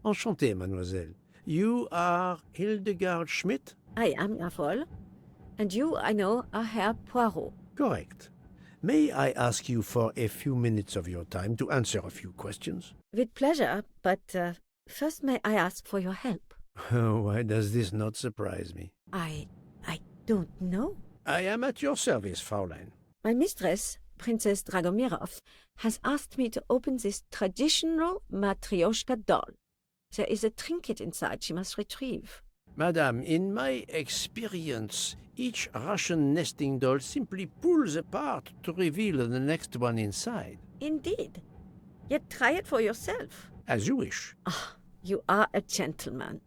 Enchanté, mademoiselle. You are Hildegard Schmidt? I am, jawohl. And you, I know, are Herr Poirot. Correct. May I ask you for a few minutes of your time to answer a few questions? With pleasure, but first may I ask for your help? Why does this not surprise me? I don't know. I am at your service, Fraulein. My mistress, Princess Dragomirov, has asked me to open this traditional Matryoshka doll. There is a trinket inside she must retrieve. Madame, in my experience, each Russian nesting doll simply pulls apart to reveal the next one inside. Indeed. Yet try it for yourself. As you wish. Ah, you are a gentleman.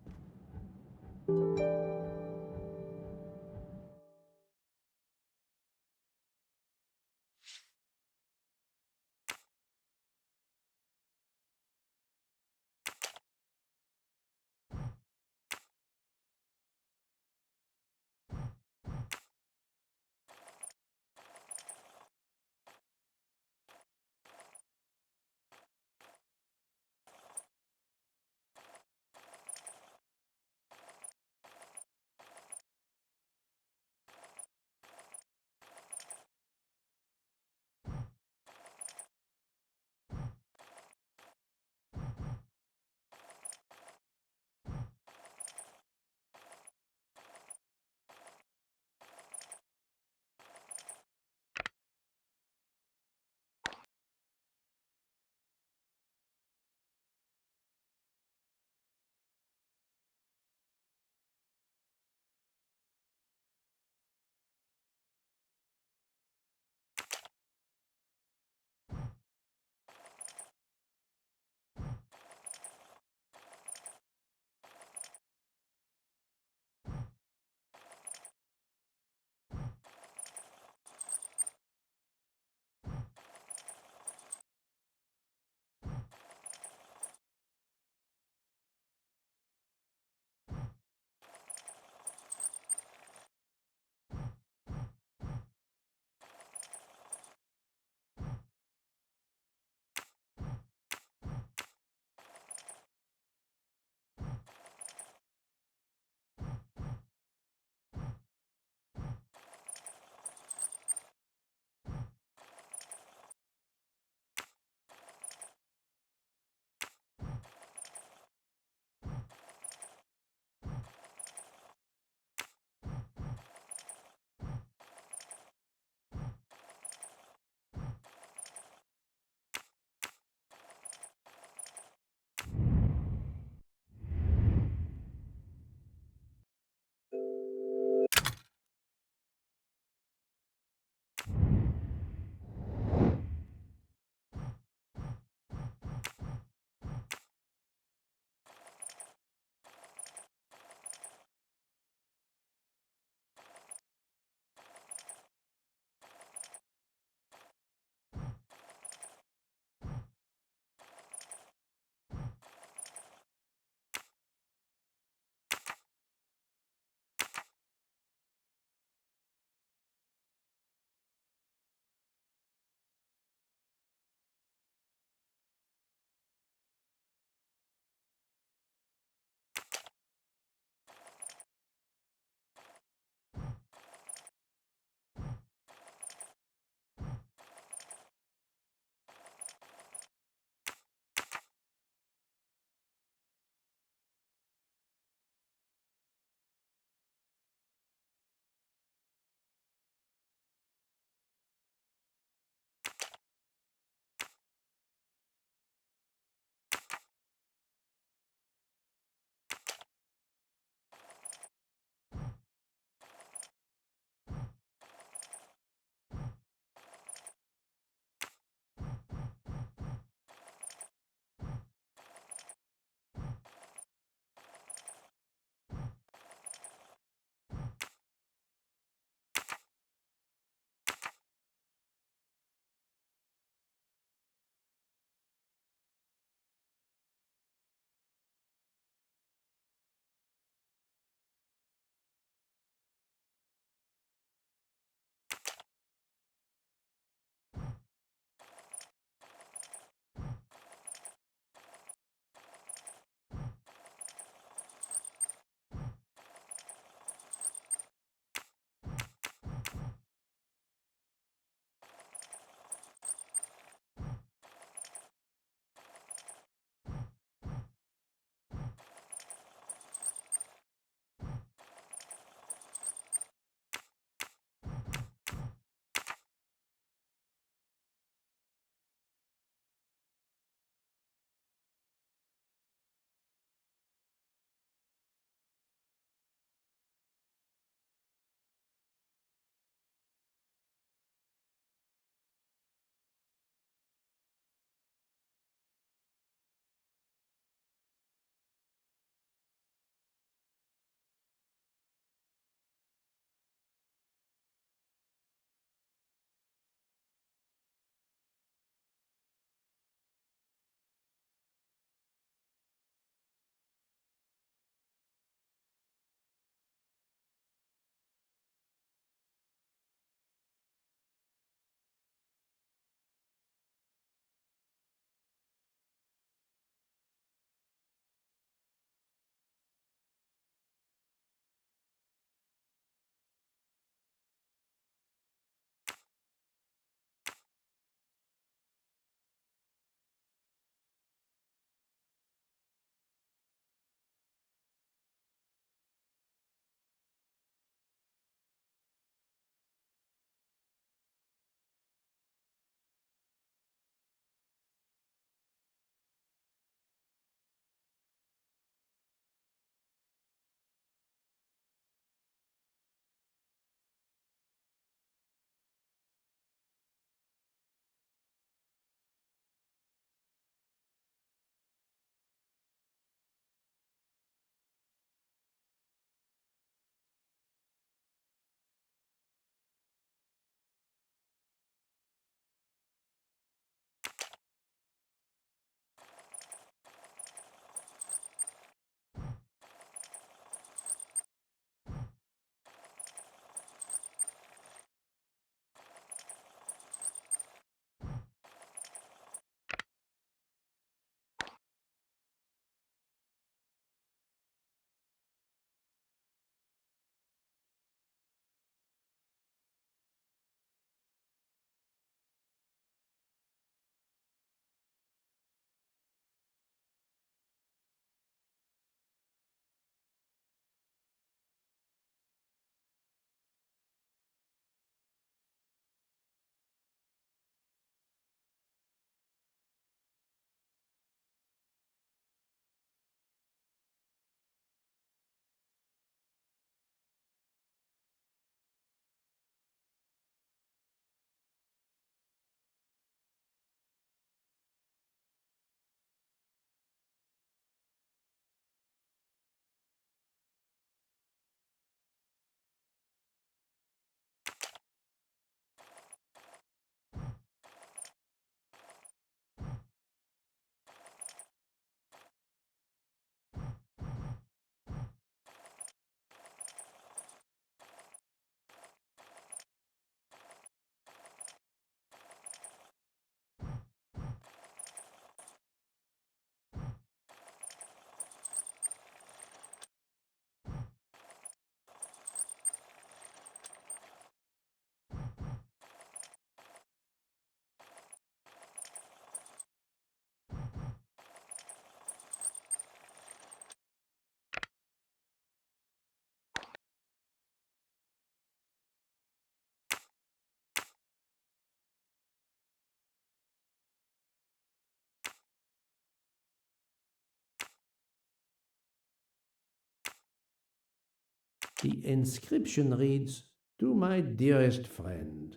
The inscription reads, "To my dearest friend."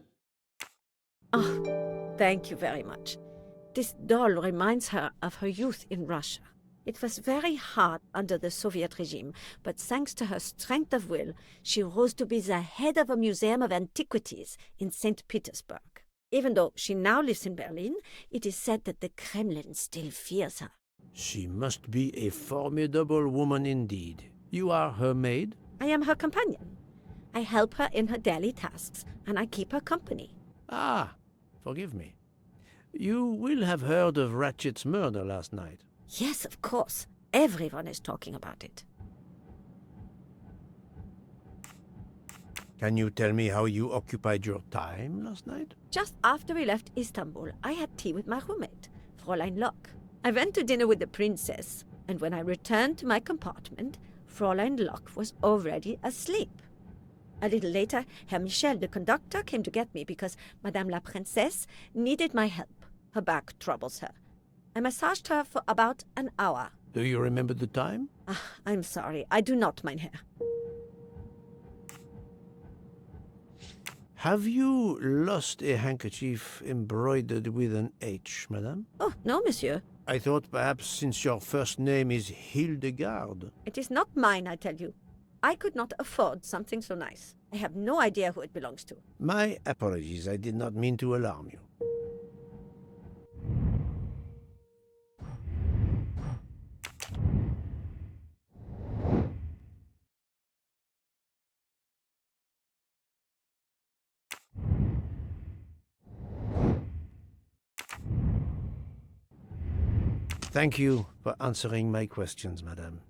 Oh, thank you very much. This doll reminds her of her youth in Russia. It was very hard under the Soviet regime, but thanks to her strength of will, she rose to be the head of a museum of antiquities in St. Petersburg. Even though she now lives in Berlin, it is said that the Kremlin still fears her. She must be a formidable woman indeed. You are her maid? I am her companion. I help her in her daily tasks, and I keep her company. Ah, forgive me. You will have heard of Ratchet's murder last night. Yes, of course. Everyone is talking about it. Can you tell me how you occupied your time last night? Just after we left Istanbul, I had tea with my roommate, Fräulein Locke. I went to dinner with the princess, and when I returned to my compartment, Fräulein Locke was already asleep. A little later, Herr Michel, the conductor, came to get me because Madame la Princesse needed my help. Her back troubles her. I massaged her for about an hour. Do you remember the time? I'm sorry, I do not, mein Herr. Have you lost a handkerchief embroidered with an H, madame? Oh, no, monsieur. I thought perhaps since your first name is Hildegard. It is not mine, I tell you. I could not afford something so nice. I have no idea who it belongs to. My apologies, I did not mean to alarm you. Thank you for answering my questions, madame.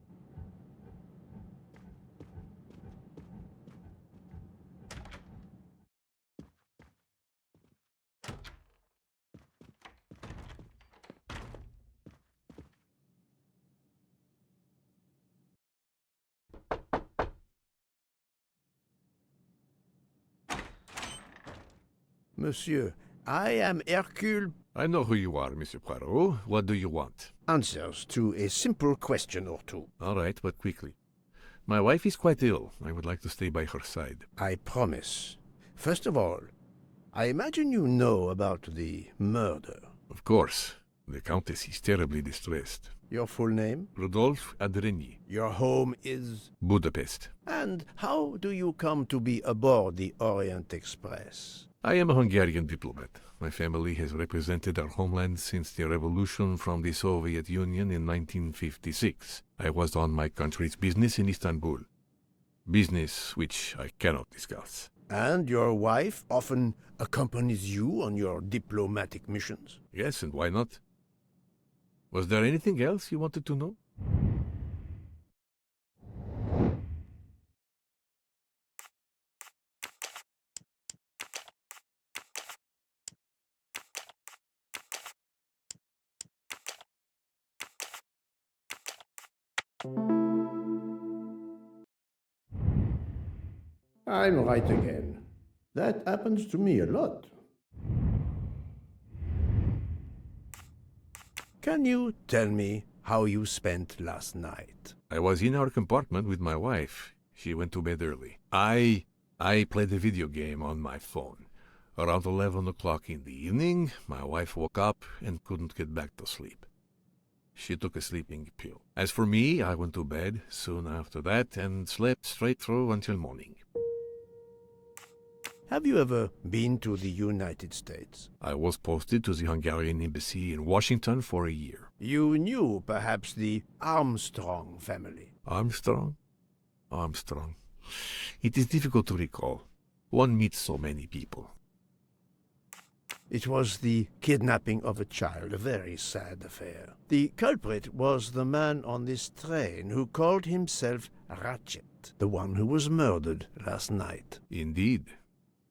Monsieur, I am Hercule. I know who you are, Monsieur Poirot. What do you want? Answers to a simple question or two. All right, but quickly. My wife is quite ill. I would like to stay by her side. I promise. First of all, I imagine you know about the murder. Of course. The Countess is terribly distressed. Your full name? Rodolphe Adreny. Your home is? Budapest. And how do you come to be aboard the Orient Express? I am a Hungarian diplomat. My family has represented our homeland since the revolution from the Soviet Union in 1956. I was on my country's business in Istanbul. Business which I cannot discuss. And your wife often accompanies you on your diplomatic missions? Yes, and why not? Was there anything else you wanted to know? I'm right again. That happens to me a lot. Can you tell me how you spent last night? I was in our compartment with my wife. She went to bed early. I played a video game on my phone. Around 11 o'clock in the evening, my wife woke up and couldn't get back to sleep. She took a sleeping pill. As for me, I went to bed soon after that and slept straight through until morning. Have you ever been to the United States? I was posted to the Hungarian embassy in Washington for a year. You knew perhaps the Armstrong family. Armstrong? It is difficult to recall. One meets so many people. It was the kidnapping of a child, a very sad affair. The culprit was the man on this train who called himself Ratchet, the one who was murdered last night. Indeed.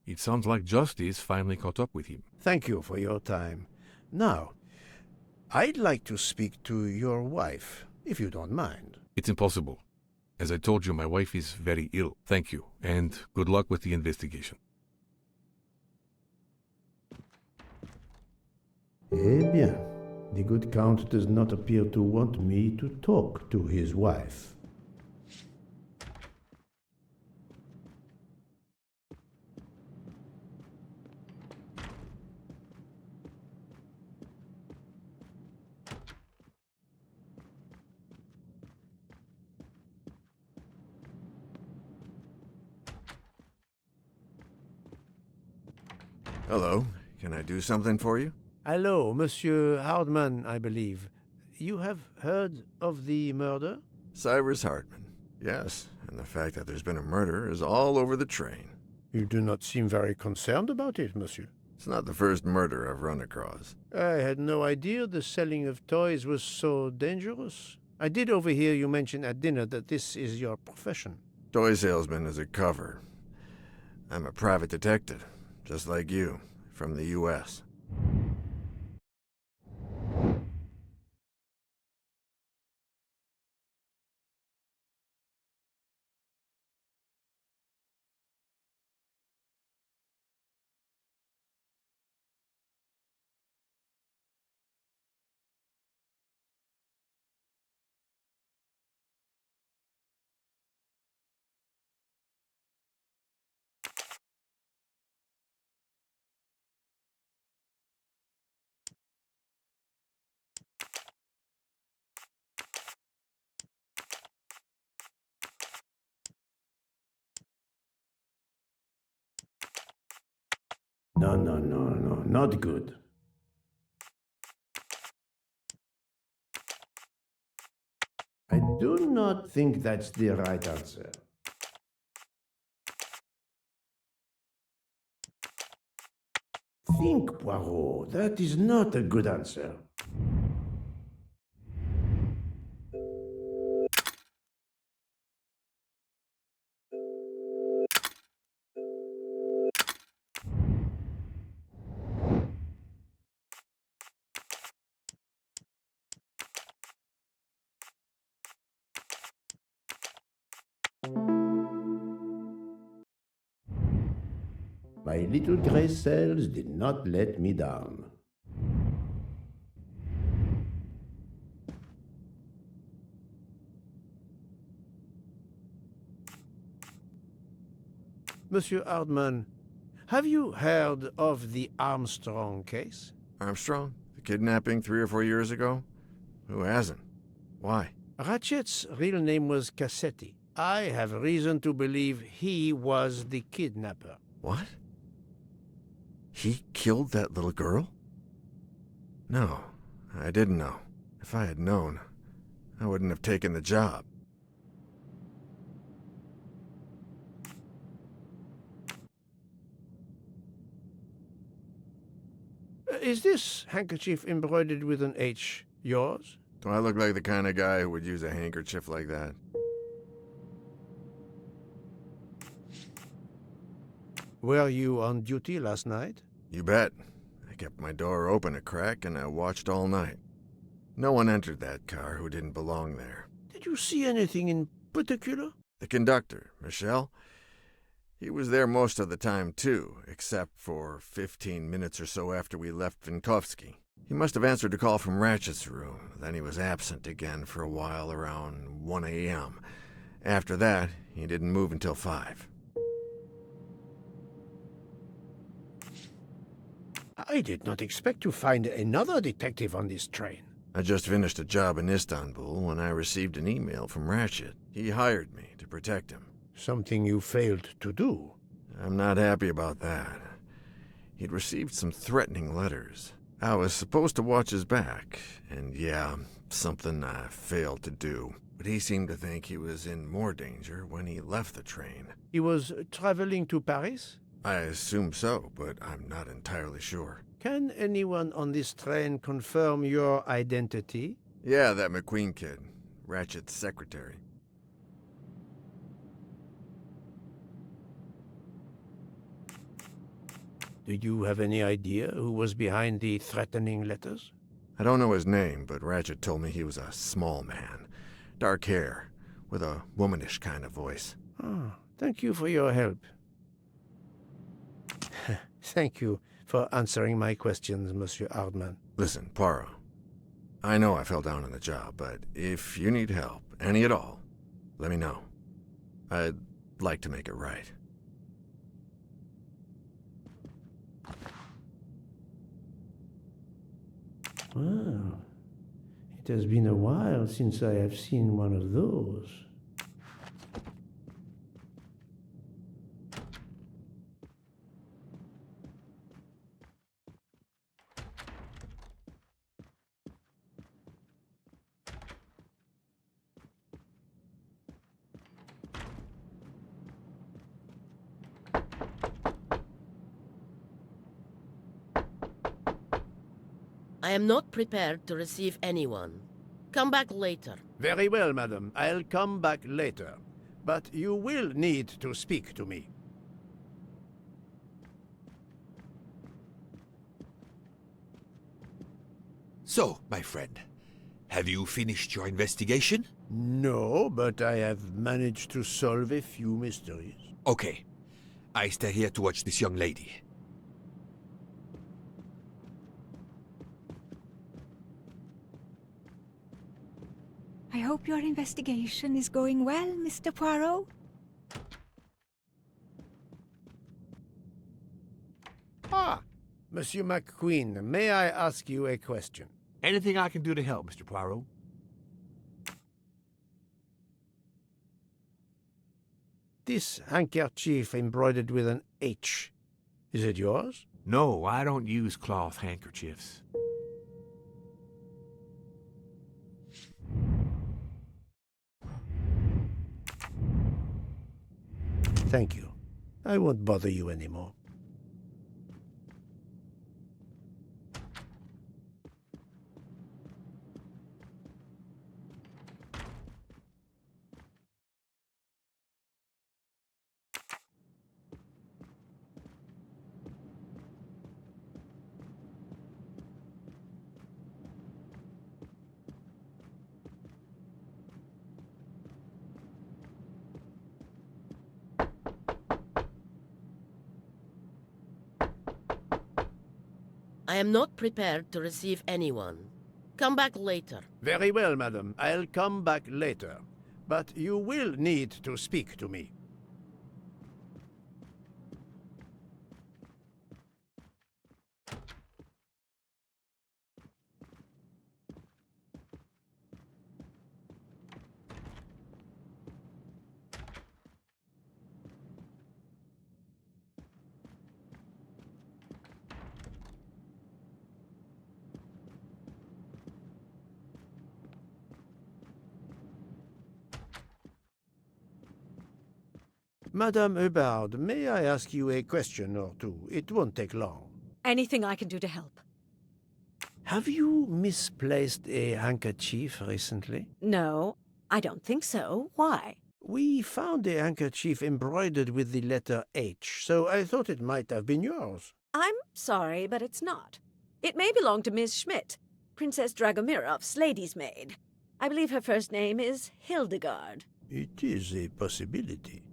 It sounds like justice finally caught up with him. Thank you for your time. Now, I'd like to speak to your wife, if you don't mind. It's impossible. As I told you, my wife is very ill. Thank you, and good luck with the investigation. Eh bien, the good Count does not appear to want me to talk to his wife. Hello. Can I do something for you? Hello, Monsieur Hardman, I believe. You have heard of the murder? Cyrus Hartman. Yes, and the fact that there's been a murder is all over the train. You do not seem very concerned about it, monsieur. It's not the first murder I've run across. I had no idea the selling of toys was so dangerous. I did overhear you mention at dinner that this is your profession. Toy salesman is a cover. I'm a private detective, just like you, from the U.S. No, not good. I do not think that's the right answer. Think, Poirot. That is not a good answer. My little gray cells did not let me down. Monsieur Hardman, have you heard of the Armstrong case? Armstrong? The kidnapping 3 or 4 years ago? Who hasn't? Why? Ratchet's real name was Cassetti. I have reason to believe he was the kidnapper. What? He killed that little girl? No, I didn't know. If I had known, I wouldn't have taken the job. Is this handkerchief embroidered with an H yours? Do I look like the kind of guy who would use a handkerchief like that? Were you on duty last night? You bet. I kept my door open a crack and I watched all night. No one entered that car who didn't belong there. Did you see anything in particular? The conductor, Michel, he was there most of the time too, except for 15 minutes or so after we left Vinkovsky. He must have answered a call from Ratchet's room, then he was absent again for a while around 1 a.m. After that, he didn't move until 5. I did not expect to find another detective on this train. I just finished a job in Istanbul when I received an email from Ratchet. He hired me to protect him. Something you failed to do. I'm not happy about that. He'd received some threatening letters. I was supposed to watch his back, and yeah, something I failed to do. But he seemed to think he was in more danger when he left the train. He was traveling to Paris? I assume so, but I'm not entirely sure. Can anyone on this train confirm your identity? Yeah, that McQueen kid. Ratchet's secretary. Do you have any idea who was behind the threatening letters? I don't know his name, but Ratchet told me he was a small man. Dark hair, with a womanish kind of voice. Oh, thank you for your help. Thank you for answering my questions, Monsieur Hardman. Listen, Poirot. I know I fell down on the job, but if you need help, any at all, let me know. I'd like to make it right. Well, it has been a while since I have seen one of those. I am not prepared to receive anyone. Come back later. Very well, madam. I'll come back later. But you will need to speak to me. So, my friend, have you finished your investigation? No, but I have managed to solve a few mysteries. Okay. I stay here to watch this young lady. I hope your investigation is going well, Mr. Poirot. Ah, Monsieur McQueen, may I ask you a question? Anything I can do to help, Mr. Poirot? This handkerchief embroidered with an H. Is it yours? No, I don't use cloth handkerchiefs. Thank you. I won't bother you anymore. I am not prepared to receive anyone. Come back later. Very well, madam. I'll come back later. But you will need to speak to me. Madame Hubbard, may I ask you a question or two? It won't take long. Anything I can do to help? Have you misplaced a handkerchief recently? No, I don't think so. Why? We found a handkerchief embroidered with the letter H, so I thought it might have been yours. I'm sorry, but it's not. It may belong to Miss Schmidt, Princess Dragomirov's lady's maid. I believe her first name is Hildegard. It is a possibility.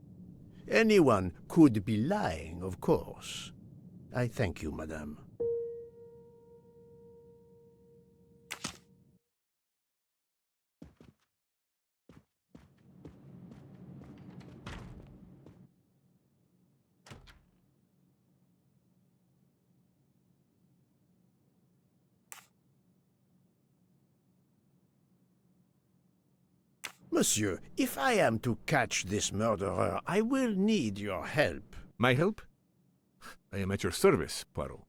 Anyone could be lying, of course. I thank you, madame. Monsieur, if I am to catch this murderer, I will need your help. My help? I am at your service, Poirot.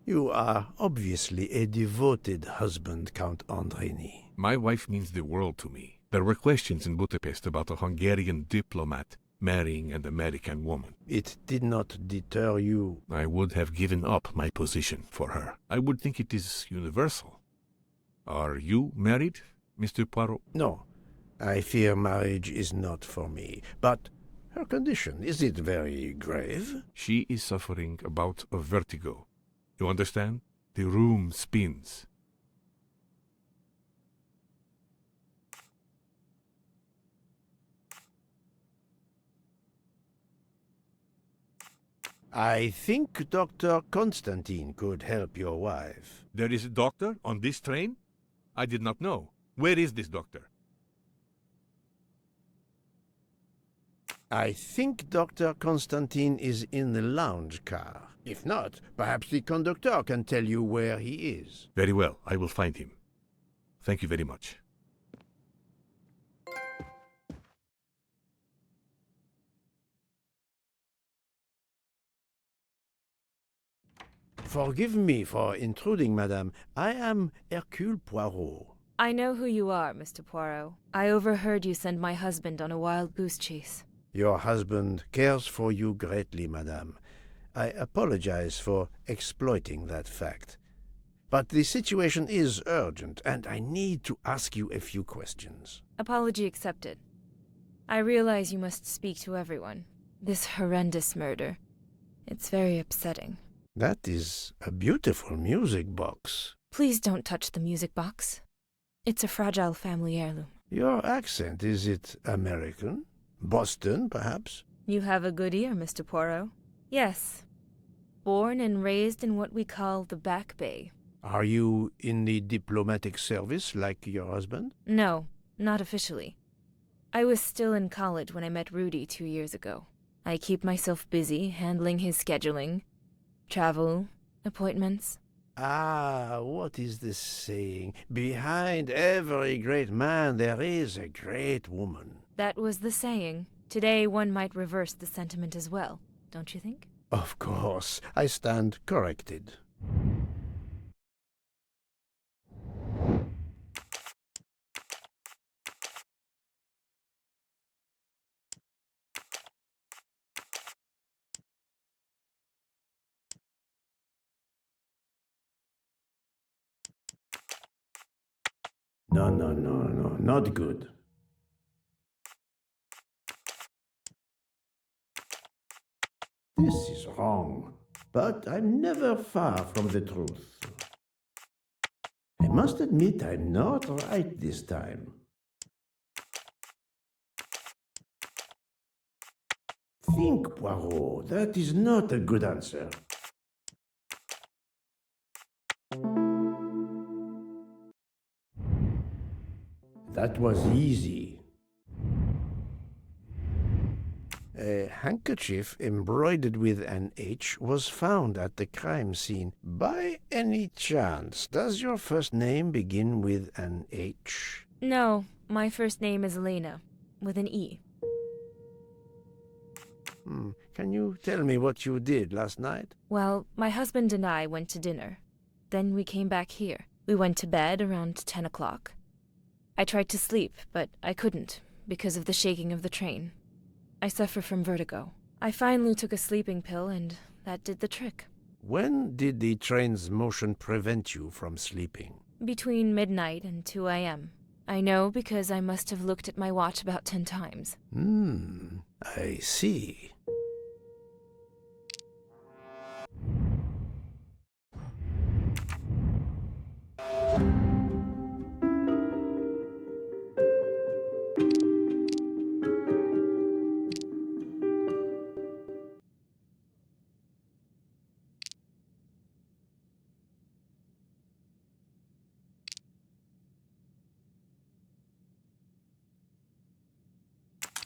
You are obviously a devoted husband, Count Andreni. My wife means the world to me. There were questions in Budapest about a Hungarian diplomat marrying an American woman. It did not deter you. I would have given up my position for her. I would think it is universal. Are you married, Mr. Poirot? No, I fear marriage is not for me. But her condition, is it very grave? She is suffering a bout of vertigo. You understand? The room spins. I think Dr. Constantine could help your wife. There is a doctor on this train? I did not know. Where is this doctor? I think Dr. Constantine is in the lounge car. If not, perhaps the conductor can tell you where he is. Very well, I will find him. Thank you very much. Forgive me for intruding, madame. I am Hercule Poirot. I know who you are, Mr. Poirot. I overheard you send my husband on a wild goose chase. Your husband cares for you greatly, madame. I apologize for exploiting that fact. But the situation is urgent, and I need to ask you a few questions. Apology accepted. I realize you must speak to everyone. This horrendous murder. It's very upsetting. That is a beautiful music box. Please don't touch the music box. It's a fragile family heirloom. Your accent, is it American? Boston, perhaps? You have a good ear, Mr. Poirot. Yes. Born and raised in what we call the Back Bay. Are you in the diplomatic service like your husband? No, not officially. I was still in college when I met Rudy 2 years ago. I keep myself busy handling his scheduling, travel, appointments. Ah, what is the saying? Behind every great man there is a great woman. That was the saying. Today one might reverse the sentiment as well, don't you think? Of course, I stand corrected. No, not good. This is wrong, but I'm never far from the truth. I must admit I'm not right this time. Think, Poirot, that is not a good answer. That was easy. A handkerchief embroidered with an H was found at the crime scene. By any chance, does your first name begin with an H? No, my first name is Elena, with an E. Can you tell me what you did last night? Well, my husband and I went to dinner. Then we came back here. We went to bed around 10 o'clock. I tried to sleep, but I couldn't, because of the shaking of the train. I suffer from vertigo. I finally took a sleeping pill, and that did the trick. When did the train's motion prevent you from sleeping? Between midnight and 2 a.m. I know because I must have looked at my watch about 10 times. I see.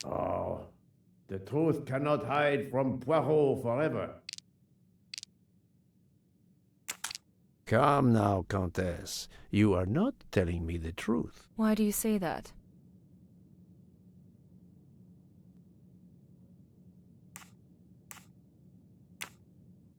Oh, the truth cannot hide from Poirot forever. Come now, Countess. You are not telling me the truth. Why do you say that?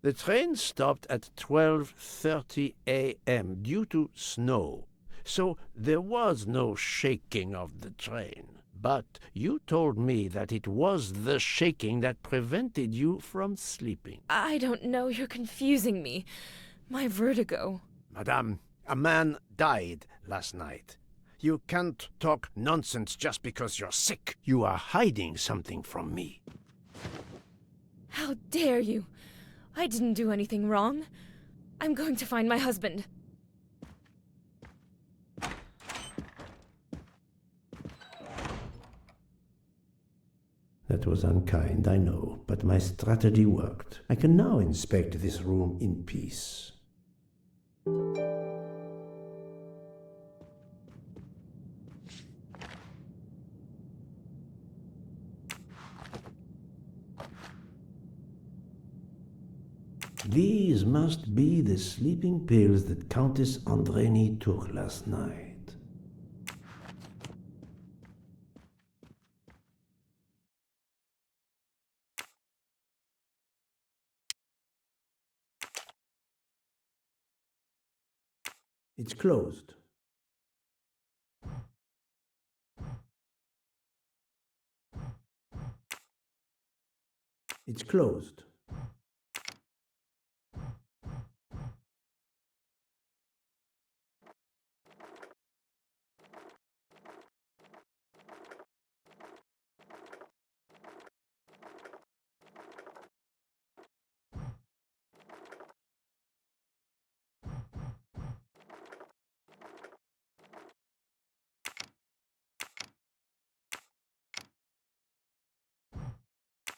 The train stopped at 12:30 a.m. due to snow, so there was no shaking of the train. But you told me that it was the shaking that prevented you from sleeping. I don't know, you're confusing me. My vertigo. Madame, a man died last night. You can't talk nonsense just because you're sick. You are hiding something from me. How dare you? I didn't do anything wrong. I'm going to find my husband. That was unkind, I know, but my strategy worked. I can now inspect this room in peace. These must be the sleeping pills that Countess Andreni took last night. It's closed. It's closed.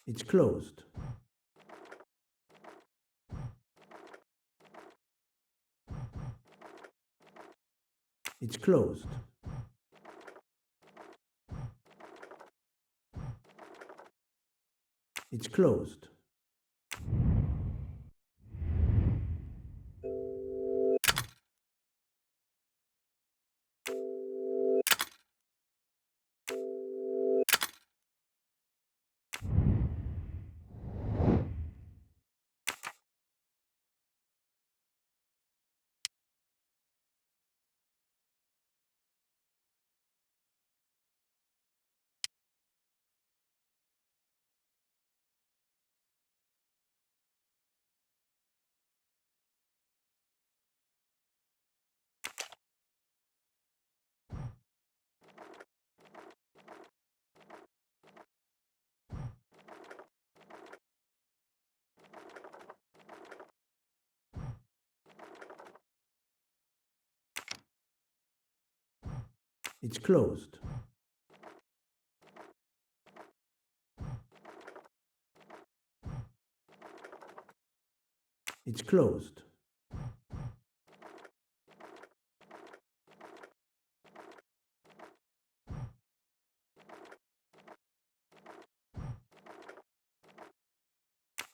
It's closed. It's closed. It's closed. It's closed. It's closed.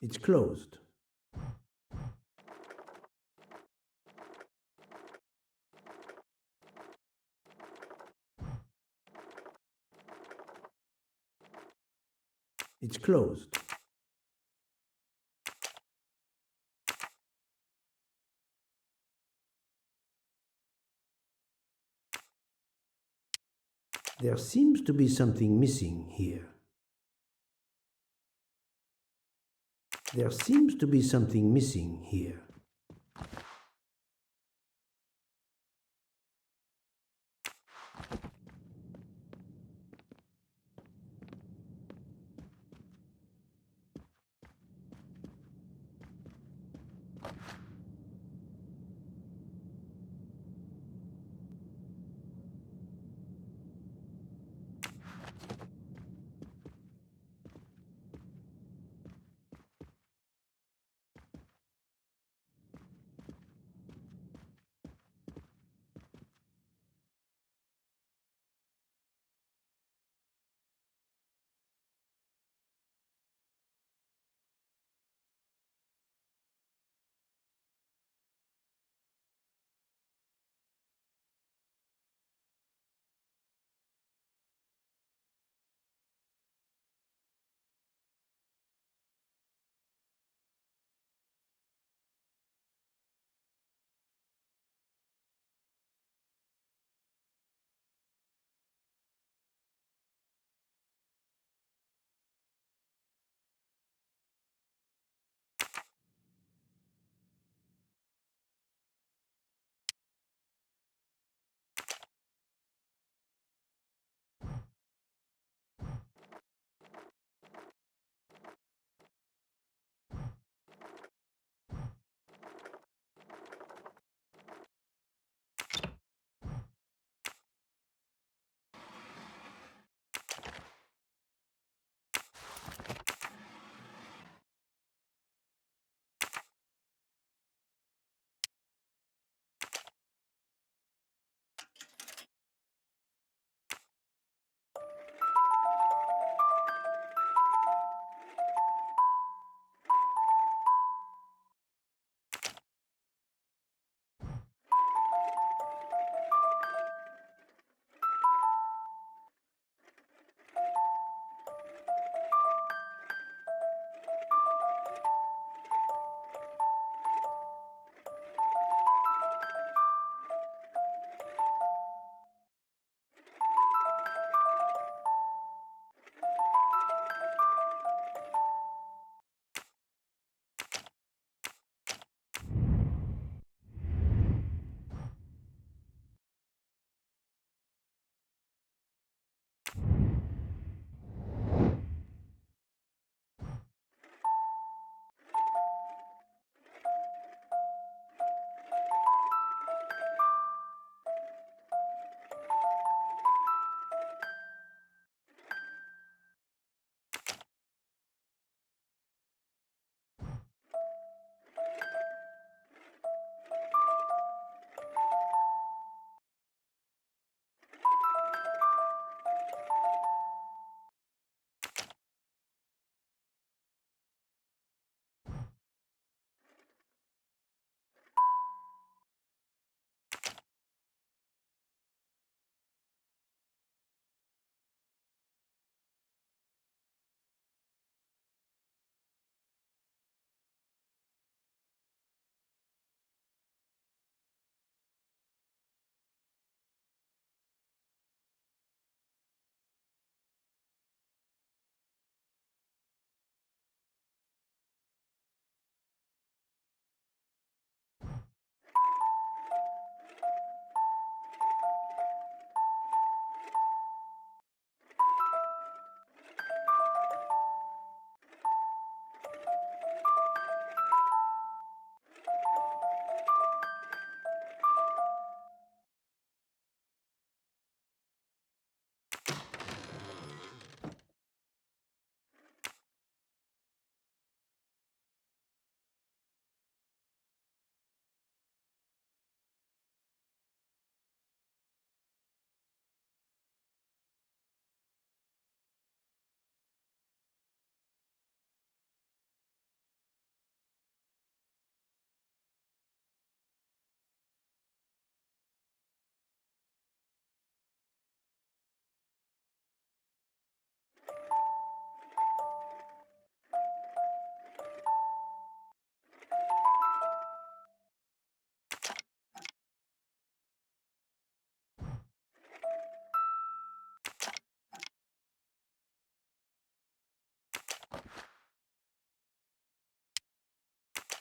It's closed. It's closed. There seems to be something missing here. There seems to be something missing here.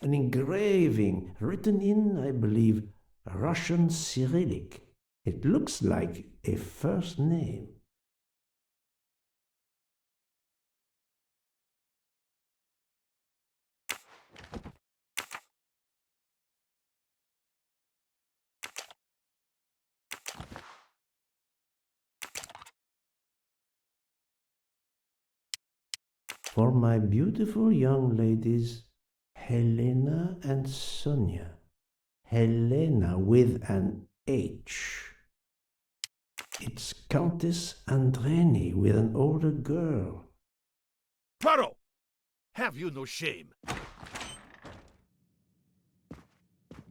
An engraving written in, I believe, Russian Cyrillic. It looks like a first name. For my beautiful young ladies, Helena and Sonia. Helena with an H. It's Countess Andreni with an older girl. Poirot! Have you no shame?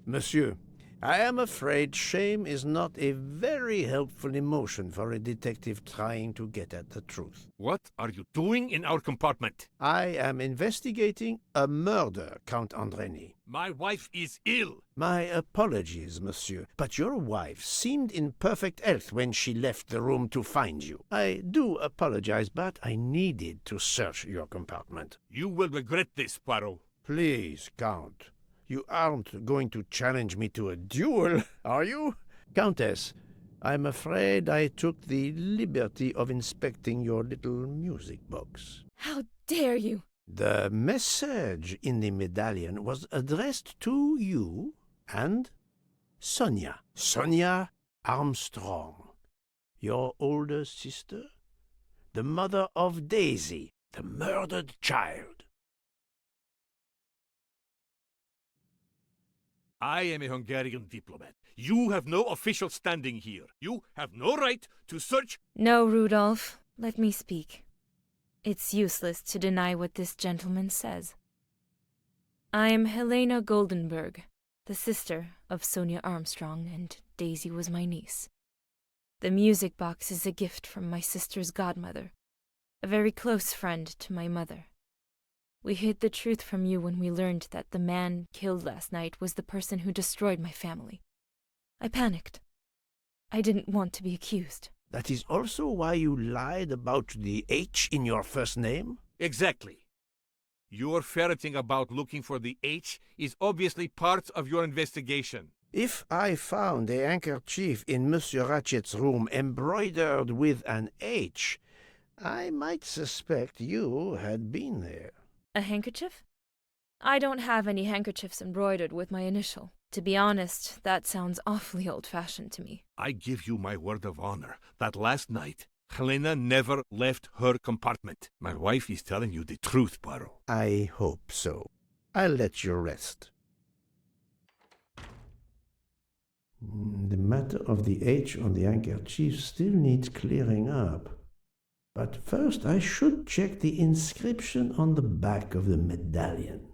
Monsieur, I am afraid shame is not a very helpful emotion for a detective trying to get at the truth. What are you doing in our compartment? I am investigating a murder, Count Andreni. My wife is ill. My apologies, monsieur, but your wife seemed in perfect health when she left the room to find you. I do apologize, but I needed to search your compartment. You will regret this, Poirot. Please, Count. You aren't going to challenge me to a duel, are you? Countess, I'm afraid I took the liberty of inspecting your little music box. How dare you! The message in the medallion was addressed to you and Sonia. Sonia Armstrong, your older sister, the mother of Daisy, the murdered child. I am a Hungarian diplomat. You have no official standing here. You have no right to search. No, Rudolph. Let me speak. It's useless to deny what this gentleman says. I am Helena Goldenberg, the sister of Sonia Armstrong, and Daisy was my niece. The music box is a gift from my sister's godmother, a very close friend to my mother. We hid the truth from you when we learned that the man killed last night was the person who destroyed my family. I panicked. I didn't want to be accused. That is also why you lied about the H in your first name? Exactly. Your ferreting about looking for the H is obviously part of your investigation. If I found a handkerchief in Monsieur Ratchet's room embroidered with an H, I might suspect you had been there. A handkerchief? I don't have any handkerchiefs embroidered with my initial. To be honest, that sounds awfully old-fashioned to me. I give you my word of honor that last night, Helena never left her compartment. My wife is telling you the truth, Poirot. I hope so. I'll let you rest. The matter of the H on the handkerchief still needs clearing up. But first I should check the inscription on the back of the medallion.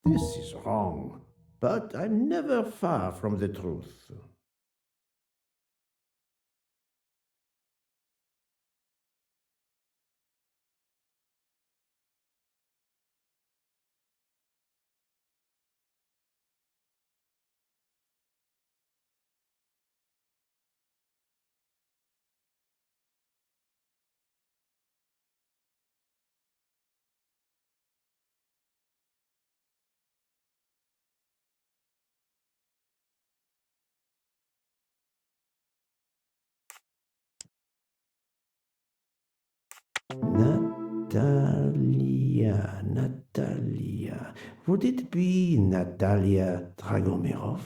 This is wrong, but I'm never far from the truth. Natalia. Would it be Natalia Dragomirov?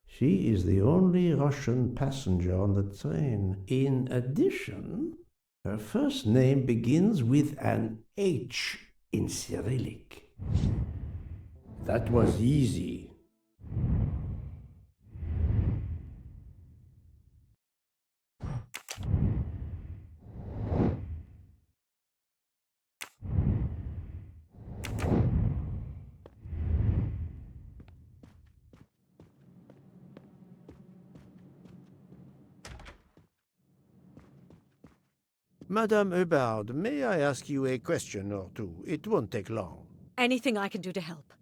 She is the only Russian passenger on the train. In addition, her first name begins with an H in Cyrillic. That was easy. Madame Hubbard, may I ask you a question or two? It won't take long. Anything I can do to help.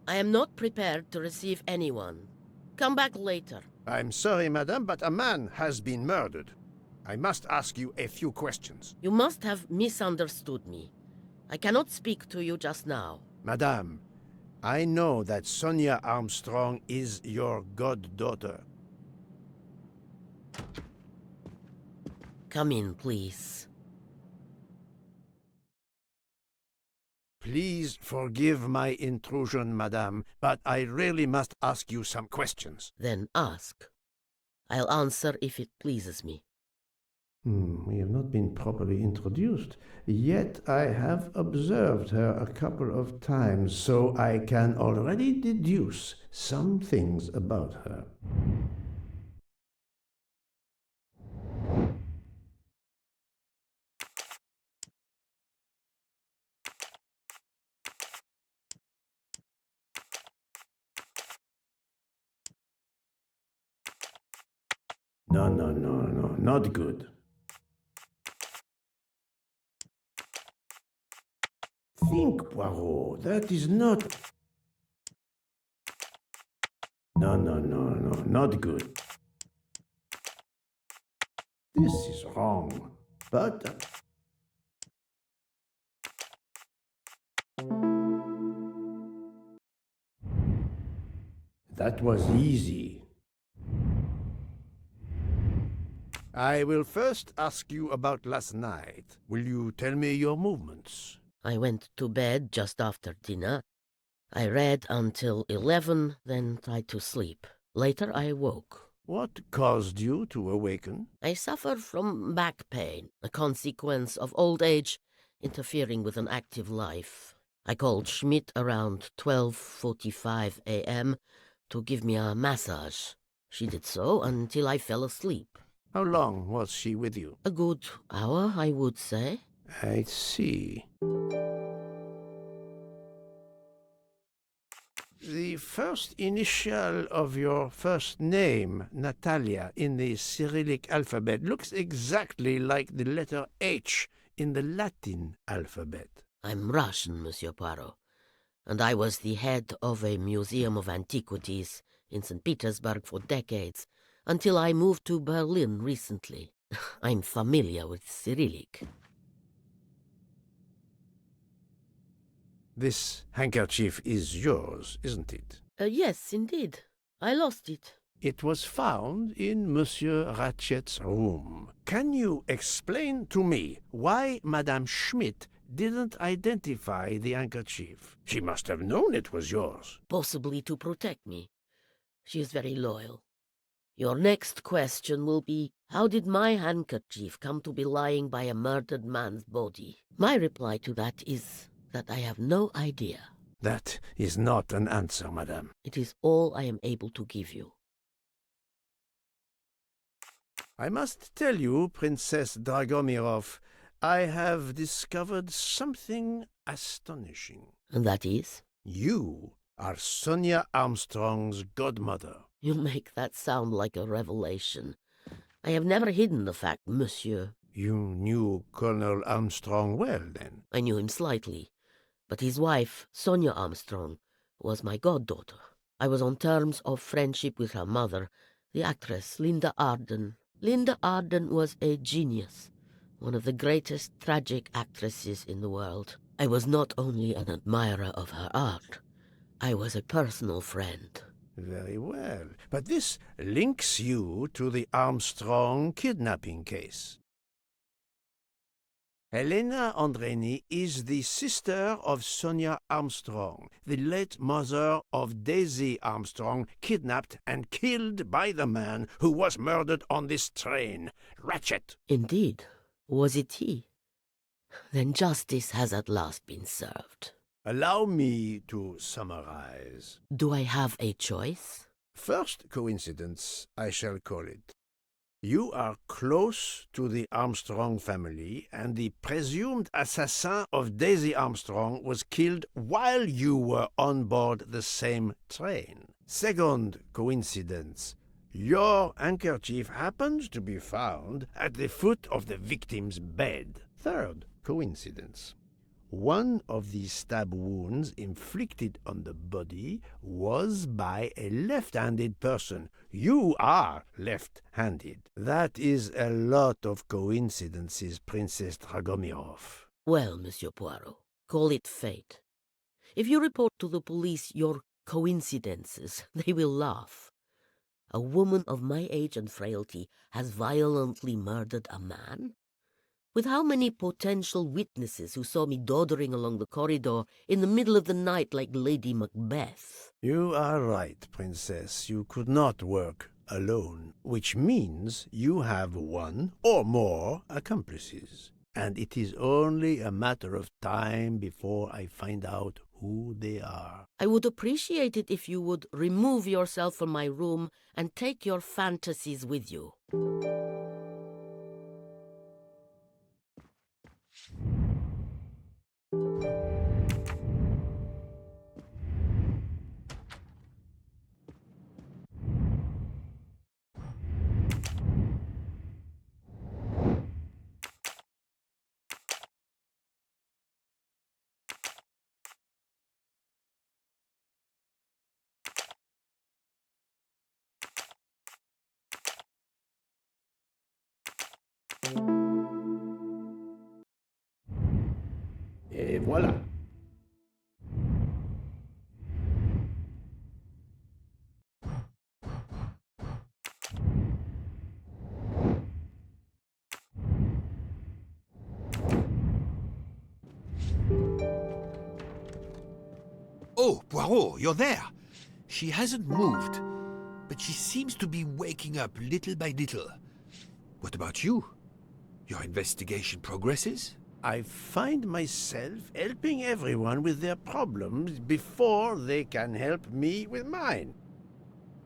I am not prepared to receive anyone. Come back later. I'm sorry, madame, but a man has been murdered. I must ask you a few questions. You must have misunderstood me. I cannot speak to you just now. Madame, I know that Sonia Armstrong is your goddaughter. Come in, please. Please forgive my intrusion, madame, but I really must ask you some questions. Then ask. I'll answer if it pleases me. We have not been properly introduced, yet I have observed her a couple of times, so I can already deduce some things about her. No, not good. Think, Poirot, that is not... No, not good. This is wrong, but... That was easy. I will first ask you about last night. Will you tell me your movements? I went to bed just after dinner. I read until 11, then tried to sleep. Later I woke. What caused you to awaken? I suffer from back pain, a consequence of old age interfering with an active life. I called Schmidt around 12:45 a.m. to give me a massage. She did so until I fell asleep. How long was she with you? A good hour, I would say. I see. The first initial of your first name, Natalia, in the Cyrillic alphabet looks exactly like the letter H in the Latin alphabet. I'm Russian, Monsieur Poirot, and I was the head of a museum of antiquities in St. Petersburg for decades, until I moved to Berlin recently. I'm familiar with Cyrillic. This handkerchief is yours, isn't it? Yes, indeed. I lost it. It was found in Monsieur Ratchet's room. Can you explain to me why Madame Schmidt didn't identify the handkerchief? She must have known it was yours. Possibly to protect me. She is very loyal. Your next question will be, how did my handkerchief come to be lying by a murdered man's body? My reply to that is that I have no idea. That is not an answer, madame. It is all I am able to give you. I must tell you, Princess Dragomirov, I have discovered something astonishing. And that is? You are Sonia Armstrong's godmother. You make that sound like a revelation. I have never hidden the fact, monsieur. You knew Colonel Armstrong well, then? I knew him slightly, but his wife, Sonia Armstrong, was my goddaughter. I was on terms of friendship with her mother, the actress Linda Arden. Linda Arden was a genius, one of the greatest tragic actresses in the world. I was not only an admirer of her art, I was a personal friend. Very well. But this links you to the Armstrong kidnapping case. Helena Andreni is the sister of Sonia Armstrong, the late mother of Daisy Armstrong, kidnapped and killed by the man who was murdered on this train, Ratchet. Indeed. Was it he? Then justice has at last been served. Allow me to summarize. Do I have a choice? First coincidence, I shall call it. You are close to the Armstrong family, and the presumed assassin of Daisy Armstrong was killed while you were on board the same train. Second coincidence. Your handkerchief happens to be found at the foot of the victim's bed. Third coincidence. One of the stab wounds inflicted on the body was by a left-handed person. You are left-handed. That is a lot of coincidences, Princess Dragomirov. Well, Monsieur Poirot, call it fate. If you report to the police your coincidences, they will laugh. A woman of my age and frailty has violently murdered a man? With how many potential witnesses who saw me doddering along the corridor in the middle of the night like Lady Macbeth? You are right, Princess. You could not work alone, which means you have one or more accomplices. And it is only a matter of time before I find out who they are. I would appreciate it if you would remove yourself from my room and take your fantasies with you. Et voilà. Oh, Poirot, you're there. She hasn't moved, but she seems to be waking up little by little. What about you? Your investigation progresses? I find myself helping everyone with their problems before they can help me with mine.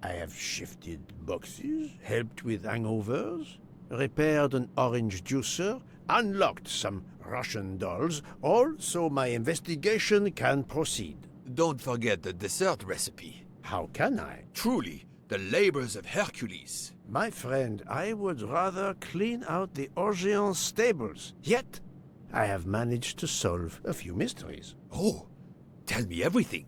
I have shifted boxes, helped with hangovers, repaired an orange juicer, unlocked some Russian dolls, all so my investigation can proceed. Don't forget the dessert recipe. How can I? Truly, the labors of Hercules. My friend, I would rather clean out the Orgeon stables. Yet, I have managed to solve a few mysteries. Oh, tell me everything.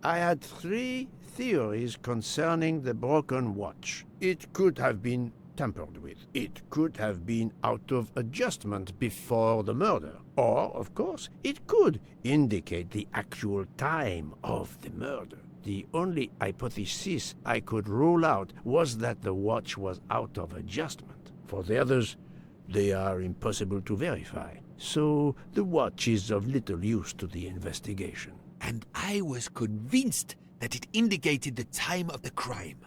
I had 3 theories concerning the broken watch. It could have been tampered with. It could have been out of adjustment before the murder. Or, of course, it could indicate the actual time of the murder. The only hypothesis I could rule out was that the watch was out of adjustment. For the others, they are impossible to verify. So the watch is of little use to the investigation. And I was convinced that it indicated the time of the crime.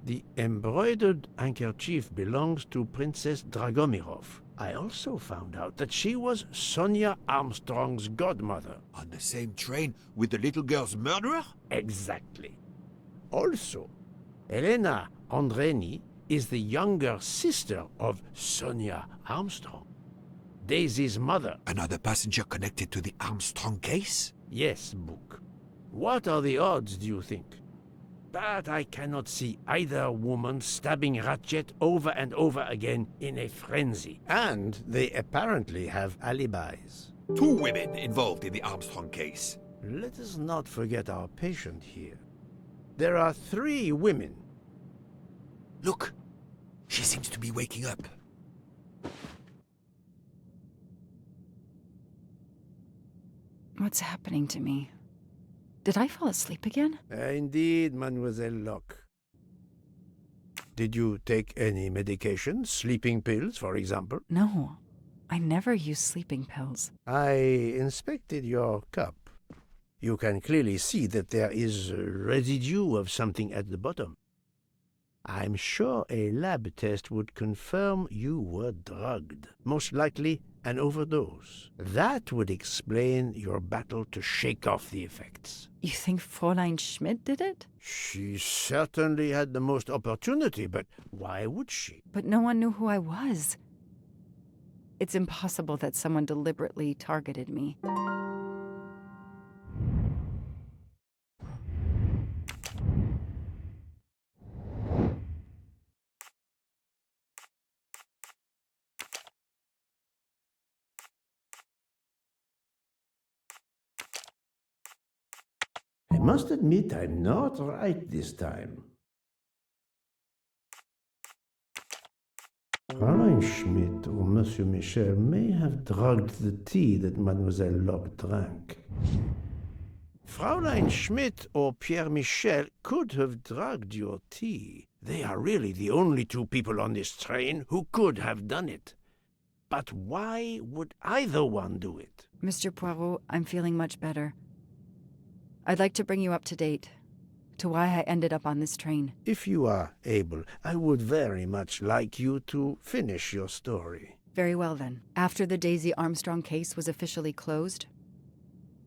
The embroidered handkerchief belongs to Princess Dragomirov. I also found out that she was Sonia Armstrong's godmother. On the same train with the little girl's murderer? Exactly. Also, Elena Andreni is the younger sister of Sonia Armstrong, Daisy's mother. Another passenger connected to the Armstrong case? Yes, Book. What are the odds, do you think? But I cannot see either woman stabbing Ratchet over and over again in a frenzy. And they apparently have alibis. 2 women involved in the Armstrong case. Let us not forget our patient here. There are 3 women. Look, she seems to be waking up. What's happening to me? Did I fall asleep again? Indeed, Mademoiselle Locke. Did you take any medication? Sleeping pills, for example? No, I never use sleeping pills. I inspected your cup. You can clearly see that there is a residue of something at the bottom. I'm sure a lab test would confirm you were drugged. Most likely an overdose. That would explain your battle to shake off the effects. You think Fräulein Schmidt did it? She certainly had the most opportunity, but why would she? But no one knew who I was. It's impossible that someone deliberately targeted me. I must admit I'm not right this time. Fräulein Schmidt or Monsieur Michel may have drugged the tea that Mademoiselle Locke drank. Fräulein Schmidt or Pierre Michel could have drugged your tea. They are really the only 2 people on this train who could have done it. But why would either one do it? Mr. Poirot, I'm feeling much better. I'd like to bring you up to date to why I ended up on this train. If you are able, I would very much like you to finish your story. Very well then. After the Daisy Armstrong case was officially closed,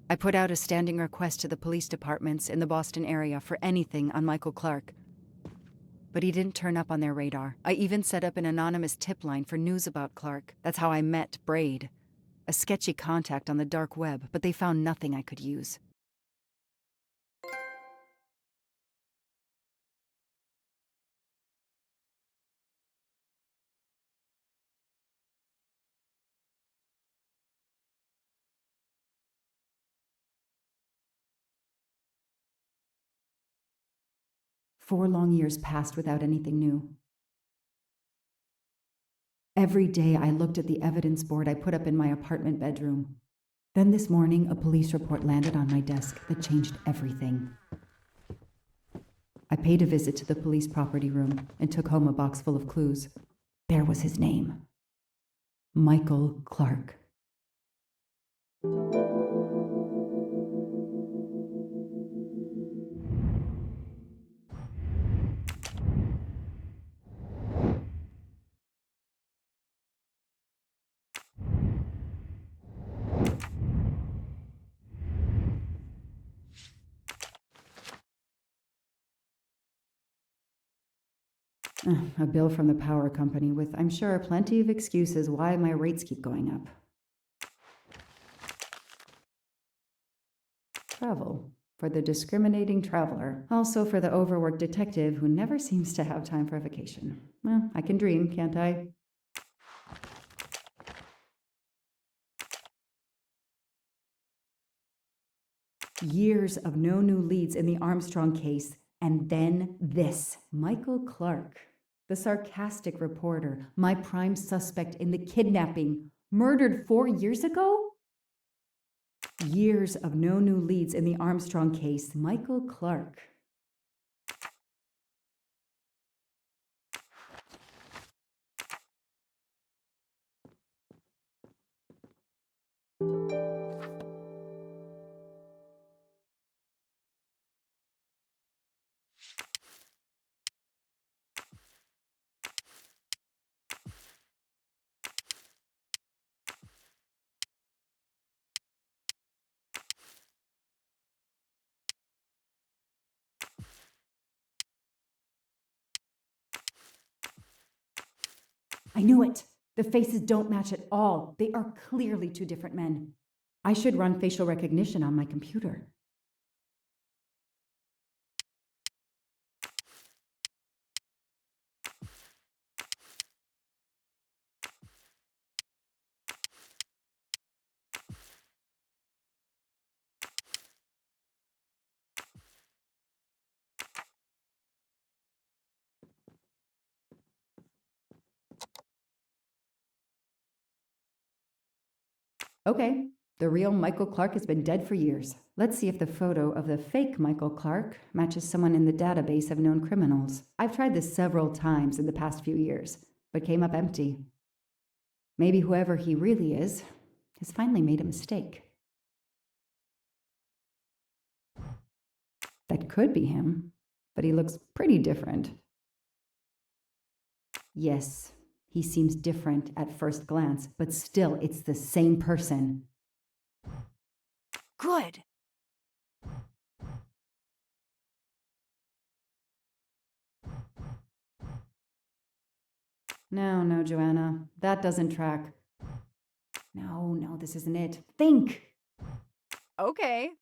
I put out a standing request to the police departments in the Boston area for anything on Michael Clark. But he didn't turn up on their radar. I even set up an anonymous tip line for news about Clark. That's how I met Braid, a sketchy contact on the dark web, but they found nothing I could use. Four long years passed without anything new. Every day I looked at the evidence board I put up in my apartment bedroom. Then this morning, a police report landed on my desk that changed everything. I paid a visit to the police property room and took home a box full of clues. There was his name. Michael Clark. A bill from the power company with, I'm sure, plenty of excuses why my rates keep going up. Travel. For the discriminating traveler. Also for the overworked detective who never seems to have time for vacation. Well, I can dream, can't I? Years of no new leads in the Armstrong case, and then this. Michael Clark, the sarcastic reporter, my prime suspect in the kidnapping, murdered 4 years ago? Years of no new leads in the Armstrong case. Michael Clark. I knew it! The faces don't match at all. They are clearly two different men. I should run facial recognition on my computer. Okay, the real Michael Clark has been dead for years. Let's see if the photo of the fake Michael Clark matches someone in the database of known criminals. I've tried this several times in the past few years, but came up empty. Maybe whoever he really is has finally made a mistake. That could be him, but he looks pretty different. Yes, he seems different at first glance, but still it's the same person. Good. No, Joanna, that doesn't track. No, this isn't it. Think! Okay.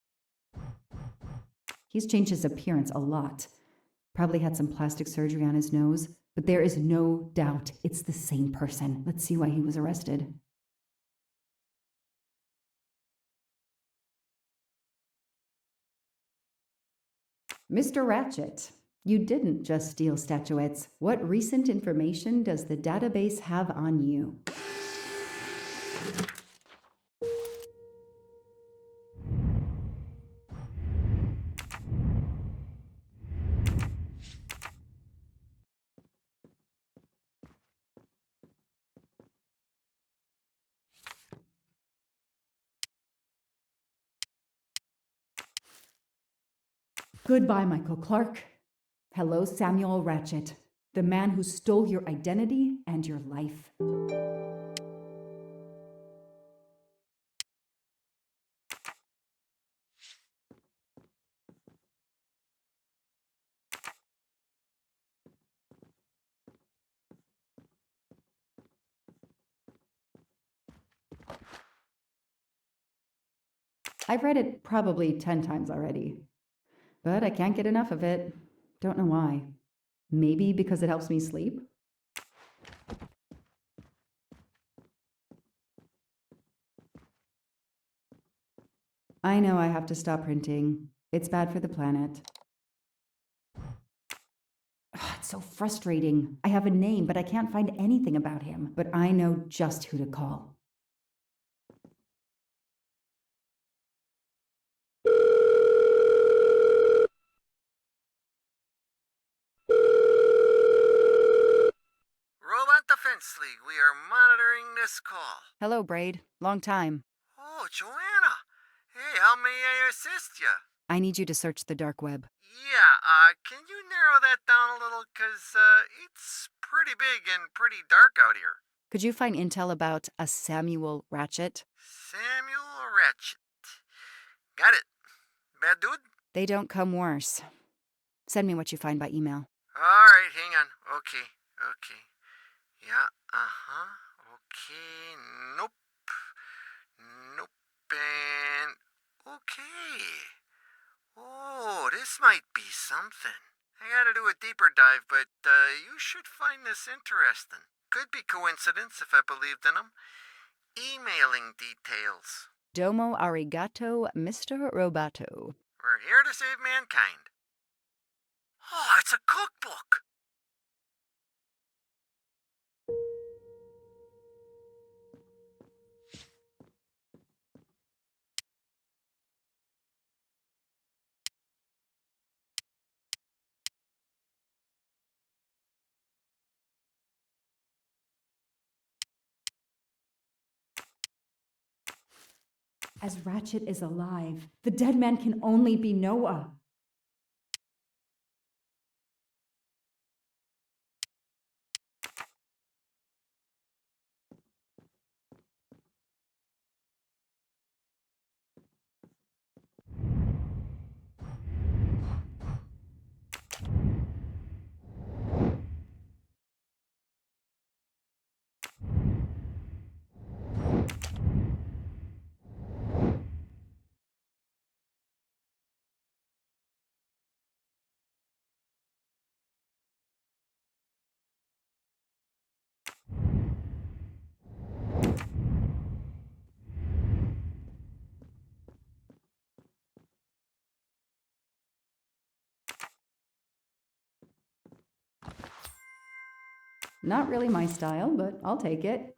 He's changed his appearance a lot. Probably had some plastic surgery on his nose, but there is no doubt it's the same person. Let's see why he was arrested. Mr. Ratchet, you didn't just steal statuettes. What recent information does the database have on you? Goodbye, Michael Clark. Hello, Samuel Ratchet, the man who stole your identity and your life. I've read it probably 10 times already, but I can't get enough of it. Don't know why. Maybe because it helps me sleep? I know I have to stop printing. It's bad for the planet. It's so frustrating. I have a name, but I can't find anything about him. But I know just who to call. Robot Defense League, we are monitoring this call. Hello, Braid. Long time. Oh, Joanna. Hey, how may I assist you? I need you to search the dark web. Yeah, can you narrow that down a little? 'Cause it's pretty big and pretty dark out here. Could you find intel about a Samuel Ratchet? Samuel Ratchet. Got it. Bad dude? They don't come worse. Send me what you find by email. Alright, hang on. Okay. Yeah, okay. Nope. And okay. Oh, this might be something. I gotta do a deeper dive, but you should find this interesting. Could be coincidence if I believed in them. Emailing details. Domo arigato, Mr. Roboto. We're here to save mankind. Oh, it's a cookbook. As Ratchet is alive, the dead man can only be Noah. Not really my style, but I'll take it.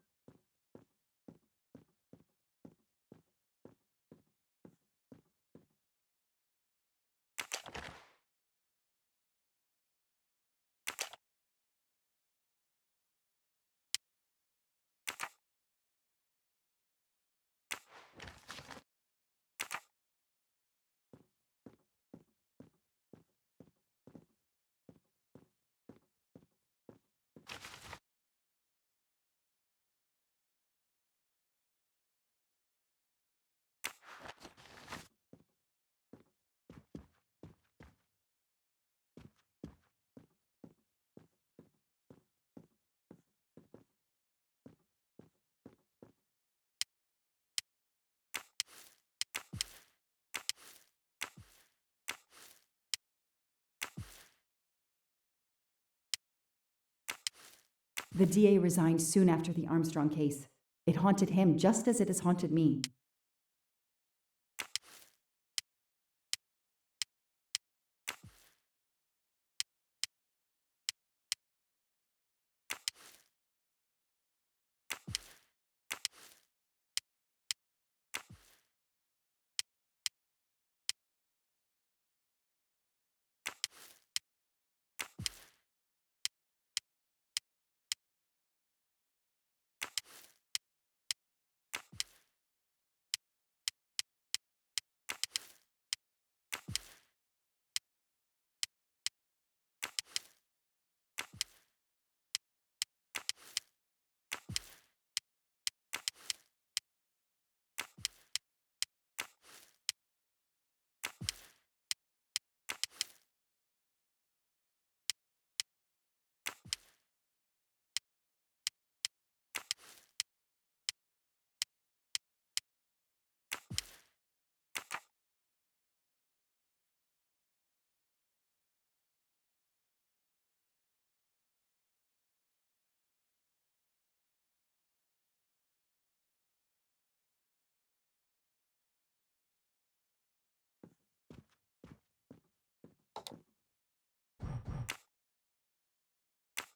The DA resigned soon after the Armstrong case. It haunted him just as it has haunted me.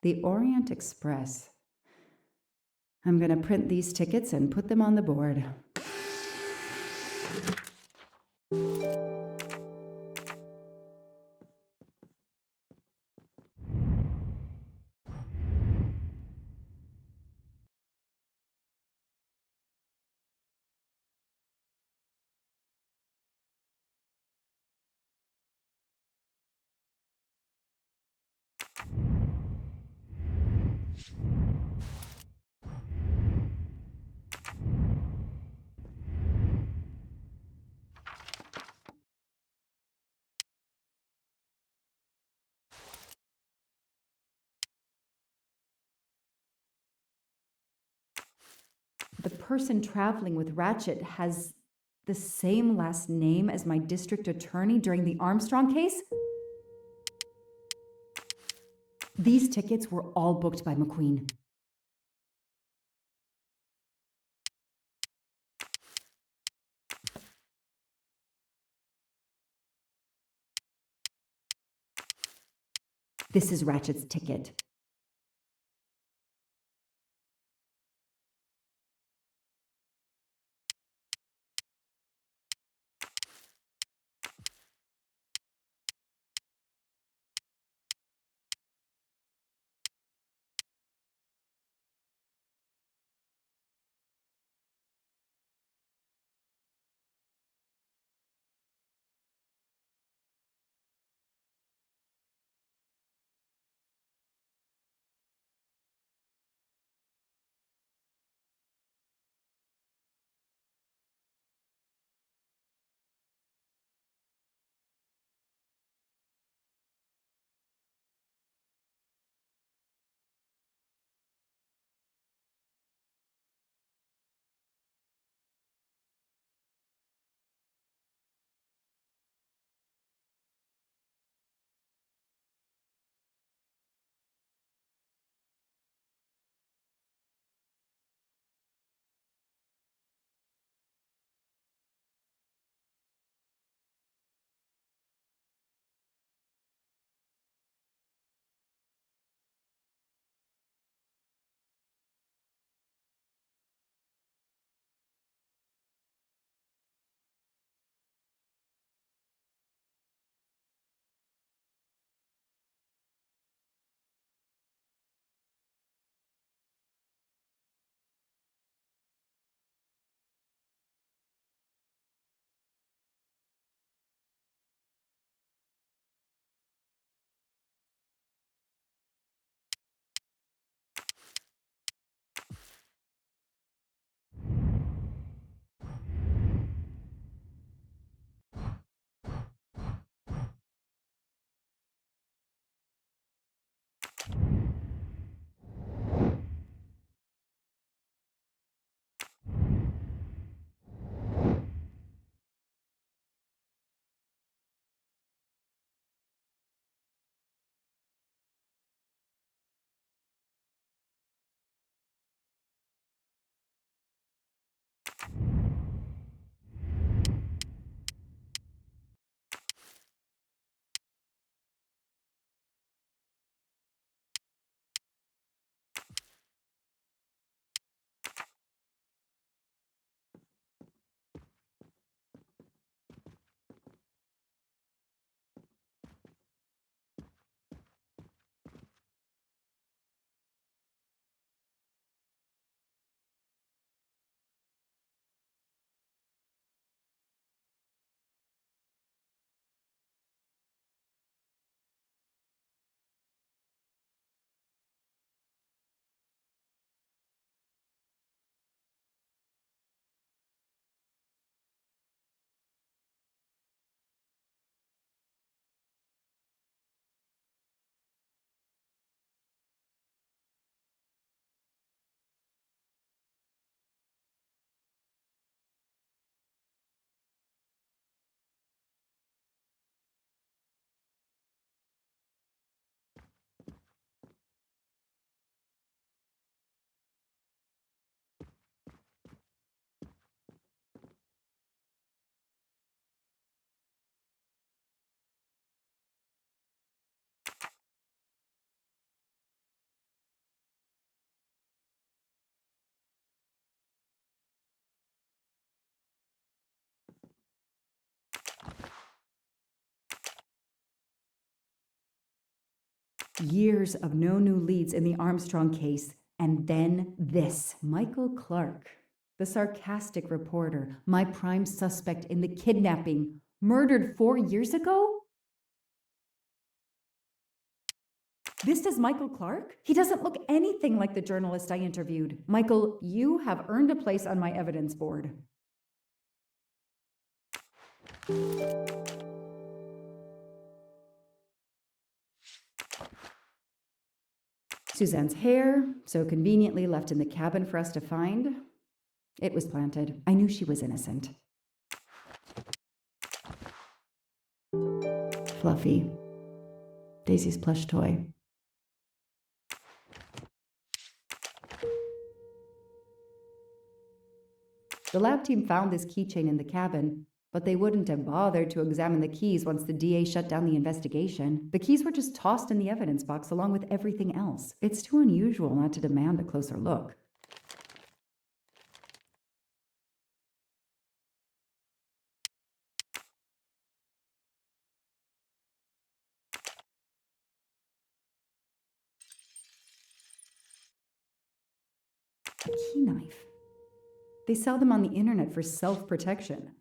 The Orient Express. I'm gonna print these tickets and put them on the board. The person traveling with Ratchet has the same last name as my district attorney during the Armstrong case? These tickets were all booked by McQueen. This is Ratchet's ticket. Years of no new leads in the Armstrong case, and then this. Michael Clark, the sarcastic reporter, my prime suspect in the kidnapping, murdered 4 years ago? This is Michael Clark? He doesn't look anything like the journalist I interviewed. Michael, you have earned a place on my evidence board. Suzanne's hair, so conveniently left in the cabin for us to find. It was planted. I knew she was innocent. Fluffy. Daisy's plush toy. The lab team found this keychain in the cabin, but they wouldn't have bothered to examine the keys once the DA shut down the investigation. The keys were just tossed in the evidence box along with everything else. It's too unusual not to demand a closer look. A key knife. They sell them on the internet for self-protection.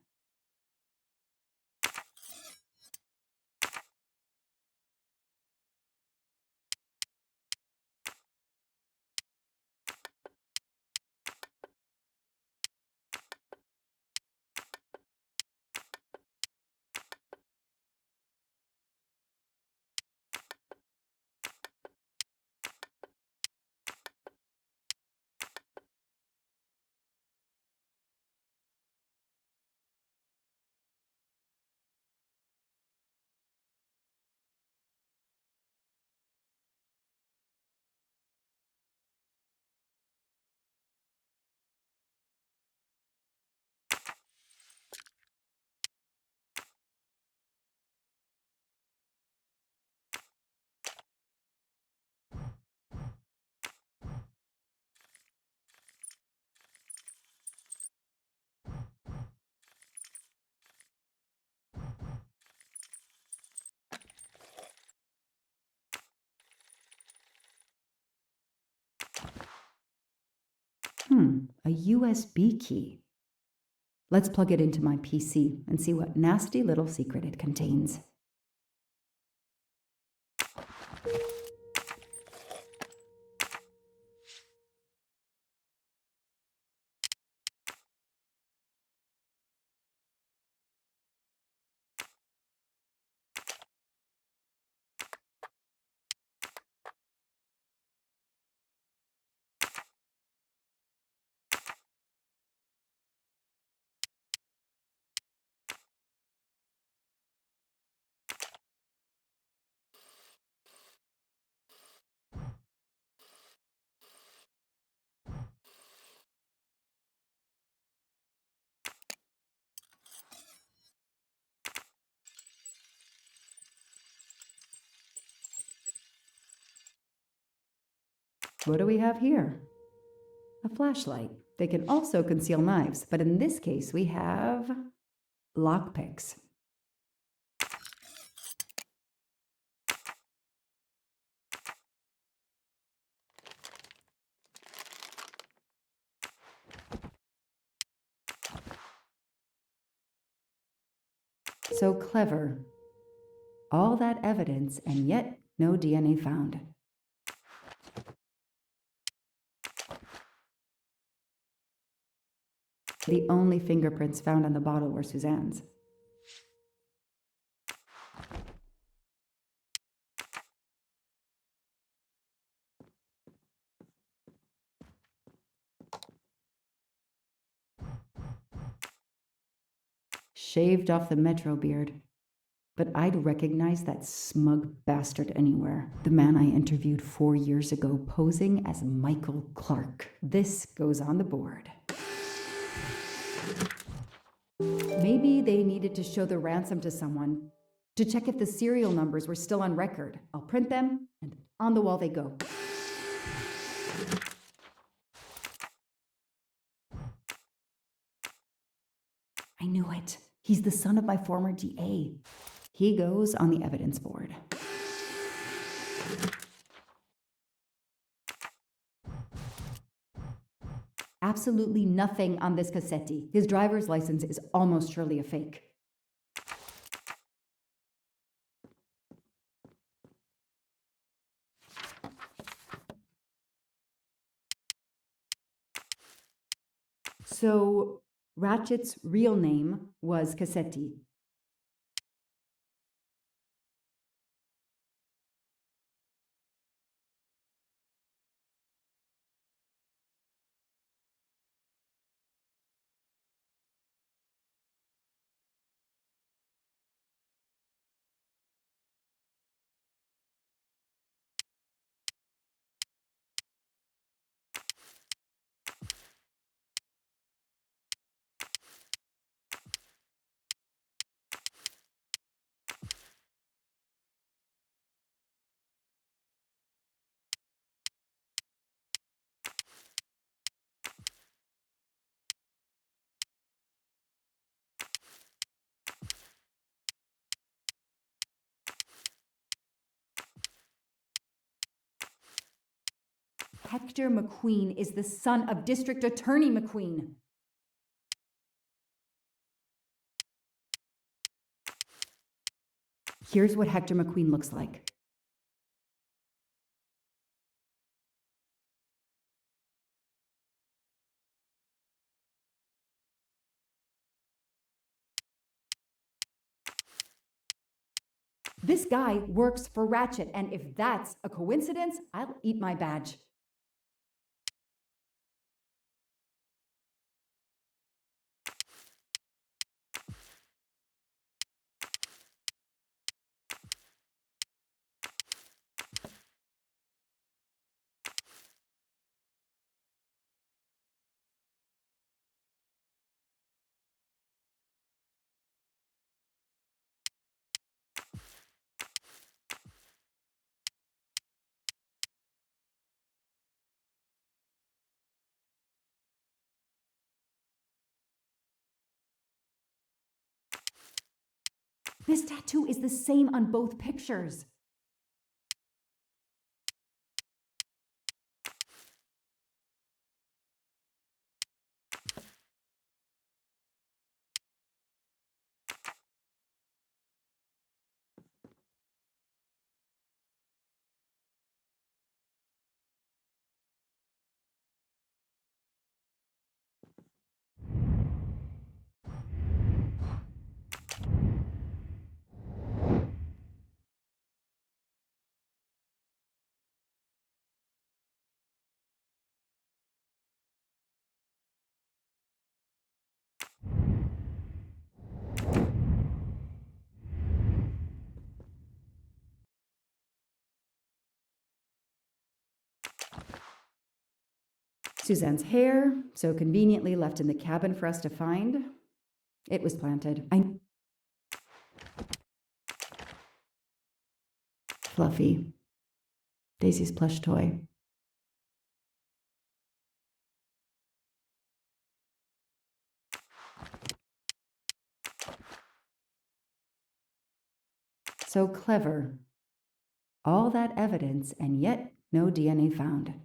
A USB key. Let's plug it into my PC and see what nasty little secret it contains. What do we have here? A flashlight. They can also conceal knives, but in this case we have lockpicks. So clever. All that evidence, and yet no DNA found. The only fingerprints found on the bottle were Suzanne's. Shaved off the Metro beard. But I'd recognize that smug bastard anywhere. The man I interviewed 4 years ago posing as Michael Clark. This goes on the board. Maybe they needed to show the ransom to someone, to check if the serial numbers were still on record. I'll print them, and on the wall they go. I knew it. He's the son of my former DA. He goes on the evidence board. Absolutely nothing on this Cassetti. His driver's license is almost surely a fake. So, Ratchet's real name was Cassetti. Hector McQueen is the son of District Attorney McQueen. Here's what Hector McQueen looks like. This guy works for Ratchet, and if that's a coincidence, I'll eat my badge. This tattoo is the same on both pictures. Suzanne's hair, so conveniently left in the cabin for us to find. It was planted. Fluffy. Daisy's plush toy. So clever. All that evidence, and yet no DNA found.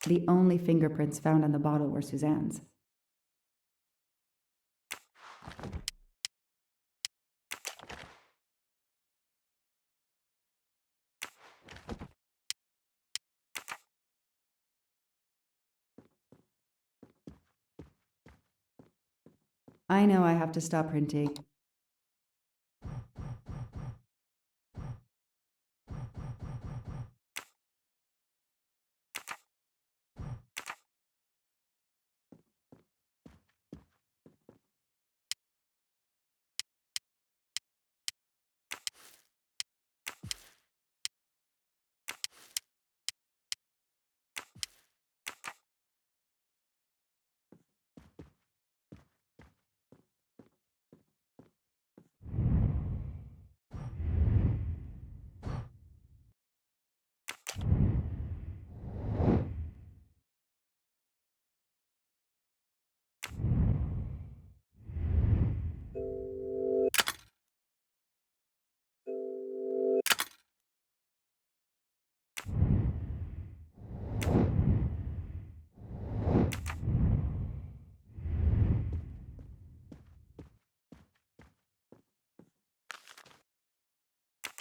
The only fingerprints found on the bottle were Suzanne's. I know I have to stop printing.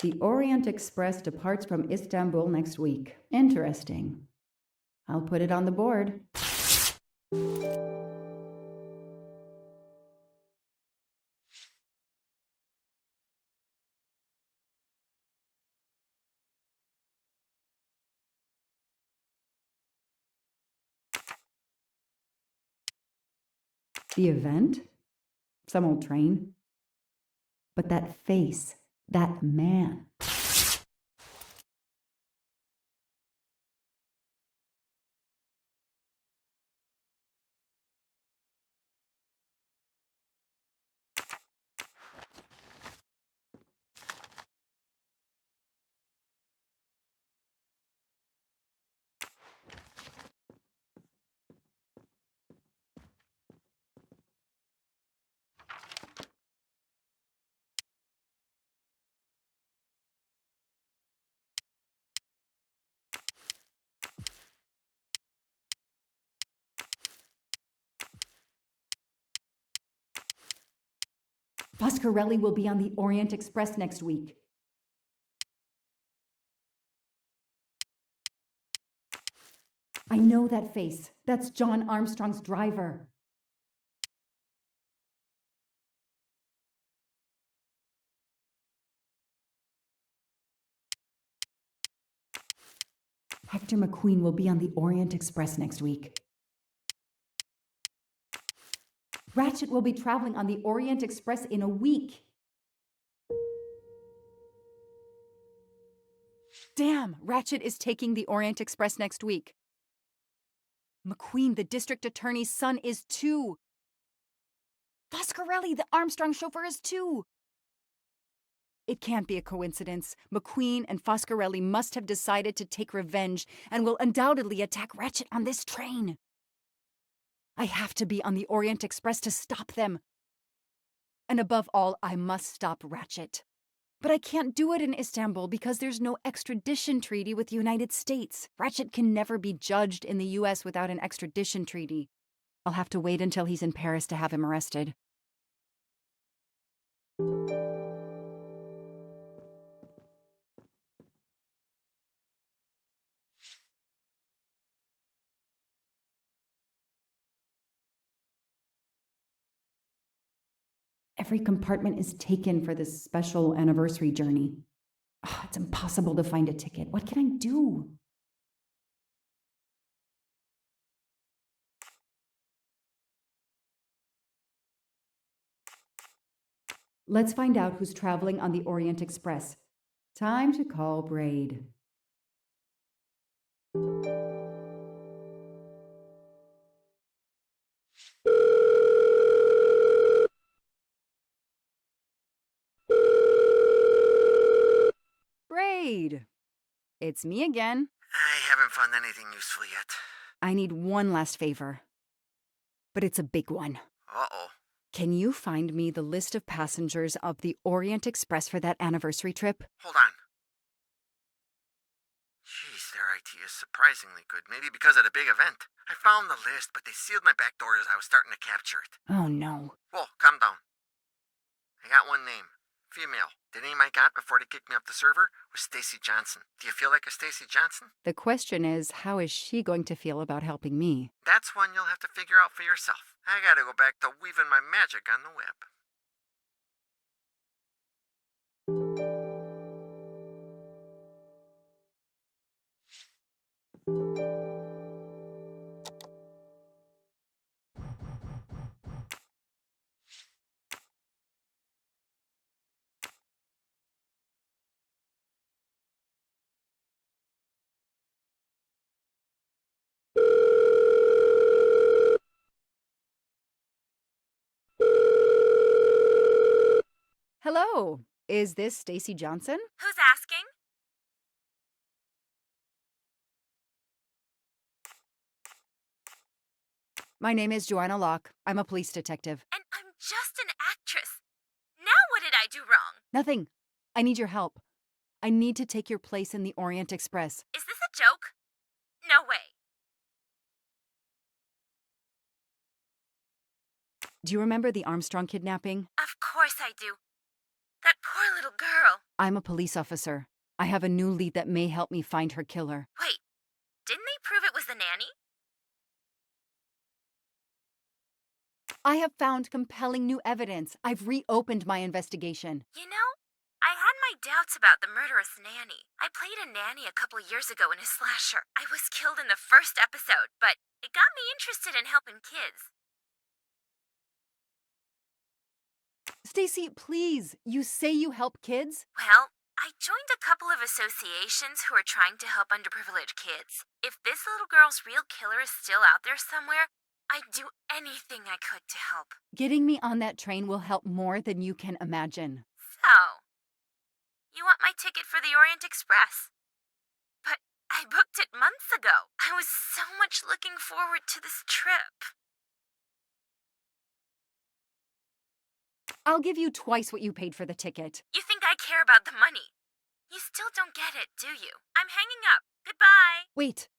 The Orient Express departs from Istanbul next week. Interesting. I'll put it on the board. The event? Some old train. But that face, that man. Foscarelli will be on the Orient Express next week. I know that face. That's John Armstrong's driver. Hector McQueen will be on the Orient Express next week. Ratchet will be traveling on the Orient Express in a week. Damn, Ratchet is taking the Orient Express next week. McQueen, the district attorney's son, is too. Foscarelli, the Armstrong chauffeur, is too. It can't be a coincidence. McQueen and Foscarelli must have decided to take revenge and will undoubtedly attack Ratchet on this train. I have to be on the Orient Express to stop them. And above all, I must stop Ratchet. But I can't do it in Istanbul because there's no extradition treaty with the United States. Ratchet can never be judged in the US without an extradition treaty. I'll have to wait until he's in Paris to have him arrested. Every compartment is taken for this special anniversary journey. Oh, it's impossible to find a ticket. What can I do? Let's find out who's traveling on the Orient Express. Time to call Braid. Braid! It's me again. I haven't found anything useful yet. I need one last favor. But it's a big one. Uh-oh. Can you find me the list of passengers of the Orient Express for that anniversary trip? Hold on. Jeez, their IT is surprisingly good. Maybe because of the big event. I found the list, but they sealed my back door as I was starting to capture it. Oh no. Whoa, calm down. I got one name. Female. The name I got before they kicked me off the server was Stacy Johnson. Do you feel like a Stacy Johnson? The question is, how is she going to feel about helping me? That's one you'll have to figure out for yourself. I gotta go back to weaving my magic on the web. Hello, is this Stacy Johnson? Who's asking? My name is Joanna Locke. I'm a police detective. And I'm just an actress. Now what did I do wrong? Nothing. I need your help. I need to take your place in the Orient Express. Is this a joke? No way. Do you remember the Armstrong kidnapping? Of course I do. That poor little girl. I'm a police officer. I have a new lead that may help me find her killer. Wait, didn't they prove it was the nanny? I have found compelling new evidence. I've reopened my investigation. You know, I had my doubts about the murderous nanny. I played a nanny a couple years ago in a slasher. I was killed in the first episode, but it got me interested in helping kids. Stacy, please. You say you help kids? Well, I joined a couple of associations who are trying to help underprivileged kids. If this little girl's real killer is still out there somewhere, I'd do anything I could to help. Getting me on that train will help more than you can imagine. So, you want my ticket for the Orient Express? But I booked it months ago. I was so much looking forward to this trip. I'll give you twice what you paid for the ticket. You think I care about the money? You still don't get it, do you? I'm hanging up. Goodbye. Wait.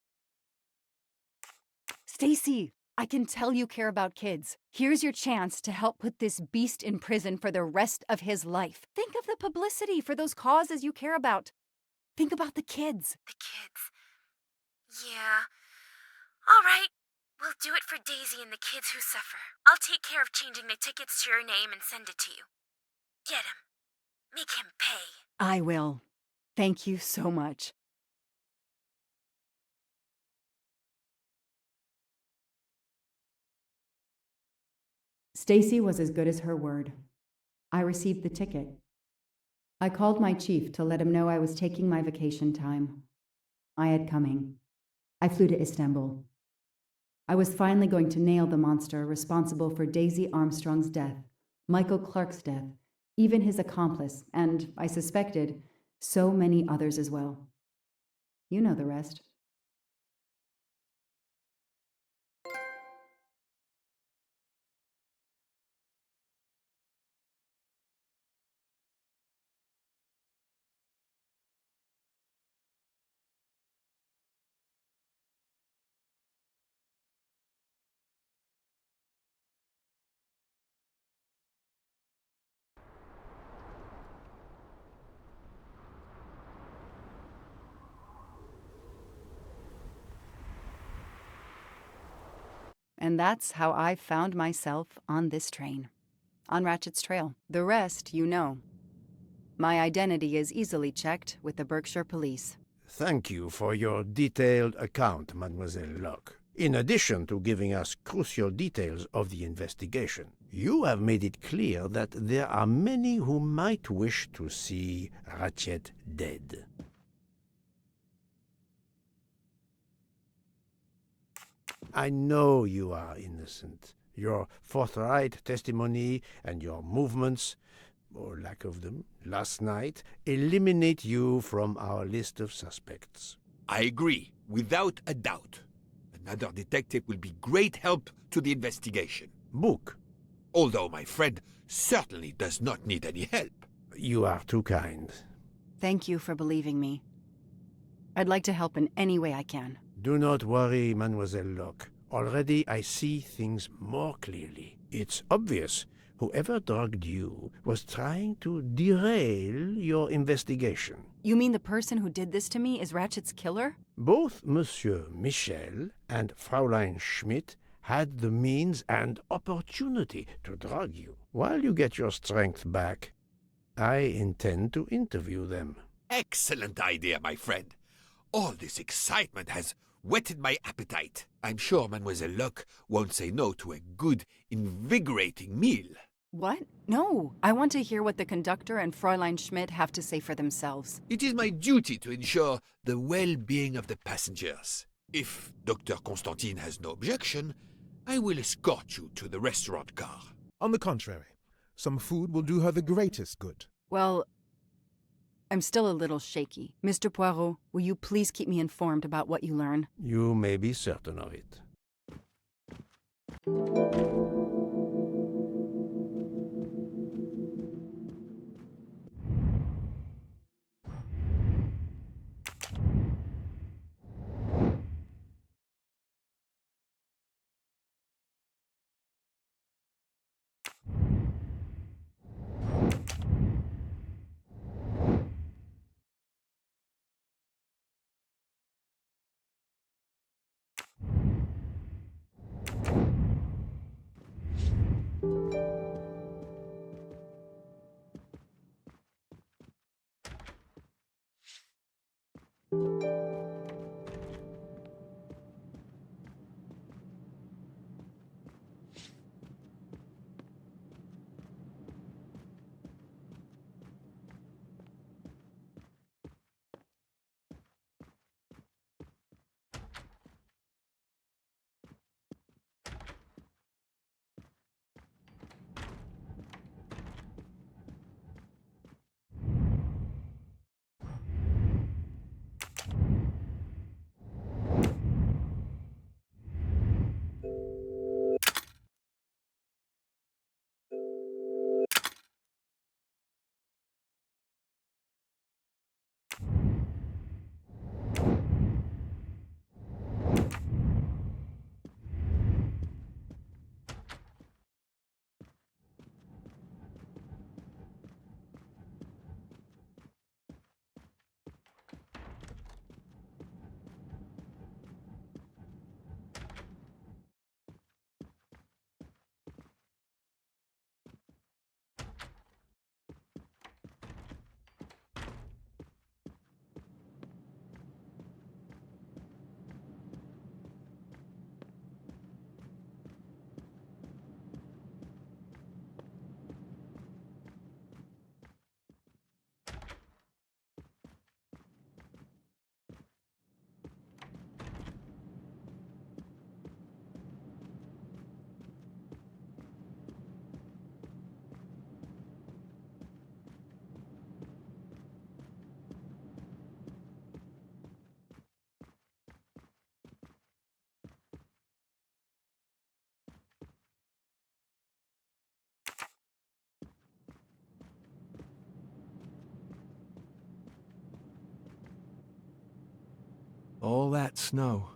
Stacy, I can tell you care about kids. Here's your chance to help put this beast in prison for the rest of his life. Think of the publicity for those causes you care about. Think about the kids. The kids. Yeah. All right. We'll do it for Daisy and the kids who suffer. I'll take care of changing the tickets to your name and send it to you. Get him. Make him pay. I will. Thank you so much. Stacy was as good as her word. I received the ticket. I called my chief to let him know I was taking my vacation time. I had coming. I flew to Istanbul. I was finally going to nail the monster responsible for Daisy Armstrong's death, Michael Clark's death, even his accomplice, and, I suspected, so many others as well. You know the rest. And that's how I found myself on this train. On Ratchet's trail. The rest, you know. My identity is easily checked with the Berkshire Police. Thank you for your detailed account, Mademoiselle Locke. In addition to giving us crucial details of the investigation, you have made it clear that there are many who might wish to see Ratchet dead. I know you are innocent. Your forthright testimony and your movements, or lack of them, last night, eliminate you from our list of suspects. I agree, without a doubt. Another detective will be great help to the investigation. Book. Although my friend certainly does not need any help. You are too kind. Thank you for believing me. I'd like to help in any way I can. Do not worry, Mademoiselle Locke. Already I see things more clearly. It's obvious whoever drugged you was trying to derail your investigation. You mean the person who did this to me is Ratchet's killer? Both Monsieur Michel and Fraulein Schmidt had the means and opportunity to drug you. While you get your strength back, I intend to interview them. Excellent idea, my friend. All this excitement has whetted my appetite. I'm sure Mademoiselle Locke won't say no to a good, invigorating meal. What? No. I want to hear what the conductor and Fräulein Schmidt have to say for themselves. It is my duty to ensure the well-being of the passengers. If Dr. Constantine has no objection, I will escort you to the restaurant car. On the contrary, some food will do her the greatest good. Well, I'm still a little shaky. Mr. Poirot, will you please keep me informed about what you learn? You may be certain of it. All that snow.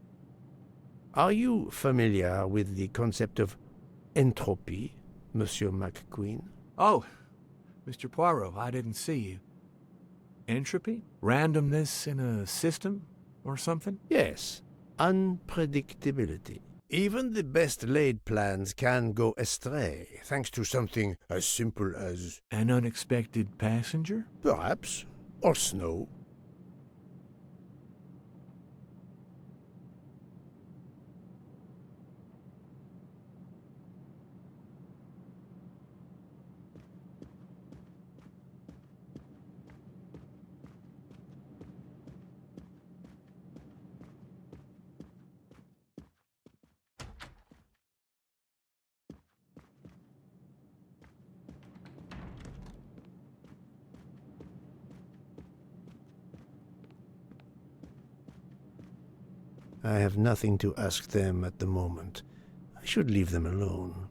Are you familiar with the concept of entropy, Monsieur McQueen? Oh, Mr. Poirot, I didn't see you. Entropy? Randomness in a system or something? Yes, unpredictability. Even the best laid plans can go astray, thanks to something as simple as, An unexpected passenger? perhaps, or snow. I have nothing to ask them at the moment. I should leave them alone.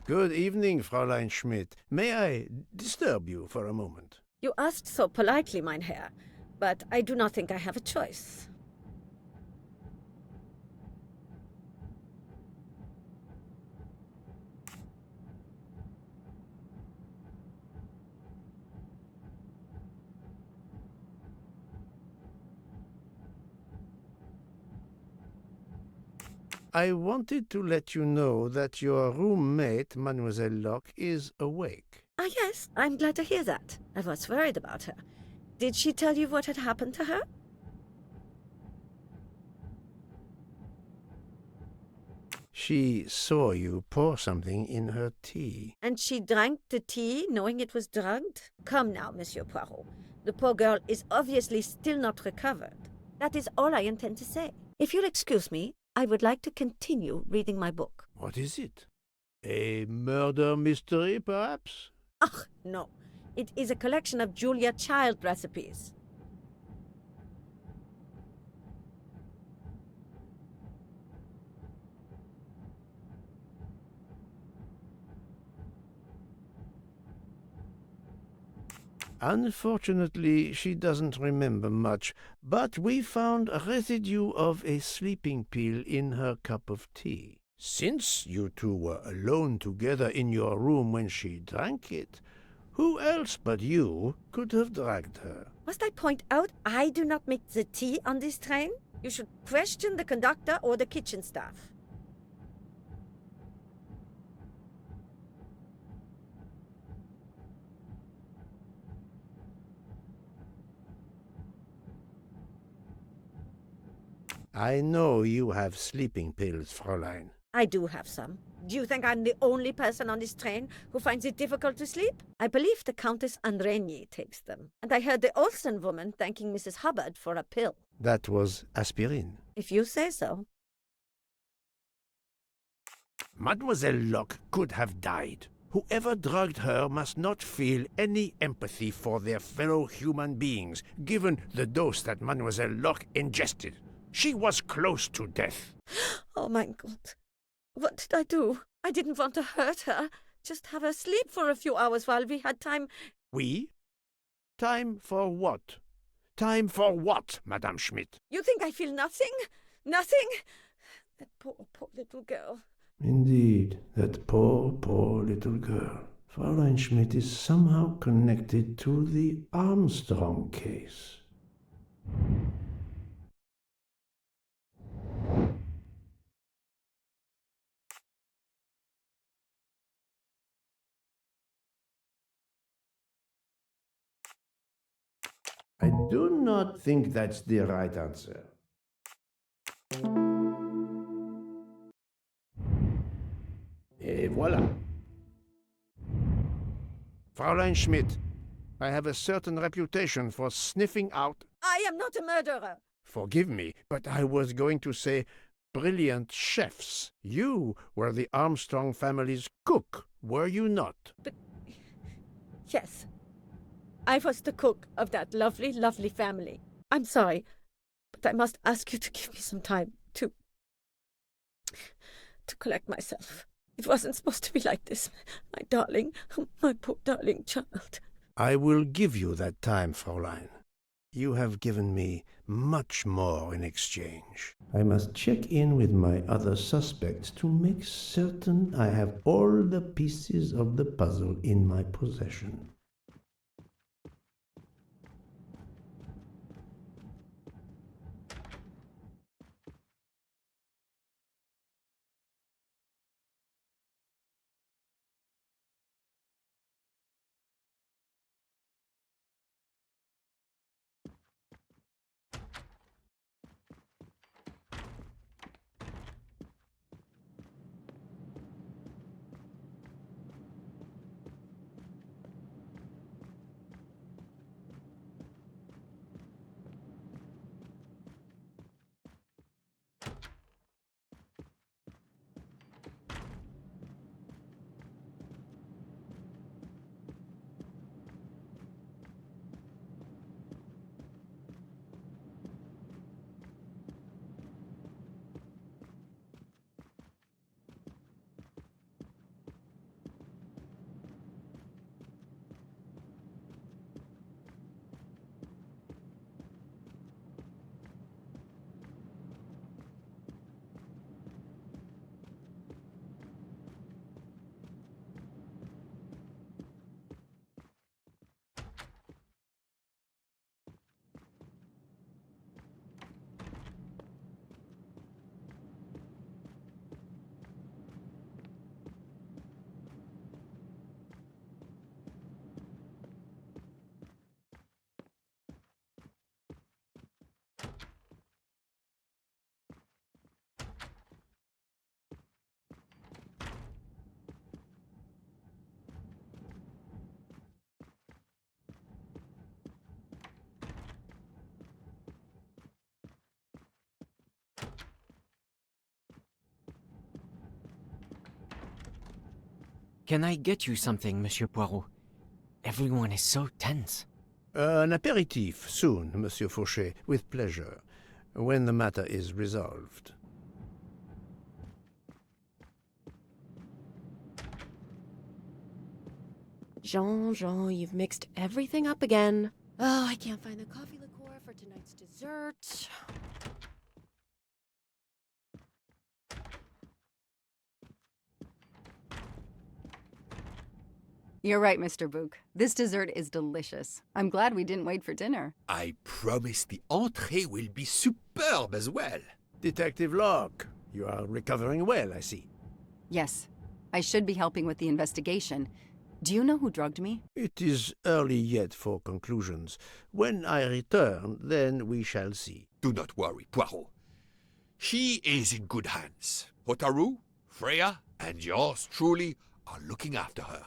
Good evening, Fräulein Schmidt. May I disturb you for a moment? You asked so politely, mein Herr, but I do not think I have a choice. I wanted to let you know that your roommate, Mademoiselle Locke, is awake. Ah, yes, I'm glad to hear that. I was worried about her. Did she tell you what had happened to her? She saw you pour something in her tea. And she drank the tea knowing it was drugged? Come now, Monsieur Poirot. The poor girl is obviously still not recovered. That is all I intend to say. If you'll excuse me, I would like to continue reading my book. What is it? A murder mystery, perhaps? Ach, no. It is a collection of Julia Child recipes. Unfortunately, she doesn't remember much, but we found a residue of a sleeping pill in her cup of tea. Since you two were alone together in your room when she drank it, who else but you could have drugged her? Must I point out I do not make the tea on this train? You should question the conductor or the kitchen staff. I know you have sleeping pills, Fräulein. I do have some. Do you think I'm the only person on this train who finds it difficult to sleep? I believe the Countess Andrenier takes them. And I heard the Olsen woman thanking Mrs. Hubbard for a pill. That was aspirin. If you say so. Mademoiselle Locke could have died. Whoever drugged her must not feel any empathy for their fellow human beings, given the dose that Mademoiselle Locke ingested. She was close to death. Oh my God. What did I do? I didn't want to hurt her. Just have her sleep for a few hours while we had time. We? Time for what? Time for what, Madame Schmidt? You think I feel nothing? Nothing? That poor, poor little girl. Indeed, that poor, poor little girl. Fräulein Schmidt is somehow connected to the Armstrong case. I do not think that's the right answer. Et voilà. Fräulein Schmidt, I have a certain reputation for sniffing out. I am not a murderer. Forgive me, but I was going to say brilliant chefs. You were the Armstrong family's cook, were you not? But yes, I was the cook of that lovely, lovely family. I'm sorry. But I must ask you to give me some time to collect myself. It wasn't supposed to be like this. My darling, my poor darling child. I will give you that time, Fräulein. You have given me much more in exchange. I must check in with my other suspects to make certain I have all the pieces of the puzzle in my possession. Can I get you something, Monsieur Poirot? Everyone is so tense. An aperitif soon, Monsieur Fauchet, with pleasure, when the matter is resolved. Jean, you've mixed everything up again. Oh, I can't find the coffee liqueur for tonight's dessert. You're right, Mr. Book. This dessert is delicious. I'm glad we didn't wait for dinner. I promise the entrée will be superb as well. Detective Locke, you are recovering well, I see. Yes, I should be helping with the investigation. Do you know who drugged me? It is early yet for conclusions. When I return, then we shall see. Do not worry, Poirot. She is in good hands. Hotaru, Freya, and yours truly are looking after her.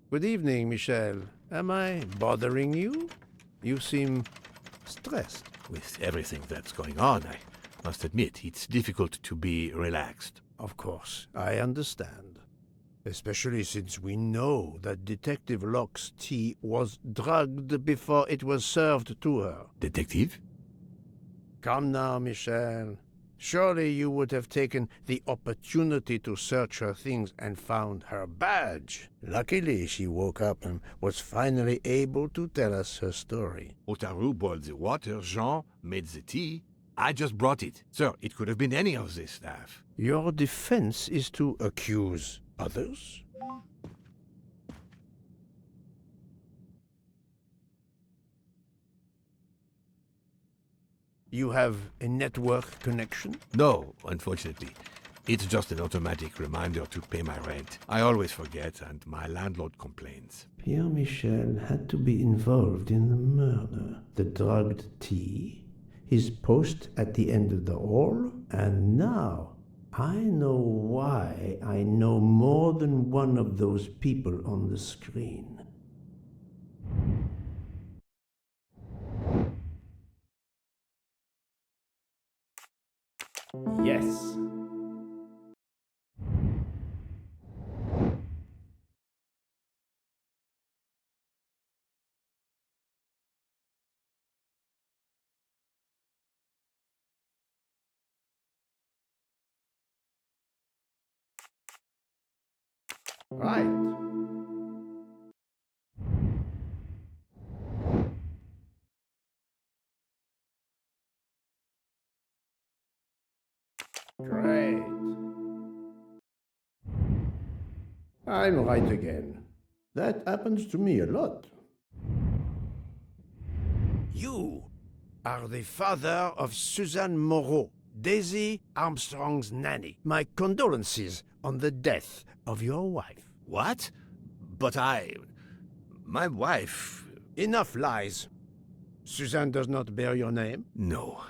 Good evening, Michel. Am I bothering you? You seem stressed. With everything that's going on, I must admit, it's difficult to be relaxed. Of course, I understand. Especially since we know that Detective Locke's tea was drugged before it was served to her. Detective? Come now, Michel. Surely you would have taken the opportunity to search her things and found her badge. Luckily, she woke up and was finally able to tell us her story. Otaru boiled the water, Jean made the tea. I just brought it. Sir, it could have been any of the staff. Your defense is to accuse others? You have a network connection? No, unfortunately. It's just an automatic reminder to pay my rent. I always forget, and my landlord complains. Pierre Michel had to be involved in the murder. The drugged tea, his post at the end of the hall, and now I know why I know more than one of those people on the screen. Yes. Right. Great. I'm right again. That happens to me a lot. You are the father of Suzanne Moreau, Daisy Armstrong's nanny. My condolences on the death of your wife. What? But my wife... Enough lies. Suzanne does not bear your name? No.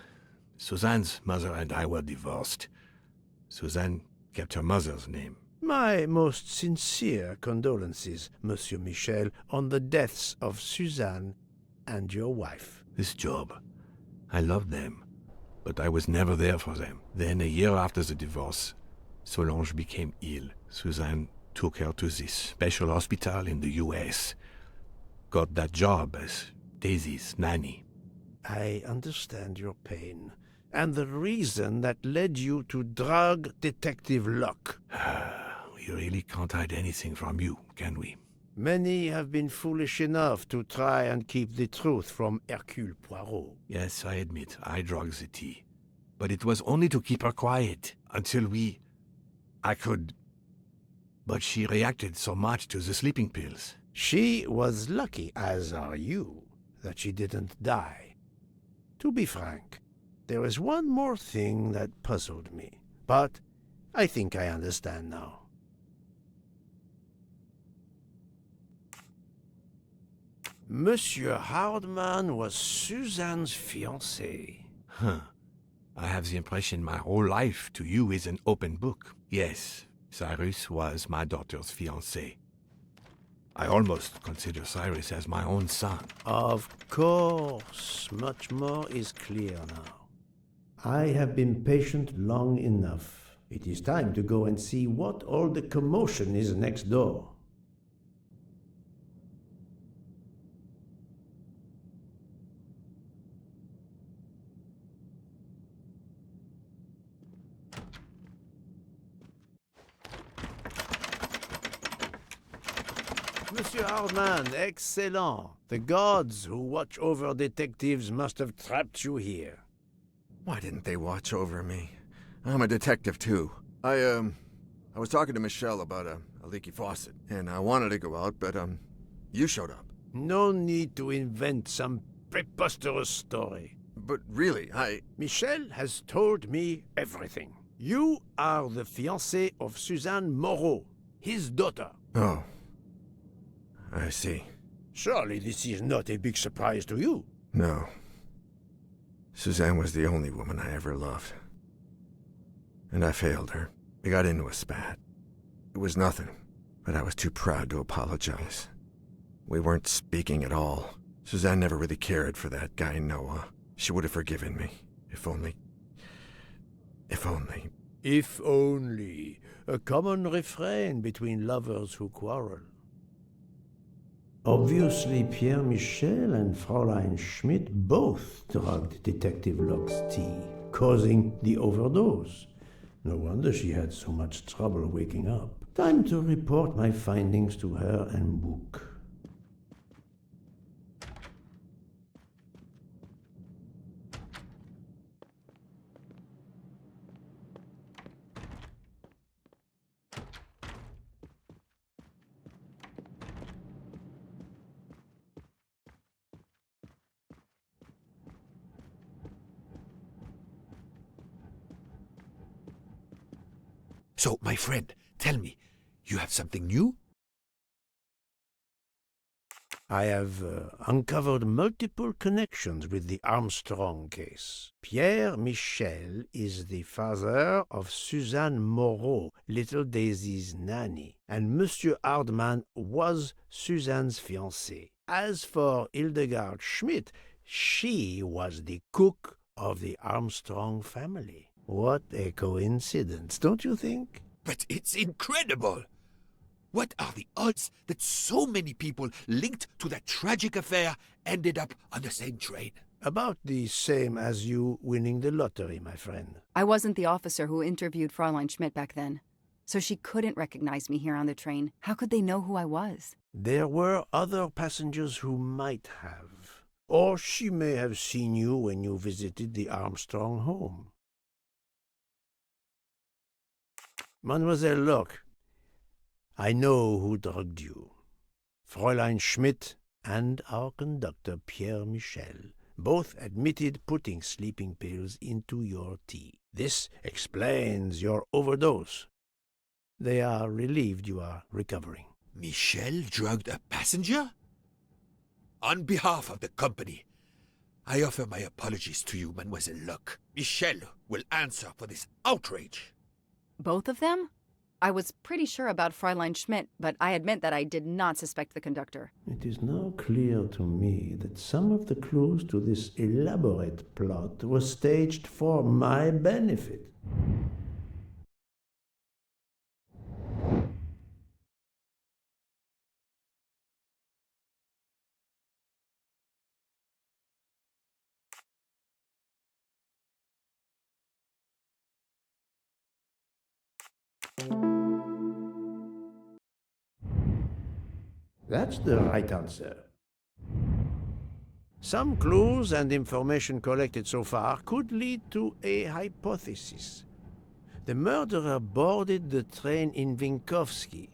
Suzanne's mother and I were divorced. Suzanne kept her mother's name. My most sincere condolences, Monsieur Michel, on the deaths of Suzanne and your wife. This job, I loved them, but I was never there for them. Then, a year after the divorce, Solange became ill. Suzanne took her to this special hospital in the U.S., got that job as Daisy's nanny. I understand your pain, and the reason that led you to drug Detective Locke. We really can't hide anything from you, can we? Many have been foolish enough to try and keep the truth from Hercule Poirot. Yes, I admit, I drugged the tea. But it was only to keep her quiet, until I could... But she reacted so much to the sleeping pills. She was lucky, as are you, that she didn't die. To be frank, there is one more thing that puzzled me, but I think I understand now. Monsieur Hardman was Suzanne's fiancé. Huh. I have the impression my whole life to you is an open book. Yes, Cyrus was my daughter's fiancé. I almost consider Cyrus as my own son. Of course, much more is clear now. I have been patient long enough. It is time to go and see what all the commotion is next door. Monsieur Hardman, excellent. The gods who watch over detectives must have trapped you here. Why didn't they watch over me? I'm a detective, too. I was talking to Michelle about a leaky faucet, and I wanted to go out, but, you showed up. No need to invent some preposterous story. But really, Michel has told me everything. You are the fiancé of Suzanne Moreau, his daughter. Oh. I see. Surely this is not a big surprise to you. No. Suzanne was the only woman I ever loved. And I failed her. We got into a spat. It was nothing. but I was too proud to apologize. We weren't speaking at all. Suzanne never really cared for that guy, Noah. She would have forgiven me. If only. If only. If only. A common refrain between lovers who quarrel. Obviously, Pierre Michel and Fräulein Schmidt both drugged Detective Locke's tea, causing the overdose. No wonder she had so much trouble waking up. Time to report my findings to her and book. So, my friend, tell me, you have something new? I have uncovered multiple connections with the Armstrong case. Pierre Michel is the father of Suzanne Moreau, little Daisy's nanny, and Monsieur Hardman was Suzanne's fiancé. As for Hildegard Schmidt, she was the cook of the Armstrong family. What a coincidence, don't you think? But it's incredible! What are the odds that so many people linked to that tragic affair ended up on the same train? About the same as you winning the lottery, my friend. I wasn't the officer who interviewed Fräulein Schmidt back then, so she couldn't recognize me here on the train. How could they know who I was? There were other passengers who might have. Or she may have seen you when you visited the Armstrong home. Mademoiselle Locke, I know who drugged you. Fräulein Schmidt and our conductor Pierre Michel both admitted putting sleeping pills into your tea. This explains your overdose. They are relieved you are recovering. Michel drugged a passenger? On behalf of the company, I offer my apologies to you, Mademoiselle Locke. Michel will answer for this outrage. Both of them? I was pretty sure about Fräulein Schmidt, but I admit that I did not suspect the conductor. It is now clear to me that some of the clues to this elaborate plot were staged for my benefit. That's the right answer. Some clues and information collected so far could lead to a hypothesis. The murderer boarded the train in Vinkovsky,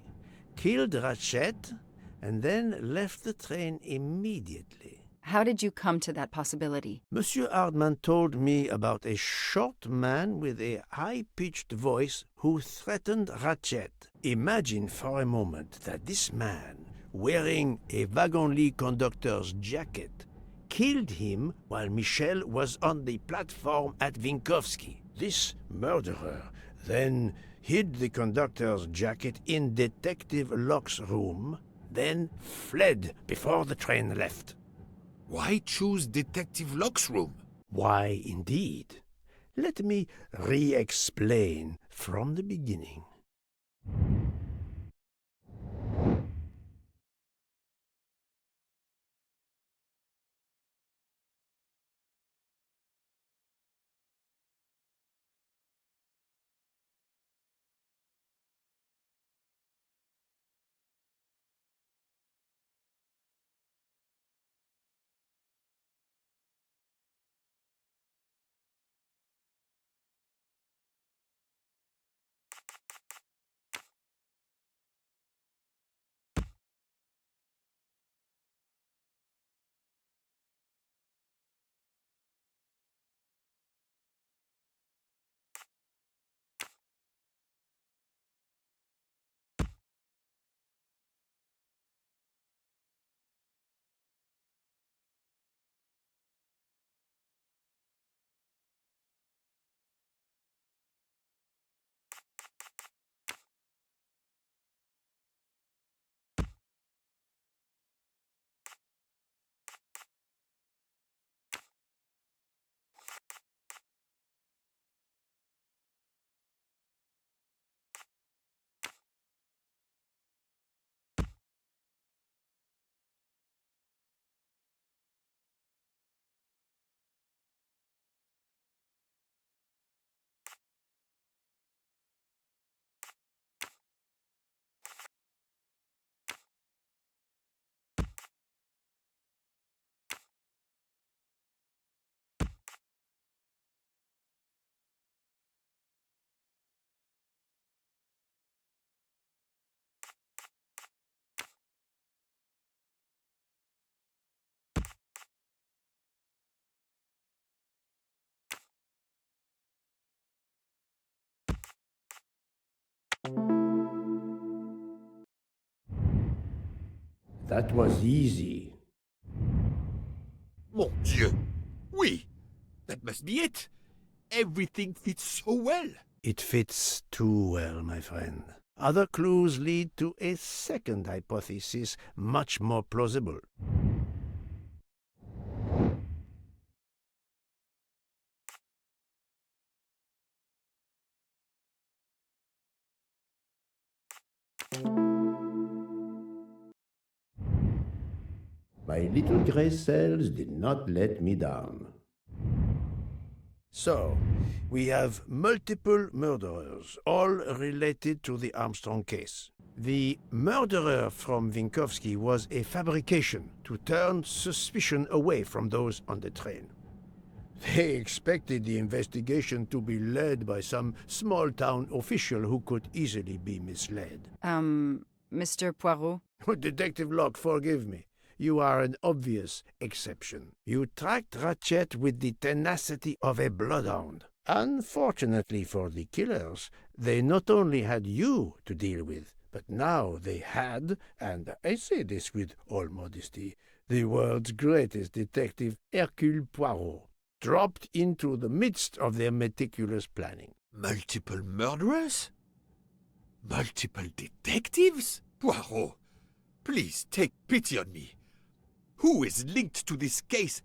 killed Ratchet, and then left the train immediately. How did you come to that possibility? Monsieur Hardman told me about a short man with a high-pitched voice who threatened Ratchet. Imagine for a moment that this man, wearing a wagon-lit conductor's jacket, killed him while Michel was on the platform at Vinkovsky. This murderer then hid the conductor's jacket in Detective Locke's room, then fled before the train left. Why choose Detective Locke's room? Why, indeed. Let me re-explain from the beginning. That was easy. Mon Dieu! Oui! That must be it! Everything fits so well! It fits too well, my friend. Other clues lead to a second hypothesis, much more plausible. My little grey cells did not let me down. So, we have multiple murderers, all related to the Armstrong case. The murderer from Vinkovsky was a fabrication to turn suspicion away from those on the train. They expected the investigation to be led by some small-town official who could easily be misled. Mr. Poirot? Detective Locke, forgive me. You are an obvious exception. You tracked Ratchet with the tenacity of a bloodhound. Unfortunately for the killers, they not only had you to deal with, but now they had, and I say this with all modesty, the world's greatest detective, Hercule Poirot, dropped into the midst of their meticulous planning. Multiple murderers? Multiple detectives? Poirot, please take pity on me. Who is linked to this case,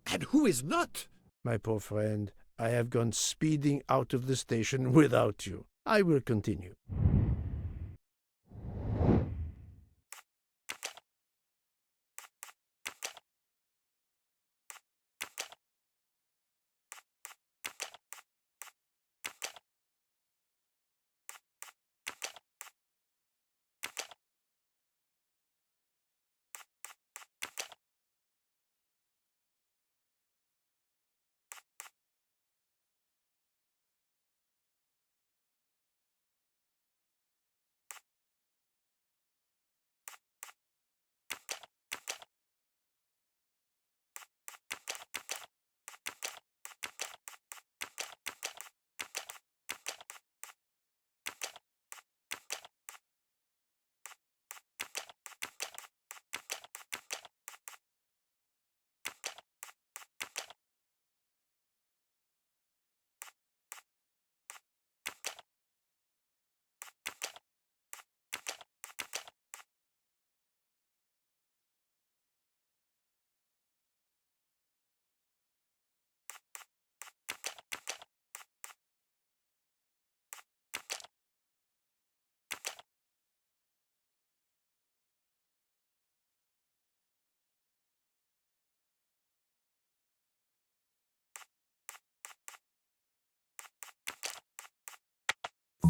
and who is not? My poor friend, I have gone speeding out of the station without you. I will continue.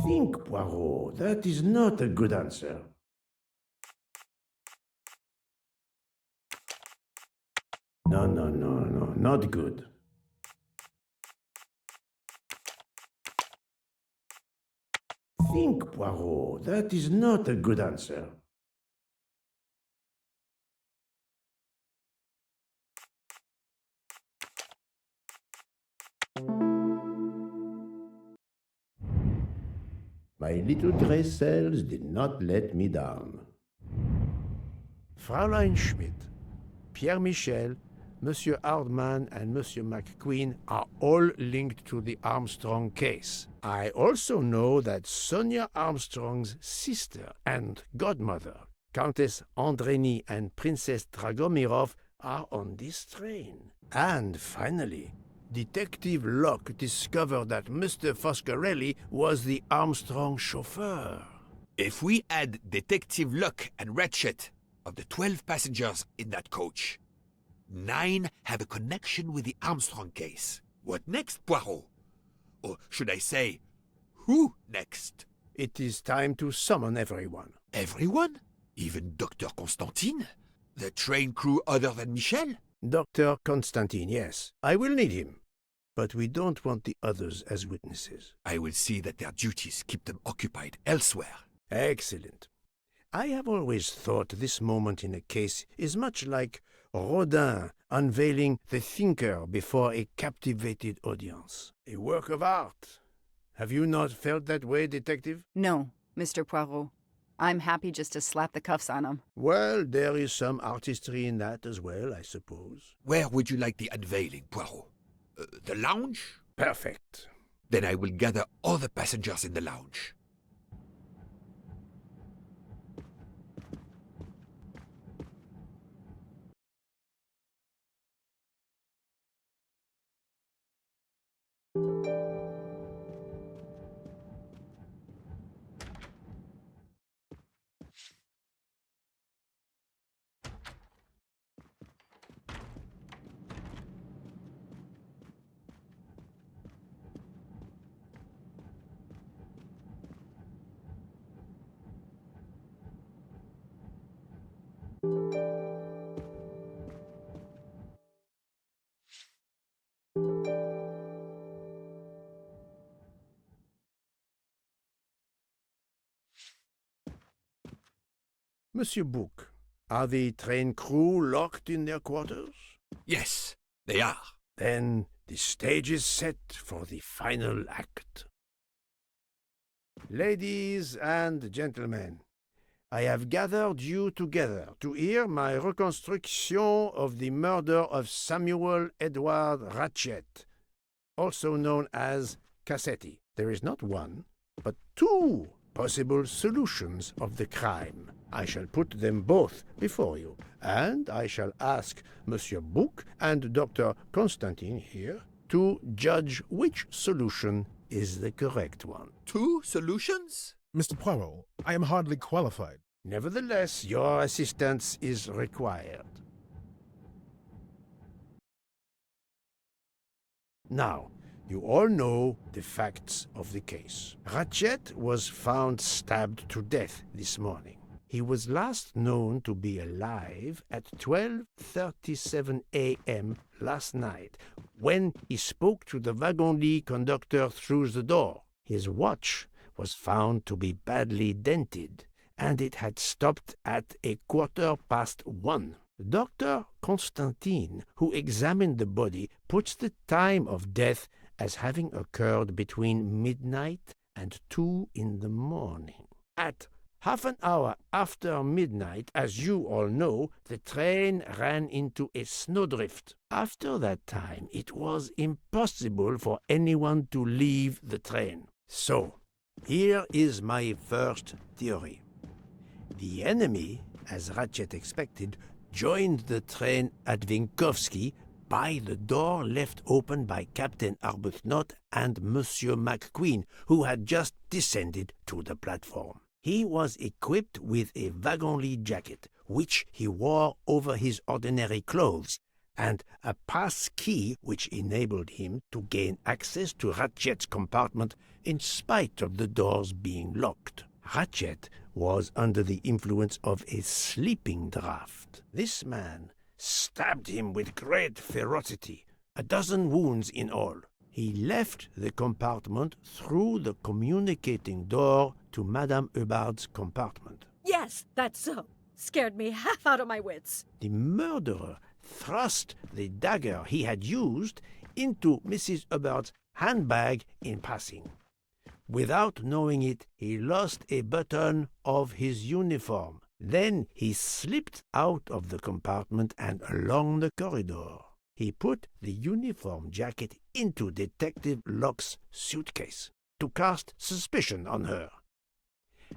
Think, Poirot. That is not a good answer. No, not good. Think, Poirot. That is not a good answer. My little grey cells did not let me down. Fraulein Schmidt, Pierre Michel, Monsieur Hardman, and Monsieur McQueen are all linked to the Armstrong case. I also know that Sonia Armstrong's sister and godmother, Countess Andreni and Princess Dragomirov, are on this train. And finally, Detective Locke discovered that Mr. Foscarelli was the Armstrong chauffeur. If we add Detective Locke and Ratchet, of the 12 passengers in that coach, 9 have a connection with the Armstrong case. What next, Poirot? Or should I say, who next? It is time to summon everyone. Everyone? Even Dr. Constantine? The train crew other than Michel? Dr. Constantine, yes. I will need him. But we don't want the others as witnesses. I will see that their duties keep them occupied elsewhere. Excellent. I have always thought this moment in a case is much like Rodin unveiling the thinker before a captivated audience. A work of art. Have you not felt that way, Detective? No, Mr. Poirot. I'm happy just to slap the cuffs on him. Well, there is some artistry in that as well, I suppose. Where would you like the unveiling, Poirot? The lounge? Perfect. Then I will gather all the passengers in the lounge. Monsieur Bouc, are the train crew locked in their quarters? Yes, they are. Then the stage is set for the final act. Ladies and gentlemen, I have gathered you together to hear my reconstruction of the murder of Samuel Edward Ratchet, also known as Cassetti. There is not one, but two possible solutions of the crime. I shall put them both before you, and I shall ask Monsieur Bouc and Dr. Constantine here to judge which solution is the correct one. 2 solutions? Mr. Poirot, I am hardly qualified. Nevertheless, your assistance is required. Now, you all know the facts of the case. Ratchet was found stabbed to death this morning. He was last known to be alive at 12:37 a.m. last night, when he spoke to the wagon-lit conductor through the door. His watch was found to be badly dented, and it had stopped at 1:15. Dr. Constantine, who examined the body, puts the time of death as having occurred between midnight and 2 in the morning. At half an hour after midnight, as you all know, the train ran into a snowdrift. After that time, it was impossible for anyone to leave the train. So, here is my first theory. The enemy, as Ratchet expected, joined the train at Vinkovsky by the door left open by Captain Arbuthnot and Monsieur McQueen, who had just descended to the platform. He was equipped with a wagon-lit jacket, which he wore over his ordinary clothes, and a pass key which enabled him to gain access to Ratchet's compartment in spite of the doors being locked. Ratchet was under the influence of a sleeping draught. This man stabbed him with great ferocity, 12 wounds in all. He left the compartment through the communicating door to Madame Hubbard's compartment. Yes, that's so. Scared me half out of my wits. The murderer thrust the dagger he had used into Mrs. Hubbard's handbag in passing. Without knowing it, he lost a button of his uniform. Then he slipped out of the compartment and along the corridor. He put the uniform jacket into Detective Locke's suitcase to cast suspicion on her.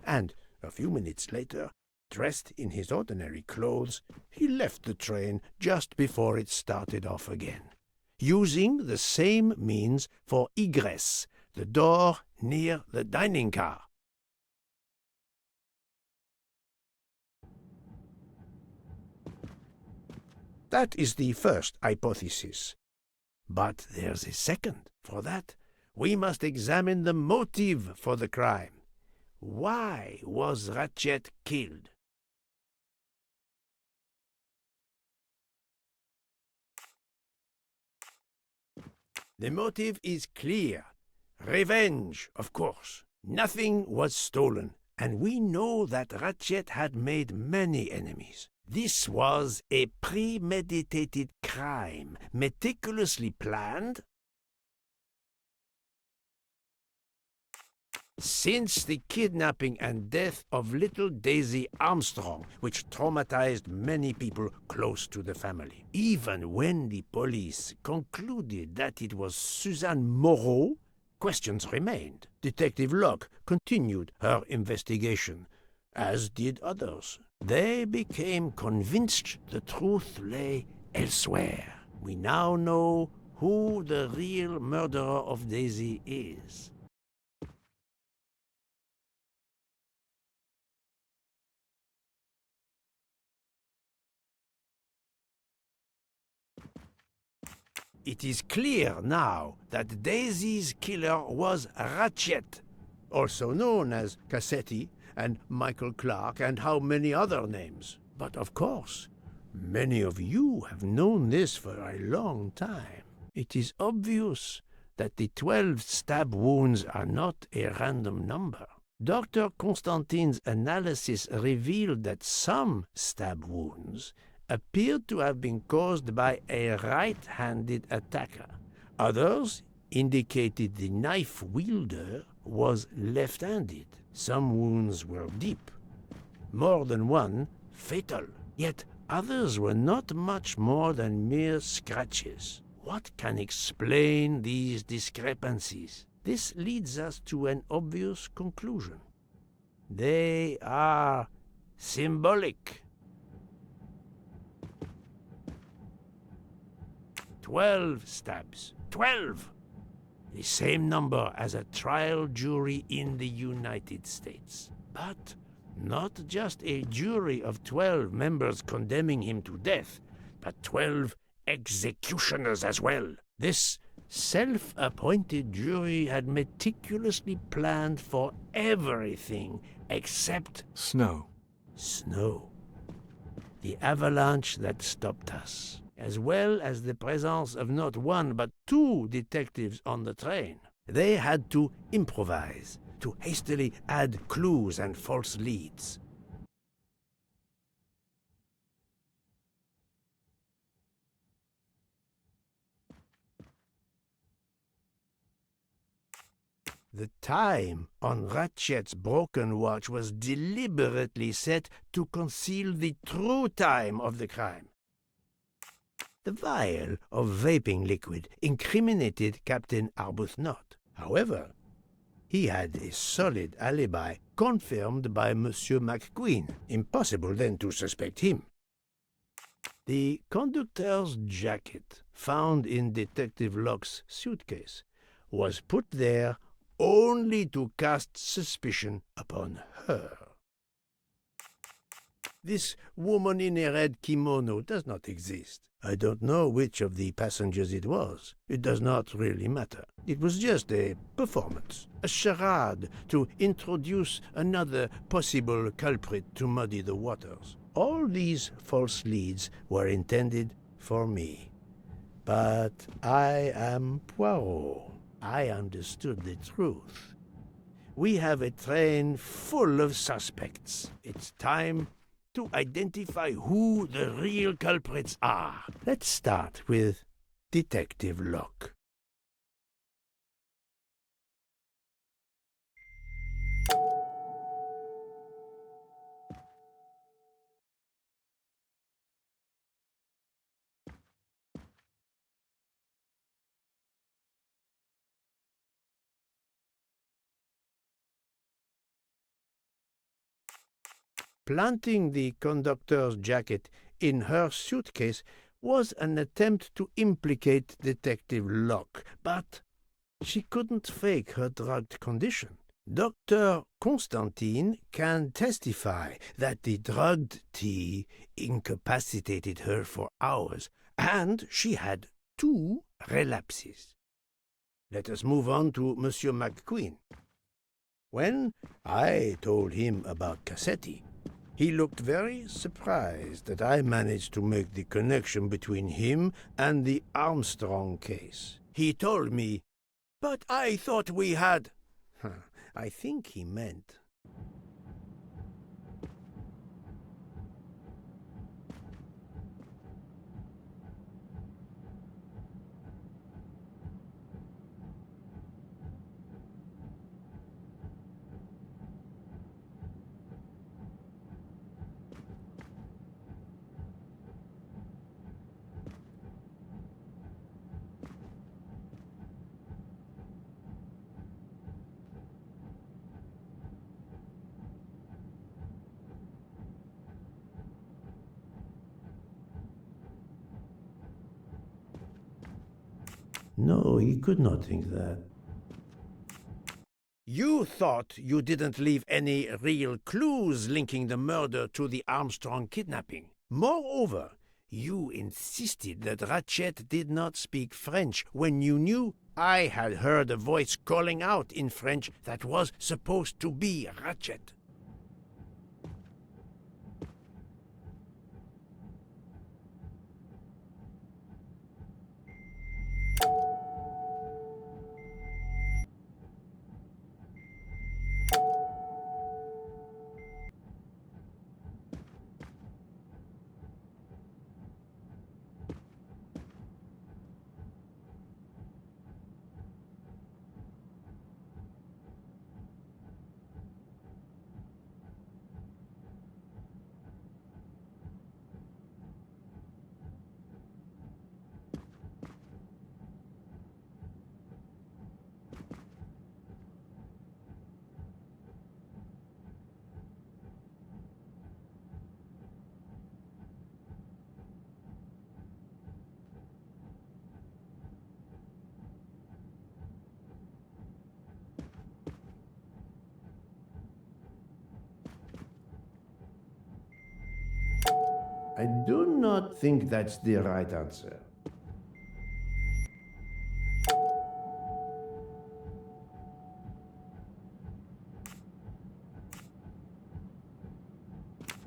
And a few minutes later, dressed in his ordinary clothes, he left the train just before it started off again, using the same means for egress, the door near the dining car. That is the first hypothesis. But there's a second. For that, we must examine the motive for the crime. Why was Ratchet killed? The motive is clear. Revenge, of course. Nothing was stolen, and we know that Ratchet had made many enemies. This was a premeditated crime, meticulously planned Since the kidnapping and death of little Daisy Armstrong, which traumatized many people close to the family. Even when the police concluded that it was Suzanne Moreau, questions remained. Detective Locke continued her investigation, as did others. They became convinced the truth lay elsewhere. We now know who the real murderer of Daisy is. It is clear now that Daisy's killer was Ratchet, also known as Cassetti and Michael Clark and how many other names. But of course, many of you have known this for a long time. It is obvious that the 12 stab wounds are not a random number. Dr. Constantine's analysis revealed that some stab wounds appeared to have been caused by a right-handed attacker. Others indicated the knife wielder was left-handed. Some wounds were deep, more than one fatal. Yet others were not much more than mere scratches. What can explain these discrepancies? This leads us to an obvious conclusion. They are symbolic. 12 stabs. 12! The same number as a trial jury in the United States. But not just a jury of 12 members condemning him to death, but 12 executioners as well. This self-appointed jury had meticulously planned for everything except Snow. snow. The avalanche that stopped us, as well as the presence of not one but two detectives on the train. They had to improvise, to hastily add clues and false leads. The time on Ratchet's broken watch was deliberately set to conceal the true time of the crime. The vial of vaping liquid incriminated Captain Arbuthnot. However, he had a solid alibi confirmed by Monsieur McQueen. Impossible then to suspect him. The conductor's jacket, found in Detective Locke's suitcase, was put there only to cast suspicion upon her. This woman in a red kimono does not exist. I don't know which of the passengers it was. It does not really matter. It was just a performance, a charade to introduce another possible culprit to muddy the waters. All these false leads were intended for me. But I am Poirot. I understood the truth. We have a train full of suspects. It's time to identify who the real culprits are. Let's start with Detective Locke. Planting the conductor's jacket in her suitcase was an attempt to implicate Detective Locke, but she couldn't fake her drugged condition. Dr. Constantine can testify that the drugged tea incapacitated her for hours, and she had 2 relapses. Let us move on to Monsieur McQueen. When I told him about Cassetti, he looked very surprised that I managed to make the connection between him and the Armstrong case. He told me, "But I thought we had—" I think he meant No, he could not think that. You thought you didn't leave any real clues linking the murder to the Armstrong kidnapping. Moreover, you insisted that Ratchet did not speak French when you knew I had heard a voice calling out in French that was supposed to be Ratchet. I do not think that's the right answer.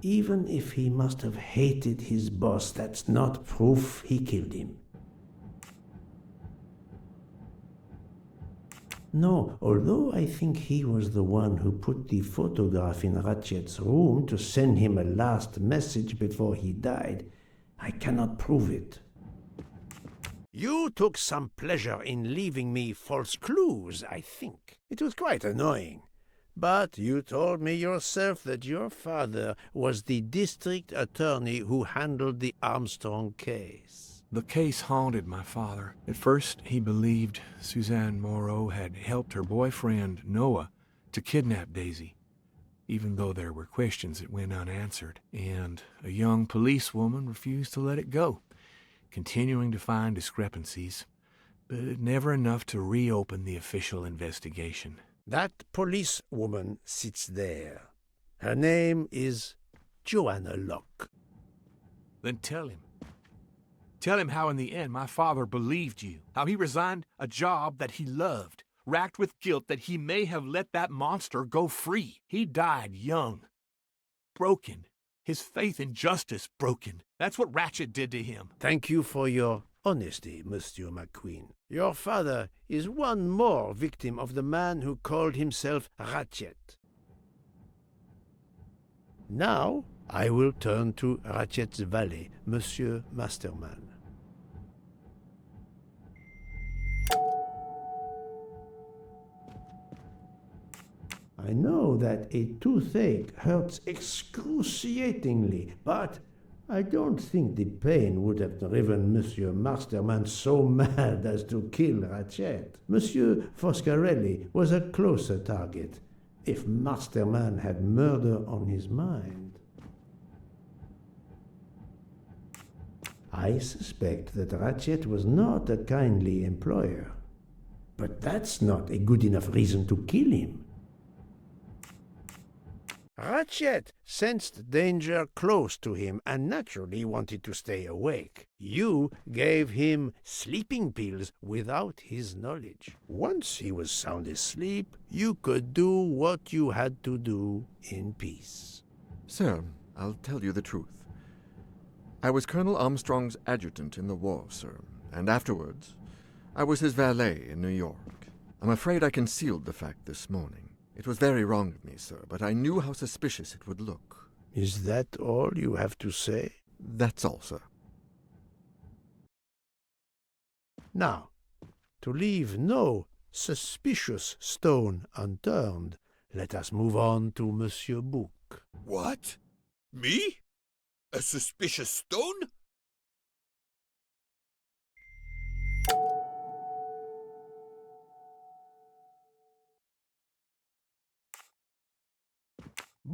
Even if he must have hated his boss, that's not proof he killed him. No, although I think he was the one who put the photograph in Ratchet's room to send him a last message before he died, I cannot prove it. You took some pleasure in leaving me false clues, I think. It was quite annoying. But you told me yourself that your father was the district attorney who handled the Armstrong case. The case haunted my father. At first, he believed Suzanne Moreau had helped her boyfriend, Noah, to kidnap Daisy, even though there were questions that went unanswered, and a young policewoman refused to let it go, continuing to find discrepancies, but never enough to reopen the official investigation. That policewoman sits there. Her name is Joanna Locke. Then tell him. Tell him how in the end my father believed you, how he resigned a job that he loved, racked with guilt that he may have let that monster go free. He died young, broken, his faith in justice broken. That's what Ratchet did to him. Thank you for your honesty, Monsieur McQueen. Your father is one more victim of the man who called himself Ratchet. Now, I will turn to Ratchet's valet, Monsieur Masterman. I know that a toothache hurts excruciatingly, but I don't think the pain would have driven Monsieur Masterman so mad as to kill Ratchet. Monsieur Foscarelli was a closer target, if Masterman had murder on his mind. I suspect that Ratchet was not a kindly employer, but that's not a good enough reason to kill him. Ratchet sensed danger close to him and naturally wanted to stay awake. You gave him sleeping pills without his knowledge. Once he was sound asleep, you could do what you had to do in peace. Sir, I'll tell you the truth. I was Colonel Armstrong's adjutant in the war, sir, and afterwards, I was his valet in New York. I'm afraid I concealed the fact this morning. It was very wrong of me, sir, but I knew how suspicious it would look. Is that all you have to say? That's all, sir. Now, to leave no suspicious stone unturned, let us move on to Monsieur Bouc. What? Me? A suspicious stone?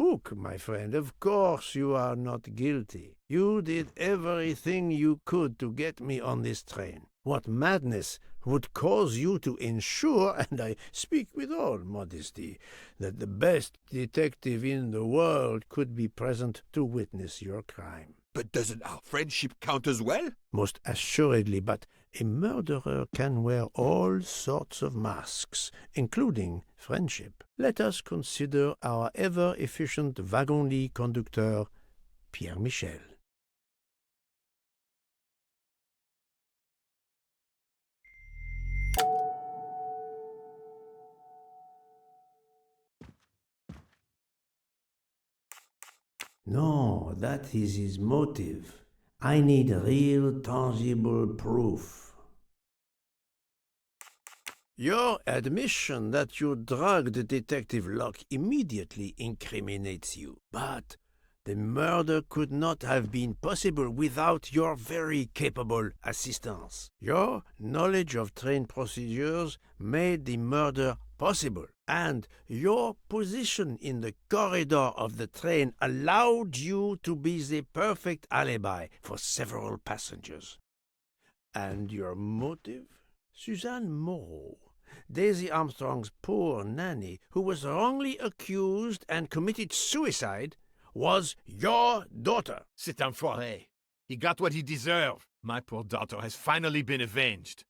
book, my friend. Of course you are not guilty. You did everything you could to get me on this train. What madness would cause you to ensure, and I speak with all modesty, that the best detective in the world could be present to witness your crime? But doesn't our friendship count as well? Most assuredly, but a murderer can wear all sorts of masks, including friendship. Let us consider our ever-efficient wagon-lit conductor, Pierre Michel. No, that is his motive. I need real, tangible proof. Your admission that you drugged Detective Locke immediately incriminates you. But the murder could not have been possible without your very capable assistance. Your knowledge of train procedures made the murder possible, and your position in the corridor of the train allowed you to be the perfect alibi for several passengers. And your motive? Suzanne Moreau, Daisy Armstrong's poor nanny, who was wrongly accused and committed suicide, was your daughter. C'est un foiré. He got what he deserved. My poor daughter has finally been avenged.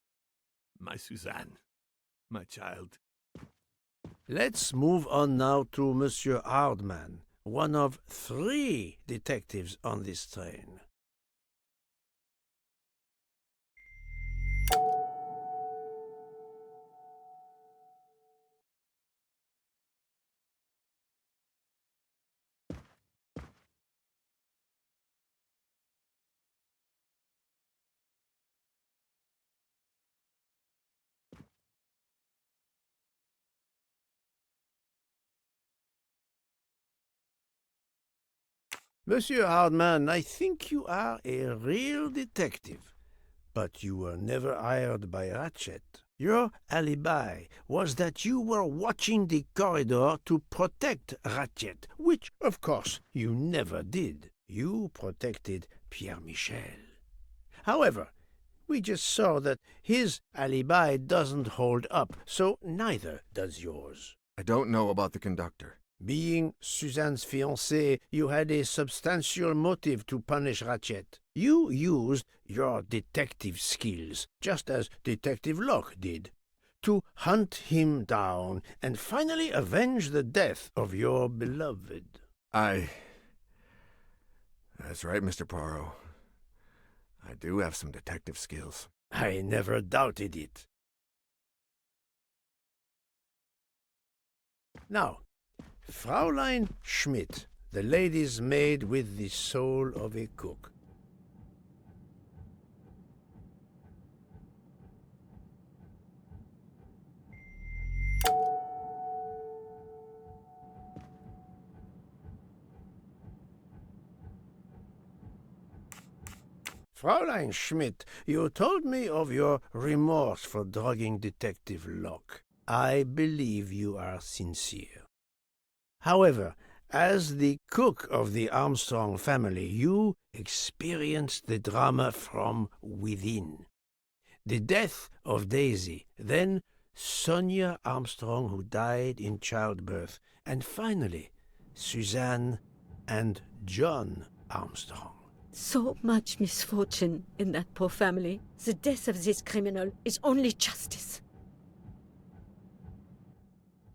My Suzanne. My child. Let's move on now to Monsieur Hardman, one of 3 detectives on this train. Monsieur Hardman, I think you are a real detective, but you were never hired by Ratchet. Your alibi was that you were watching the corridor to protect Ratchet, which, of course, you never did. You protected Pierre Michel. However, we just saw that his alibi doesn't hold up, so neither does yours. I don't know about the conductor. Being Suzanne's fiancé, you had a substantial motive to punish Ratchet. You used your detective skills, just as Detective Locke did, to hunt him down and finally avenge the death of your beloved. That's right, Mr. Poirot. I do have some detective skills. I never doubted it. Now, Fraulein Schmidt, the lady's maid with the soul of a cook. Fraulein Schmidt, you told me of your remorse for drugging Detective Locke. I believe you are sincere. However, as the cook of the Armstrong family, you experienced the drama from within. The death of Daisy, then Sonia Armstrong, who died in childbirth, and finally, Suzanne and John Armstrong. So much misfortune in that poor family. The death of this criminal is only justice.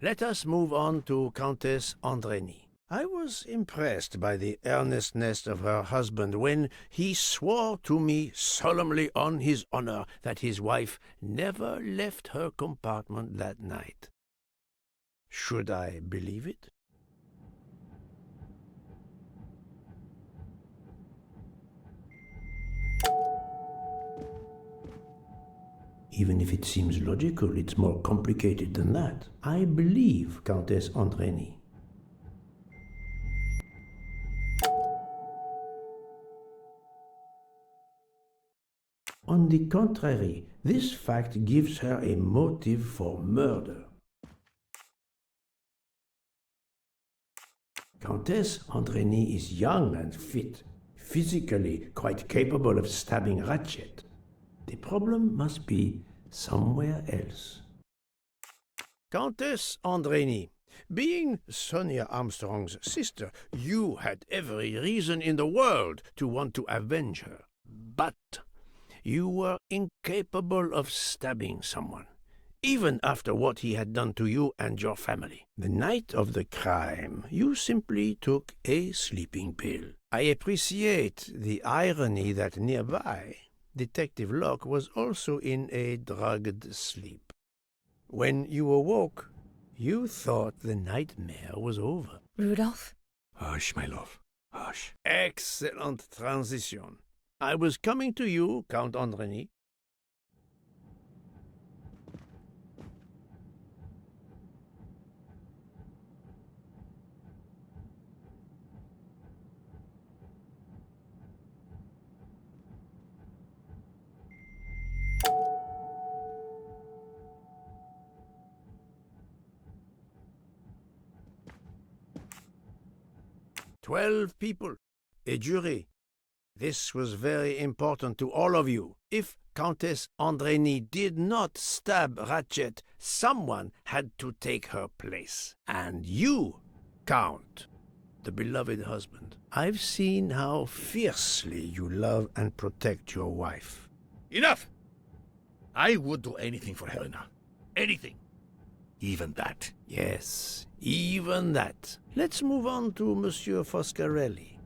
Let us move on to Countess Andreny. I was impressed by the earnestness of her husband when he swore to me solemnly on his honor that his wife never left her compartment that night. Should I believe it? Even if it seems logical, it's more complicated than that. I believe Countess Andreny. On the contrary, this fact gives her a motive for murder. Countess Andreny is young and fit, physically quite capable of stabbing Ratchet. The problem must be somewhere else. Countess Andreny, being Sonia Armstrong's sister, you had every reason in the world to want to avenge her. But you were incapable of stabbing someone, even after what he had done to you and your family. The night of the crime, you simply took a sleeping pill. I appreciate the irony that nearby, Detective Locke was also in a drugged sleep. When you awoke, you thought the nightmare was over. Rudolph? Hush, my love. Hush. Excellent transition. I was coming to you, Count Andreny. "12 people, a jury. This was very important to all of you. If Countess Andreny did not stab Ratchet, someone had to take her place. And you, Count, the beloved husband. I've seen how fiercely you love and protect your wife." Enough! I would do anything for Helena. Anything. Even that. Yes, even that. Let's move on to Monsieur Foscarelli.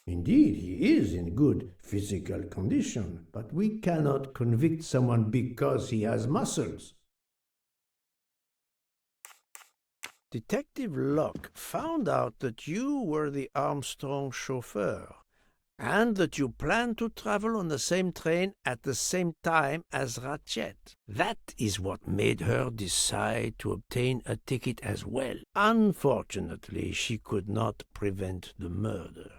Indeed, he is in good physical condition, but we cannot convict someone because he has muscles. Detective Locke found out that you were the Armstrong chauffeur, and that you planned to travel on the same train at the same time as Ratchet. That is what made her decide to obtain a ticket as well. Unfortunately, she could not prevent the murder.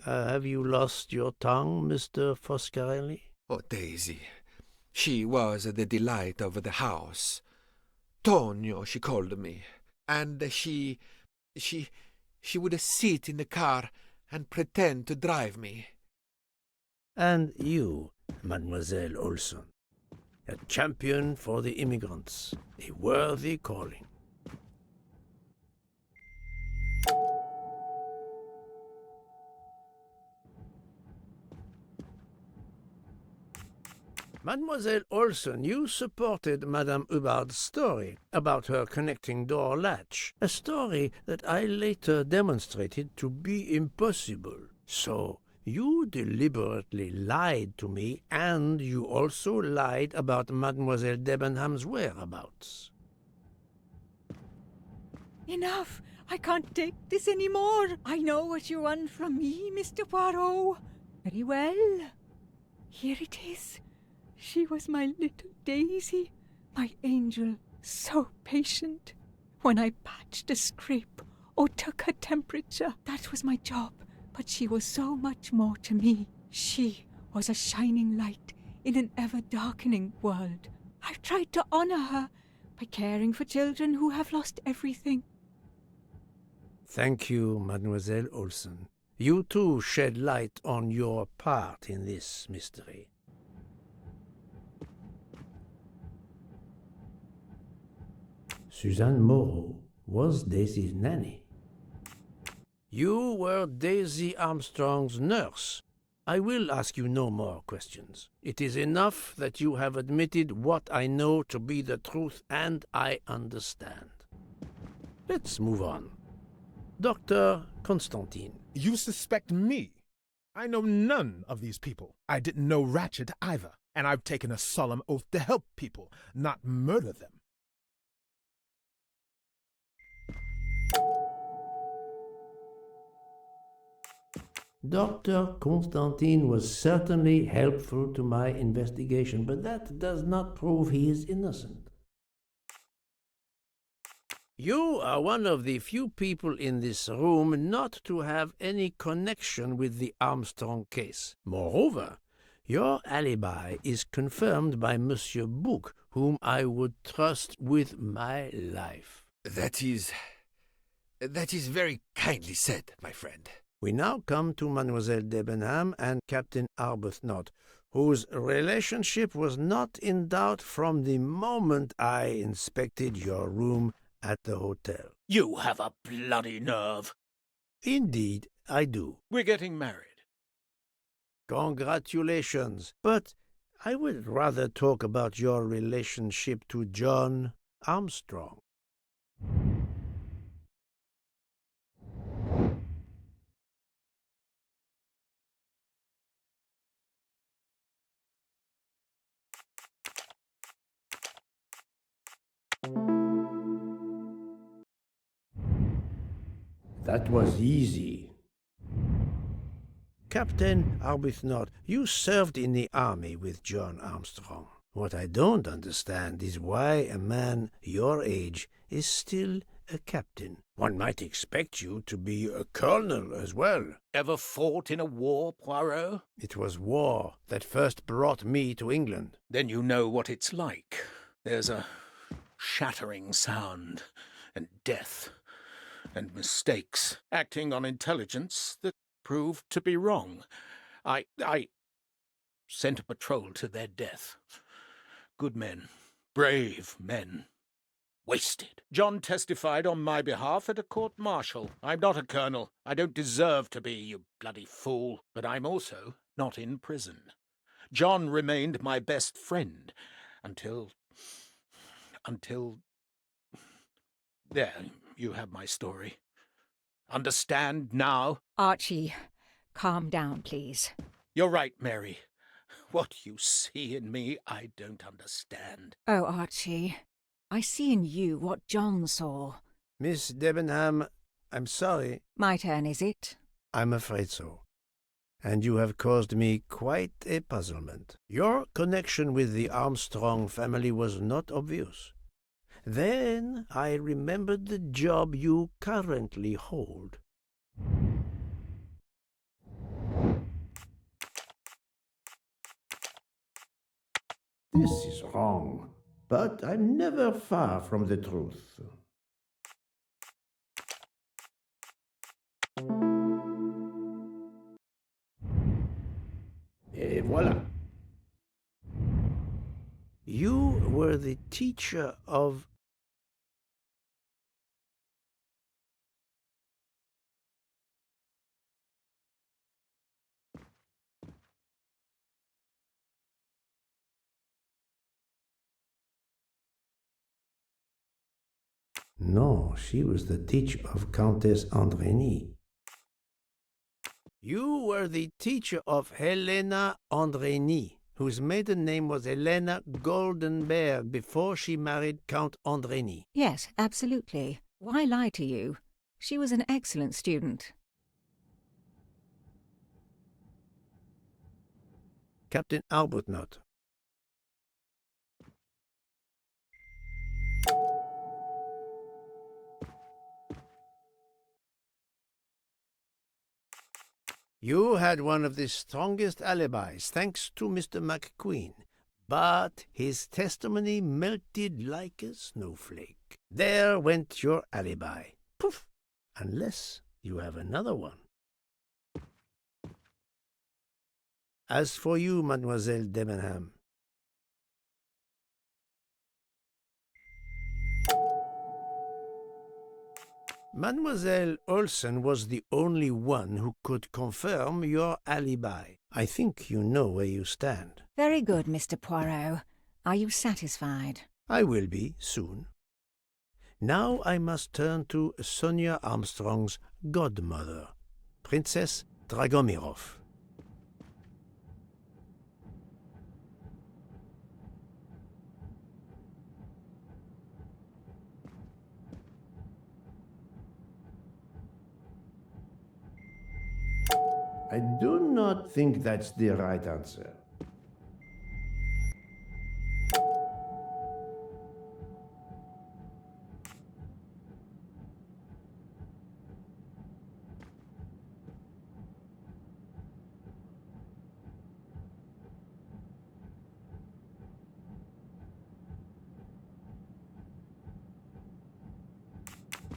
Have you lost your tongue, Mr. Foscarelli? Oh, Daisy. She was the delight of the house. Tonio, she called me. And she would sit in the car and pretend to drive me. And you, Mademoiselle Olson, a champion for the immigrants, a worthy calling. Mademoiselle Olson, you supported Madame Hubbard's story about her connecting door latch, a story that I later demonstrated to be impossible. So, you deliberately lied to me, and you also lied about Mademoiselle Debenham's whereabouts. Enough! I can't take this anymore. I know what you want from me, Mr. Poirot. Very well. Here it is. She was my little Daisy, my angel, so patient. When I patched a scrape or took her temperature, that was my job. But she was so much more to me. She was a shining light in an ever-darkening world. I've tried to honor her by caring for children who have lost everything. Thank you, Mademoiselle Olson. You too shed light on your part in this mystery. Suzanne Moreau was Daisy's nanny. You were Daisy Armstrong's nurse. I will ask you no more questions. It is enough that you have admitted what I know to be the truth, and I understand. Let's move on. Dr. Constantine. You suspect me? I know none of these people. I didn't know Ratchet either, and I've taken a solemn oath to help people, not murder them. Dr. Constantine was certainly helpful to my investigation, but that does not prove he is innocent. You are one of the few people in this room not to have any connection with the Armstrong case. Moreover, your alibi is confirmed by Monsieur Bouc, whom I would trust with my life. That is very kindly said, my friend. We now come to Mademoiselle Debenham and Captain Arbuthnot, whose relationship was not in doubt from the moment I inspected your room at the hotel. You have a bloody nerve. Indeed, I do. We're getting married. Congratulations. But I would rather talk about your relationship to John Armstrong. That was easy. Captain Arbuthnot, you served in the army with John Armstrong. What I don't understand is why a man your age is still a captain. One might expect you to be a colonel as well. Ever fought in a war, Poirot? It was war that first brought me to England. Then you know what it's like. There's a shattering sound, and death, and mistakes, acting on intelligence that proved to be wrong. I sent a patrol to their death. Good men, brave men, wasted. John testified on my behalf at a court-martial. I'm not a colonel. I don't deserve to be, you bloody fool. But I'm also not in prison. John remained my best friend until... There, you have my story. Understand now? Archie, calm down, please. You're right, Mary. What you see in me, I don't understand. Oh, Archie, I see in you what John saw. Miss Debenham, I'm sorry. My turn, is it? I'm afraid so. And you have caused me quite a puzzlement. Your connection with the Armstrong family was not obvious. Then I remembered the job you currently hold. This is wrong, but I'm never far from the truth. Et voilà. You were the teacher of... No, she was the teacher of Countess Andrény. You were the teacher of Helena Andrény, whose maiden name was Helena Goldenberg before she married Count Andrény. Yes, absolutely. Why lie to you? She was an excellent student. Captain Arbuthnot. You had one of the strongest alibis, thanks to Mr. McQueen, but his testimony melted like a snowflake. There went your alibi. Poof! Unless you have another one. As for you, Mademoiselle Debenham, Mademoiselle Olsen was the only one who could confirm your alibi. I think you know where you stand. Very good, Mr. Poirot. Are you satisfied? I will be, soon. Now I must turn to Sonia Armstrong's godmother, Princess Dragomirov. I do not think that's the right answer.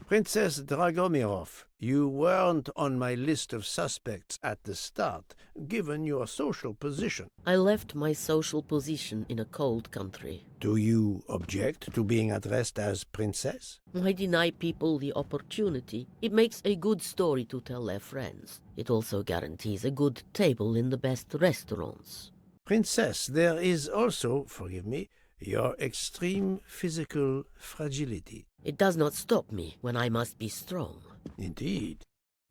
Princess Dragomirov, you weren't on my list of suspects at the start, given your social position. I left my social position in a cold country. Do you object to being addressed as princess? I deny people the opportunity. It makes a good story to tell their friends. It also guarantees a good table in the best restaurants. Princess, there is also, forgive me, your extreme physical fragility. It does not stop me when I must be strong. Indeed.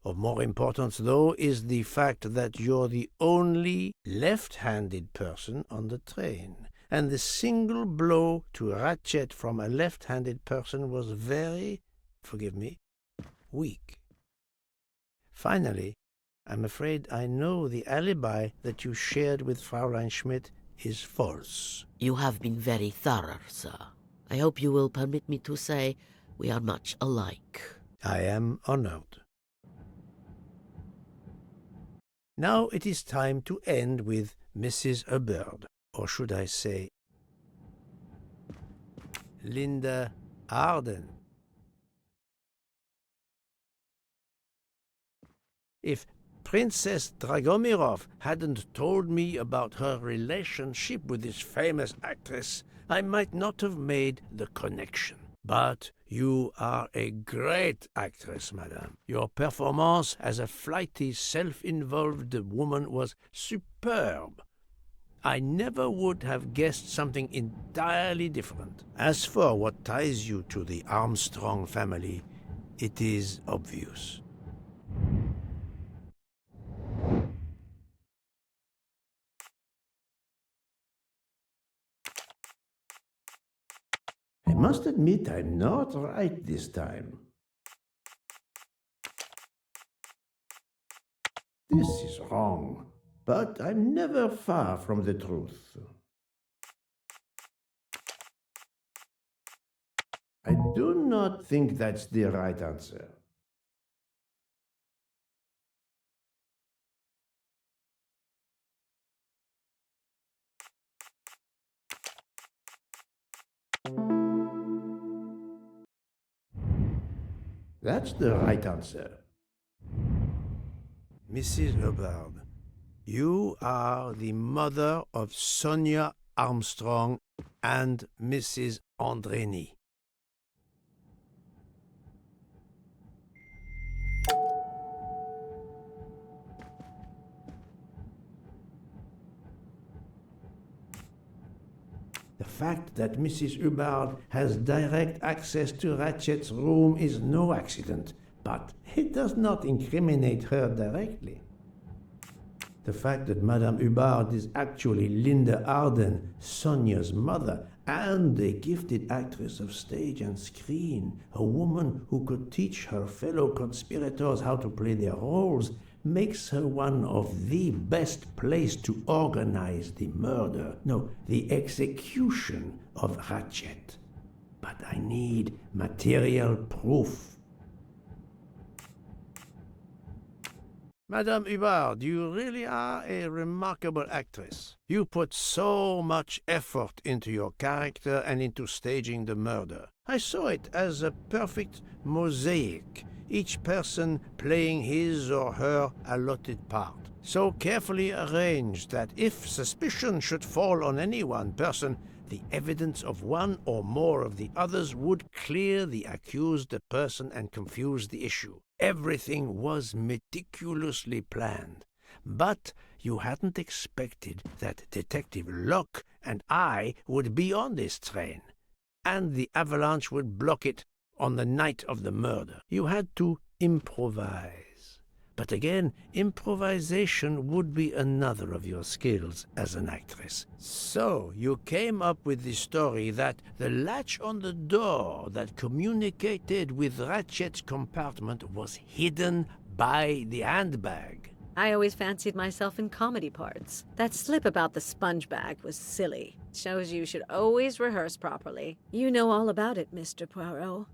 Of more importance, though, is the fact that you're the only left-handed person on the train, and the single blow to Ratchet from a left-handed person was very, forgive me, weak. Finally, I'm afraid I know the alibi that you shared with Fraulein Schmidt is false. You have been very thorough, sir. I hope you will permit me to say we are much alike. I am honored. Now it is time to end with Mrs. Hubbard, or should I say, Linda Arden. If Princess Dragomirov hadn't told me about her relationship with this famous actress, I might not have made the connection. But you are a great actress, madame. Your performance as a flighty, self-involved woman was superb. I never would have guessed something entirely different. As for what ties you to the Armstrong family, it is obvious. I must admit I'm not right this time. This is wrong, but I'm never far from the truth. I do not think that's the right answer. That's the right answer. Mrs. Hubbard, you are the mother of Sonia Armstrong and Mrs. Andreni. The fact that Mrs. Hubbard has direct access to Ratchet's room is no accident, but it does not incriminate her directly. The fact that Madame Hubbard is actually Linda Arden, Sonia's mother, and a gifted actress of stage and screen, a woman who could teach her fellow conspirators how to play their roles, makes her one of the best placed to organize the murder, no, the execution of Ratchet. But I need material proof. Madame Hubbard, you really are a remarkable actress. You put so much effort into your character and into staging the murder. I saw it as a perfect mosaic, each person playing his or her allotted part, so carefully arranged that if suspicion should fall on any one person, the evidence of one or more of the others would clear the accused person and confuse the issue. Everything was meticulously planned. But you hadn't expected that Detective Locke and I would be on this train, and the avalanche would block it on the night of the murder. You had to improvise. But again, improvisation would be another of your skills as an actress. So you came up with the story that the latch on the door that communicated with Ratchet's compartment was hidden by the handbag. I always fancied myself in comedy parts. That slip about the sponge bag was silly. Shows you should always rehearse properly. You know all about it, Mr. Poirot.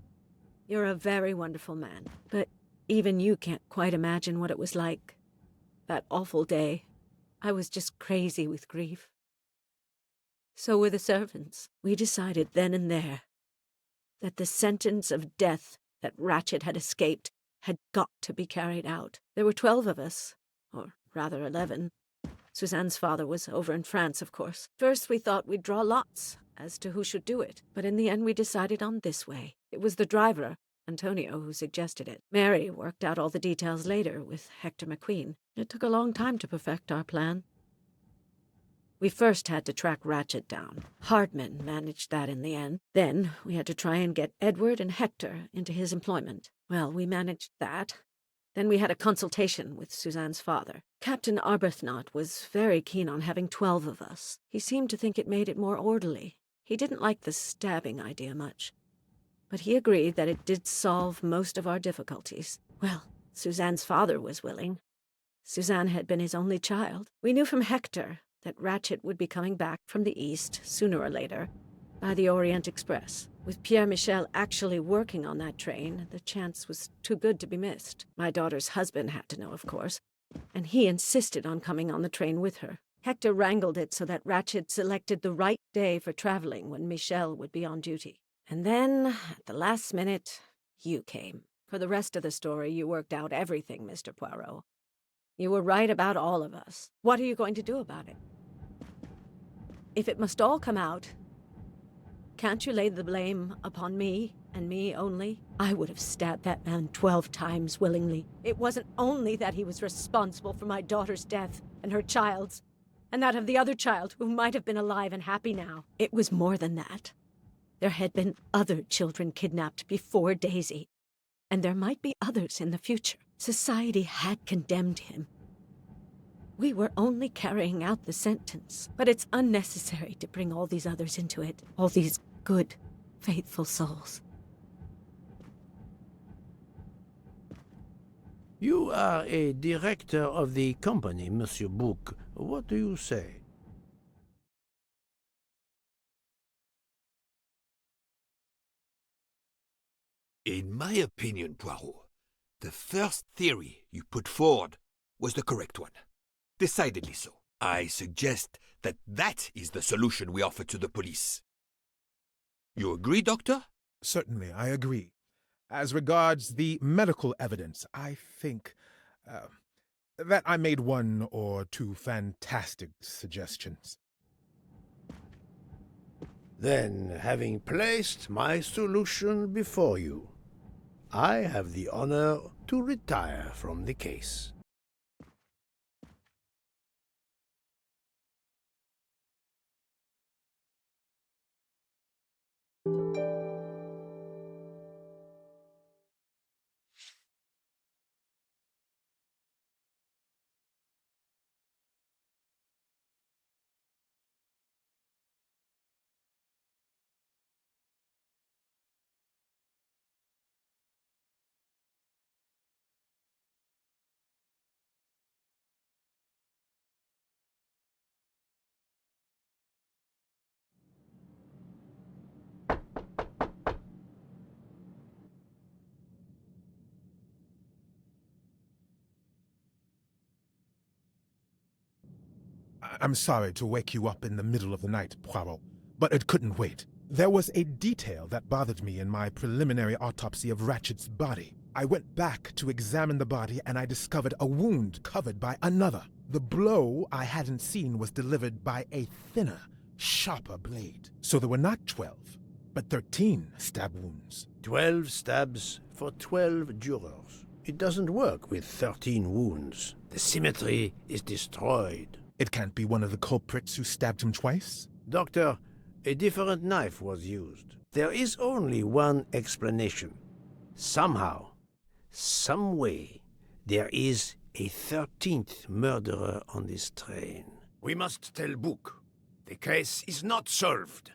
You're a very wonderful man, but even you can't quite imagine what it was like. That awful day. I was just crazy with grief. So were the servants. We decided then and there that the sentence of death that Ratchet had escaped had got to be carried out. There were 12 of us, or rather 11. Suzanne's father was over in France, of course. First, we thought we'd draw lots as to who should do it, but in the end we decided on this way. It was the driver, Antonio, who suggested it. Mary worked out all the details later with Hector McQueen. It took a long time to perfect our plan. We first had to track Ratchet down. Hardman managed that in the end. Then we had to try and get Edward and Hector into his employment. Well, we managed that. Then we had a consultation with Suzanne's father. Captain Arbuthnot was very keen on having 12 of us. He seemed to think it made it more orderly. He didn't like the stabbing idea much. But he agreed that it did solve most of our difficulties. Well, Suzanne's father was willing. Suzanne had been his only child. We knew from Hector that Ratchet would be coming back from the east, sooner or later, by the Orient Express. With Pierre Michel actually working on that train, the chance was too good to be missed. My daughter's husband had to know, of course, and he insisted on coming on the train with her. Hector wrangled it so that Ratchet selected the right day for traveling when Michel would be on duty. And then, at the last minute, you came. For the rest of the story, you worked out everything, Mr. Poirot. You were right about all of us. What are you going to do about it? If it must all come out, can't you lay the blame upon me, and me only? I would have stabbed that man 12 times willingly. It wasn't only that he was responsible for my daughter's death, and her child's, and that of the other child who might have been alive and happy now. It was more than that. There had been other children kidnapped before Daisy, and there might be others in the future. Society had condemned him. We were only carrying out the sentence, but it's unnecessary to bring all these others into it, all these good, faithful souls. You are a director of the company, Monsieur Bouc. What do you say? In my opinion, Poirot, the first theory you put forward was the correct one. Decidedly so. I suggest that that is the solution we offer to the police. You agree, Doctor? Certainly, I agree. As regards the medical evidence, I think that I made one or two fantastic suggestions. Then, having placed my solution before you, I have the honor to retire from the case. I'm sorry to wake you up in the middle of the night, Poirot, but it couldn't wait. There was a detail that bothered me in my preliminary autopsy of Ratchet's body. I went back to examine the body and I discovered a wound covered by another. The blow I hadn't seen was delivered by a thinner, sharper blade. So there were not 12, but 13 stab wounds. 12 stabs for 12 jurors. It doesn't work with 13 wounds. The symmetry is destroyed. It can't be one of the culprits who stabbed him twice? Doctor, a different knife was used. There is only one explanation. Somehow, some way, there is a 13th murderer on this train. We must tell Bouc. The case is not solved.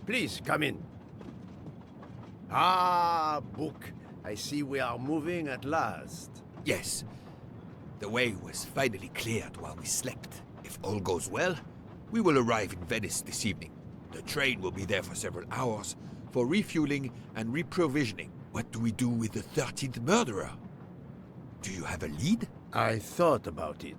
Please, come in. Ah, Book. I see we are moving at last. Yes. The way was finally cleared while we slept. If all goes well, we will arrive in Venice this evening. The train will be there for several hours for refueling and reprovisioning. What do we do with the 13th murderer? Do you have a lead? I thought about it.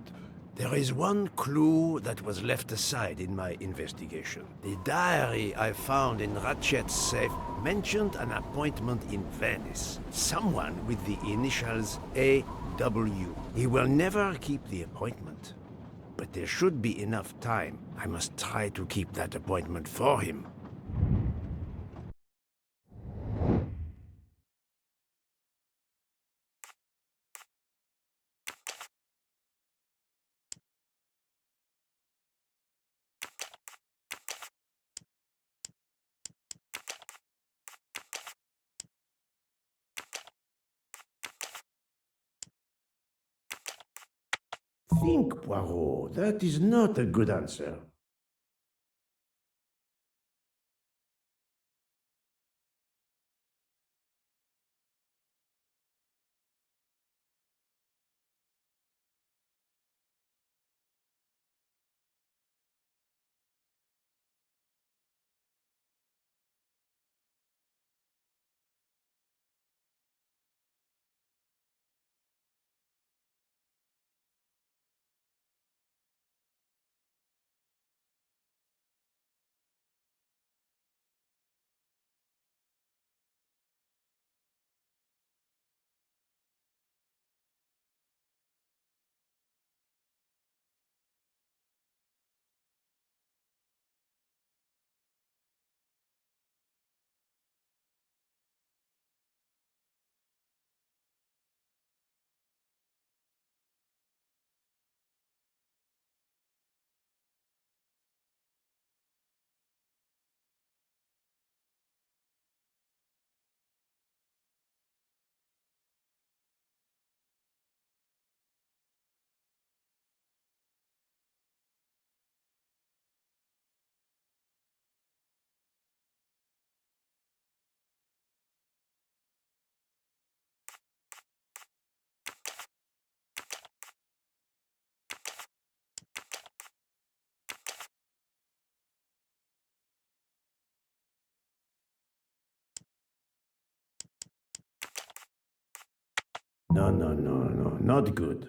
There is one clue that was left aside in my investigation. The diary I found in Ratchet's safe mentioned an appointment in Venice. Someone with the initials A.W. He will never keep the appointment. But there should be enough time. I must try to keep that appointment for him. Think, Poirot. That is not a good answer. No, not good.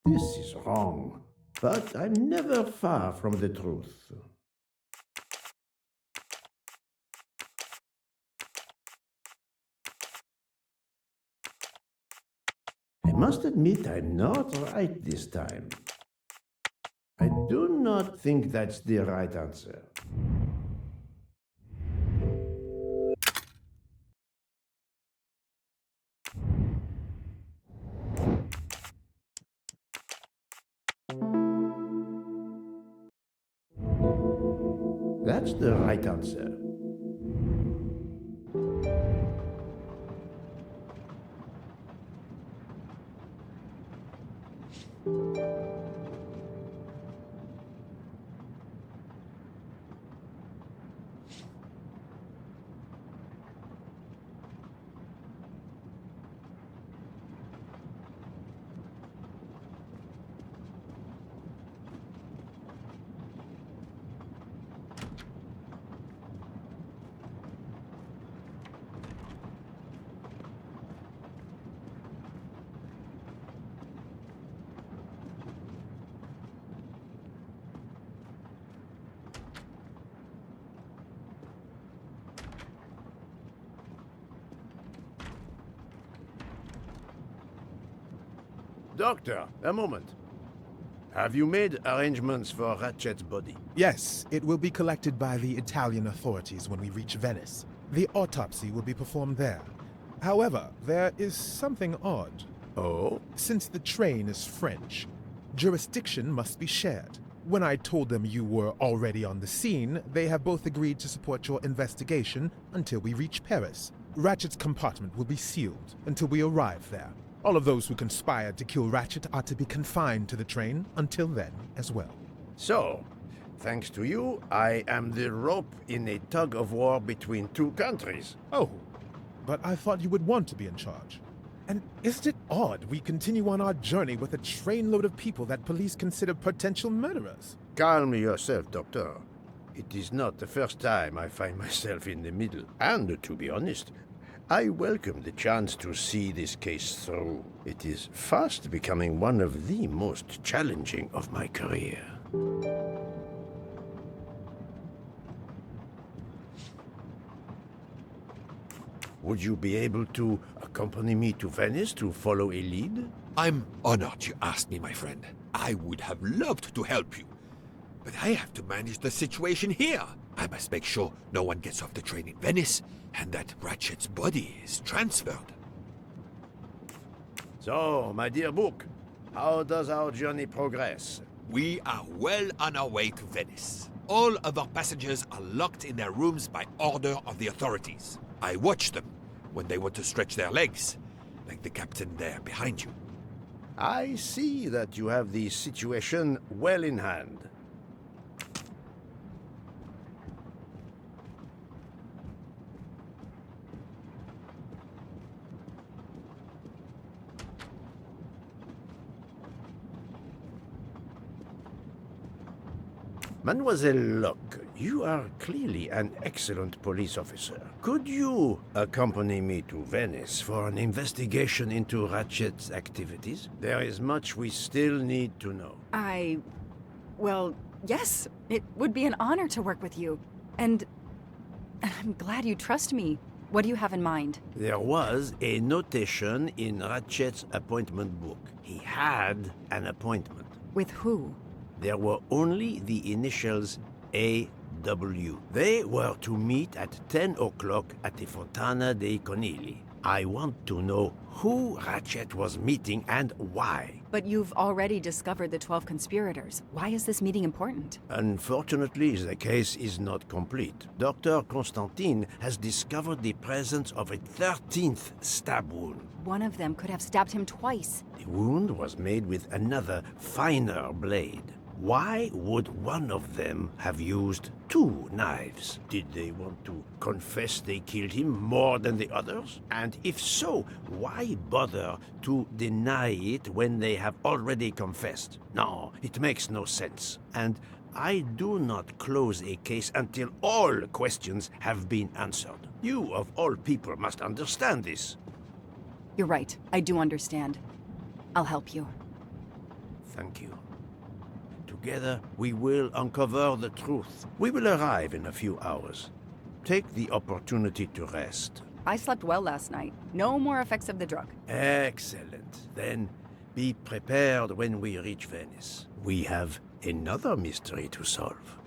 This is wrong, but I'm never far from the truth. I must admit I'm not right this time. I do not think that's the right answer. That's the right answer. Doctor, a moment. Have you made arrangements for Ratchet's body? Yes, it will be collected by the Italian authorities when we reach Venice. The autopsy will be performed there. However, there is something odd. Oh? Since the train is French, Jurisdiction must be shared. When I told them you were already on the scene, they have both agreed to support your investigation until we reach Paris. Ratchet's compartment will be sealed until we arrive there. All of those who conspired to kill Ratchet are to be confined to the train until then as well. So, thanks to you, I am the rope in a tug-of-war between two countries. Oh, but I thought you would want to be in charge. And isn't it odd we continue on our journey with a trainload of people that police consider potential murderers? Calm yourself, Doctor. It is not the first time I find myself in the middle. And, to be honest, I welcome the chance to see this case through. It is fast becoming one of the most challenging of my career. Would you be able to accompany me to Venice to follow a lead? I'm honored you asked me, my friend. I would have loved to help you. But I have to manage the situation here. I must make sure no one gets off the train in Venice, and that Ratchet's body is transferred. So, my dear book, how does our journey progress? We are well on our way to Venice. All of our passengers are locked in their rooms by order of the authorities. I watch them when they want to stretch their legs, like the captain there behind you. I see that you have the situation well in hand. Mademoiselle Locke, you are clearly an excellent police officer. Could you accompany me to Venice for an investigation into Ratchet's activities? There is much we still need to know. Well, yes. It would be an honor to work with you. And I'm glad you trust me. What do you have in mind? There was a notation in Ratchet's appointment book. He had an appointment. With who? There were only the initials A.W. They were to meet at 10 o'clock at the Fontana dei Conigli. I want to know who Ratchet was meeting and why. But you've already discovered the 12 conspirators. Why is this meeting important? Unfortunately, the case is not complete. Dr. Constantine has discovered the presence of a 13th stab wound. One of them could have stabbed him twice. The wound was made with another, finer blade. Why would one of them have used two knives? Did they want to confess they killed him more than the others? And if so, why bother to deny it when they have already confessed? No, it makes no sense. And I do not close a case until all questions have been answered. You, of all people, must understand this. You're right. I do understand. I'll help you. Thank you. Together, we will uncover the truth. We will arrive in a few hours. Take the opportunity to rest. I slept well last night. No more effects of the drug. Excellent. Then be prepared when we reach Venice. We have another mystery to solve.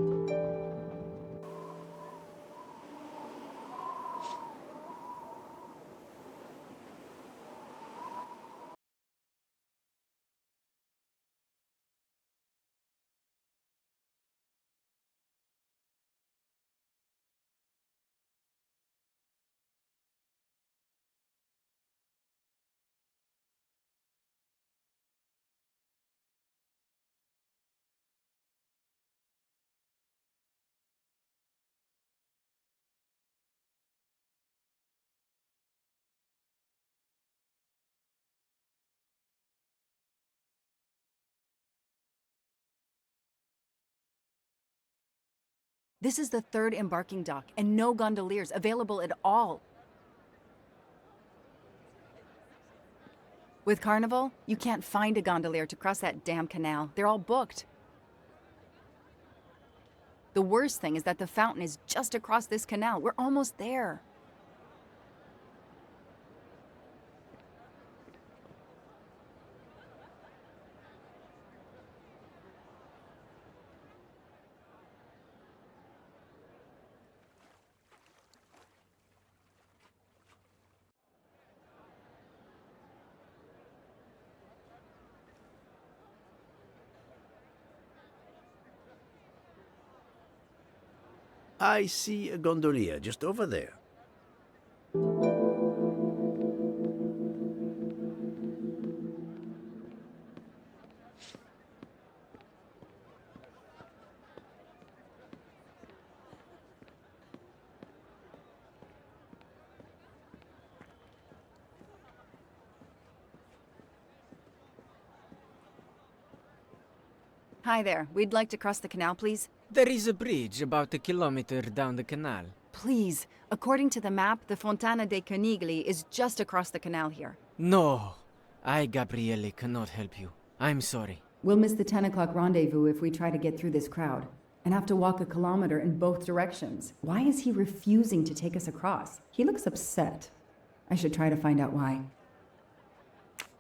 This is the third embarking dock, and no gondoliers available at all. With Carnival, you can't find a gondolier to cross that damn canal. They're all booked. The worst thing is that the fountain is just across this canal. We're almost there. I see a gondolier just over there. Hi there. We'd like to cross the canal, please. There is a bridge about a kilometer down the canal. Please. According to the map, the Fontana dei Conigli is just across the canal here. No, I, Gabriele, cannot help you. I'm sorry. We'll miss the 10 o'clock rendezvous if we try to get through this crowd, and have to walk a kilometer in both directions. Why is he refusing to take us across? He looks upset. I should try to find out why.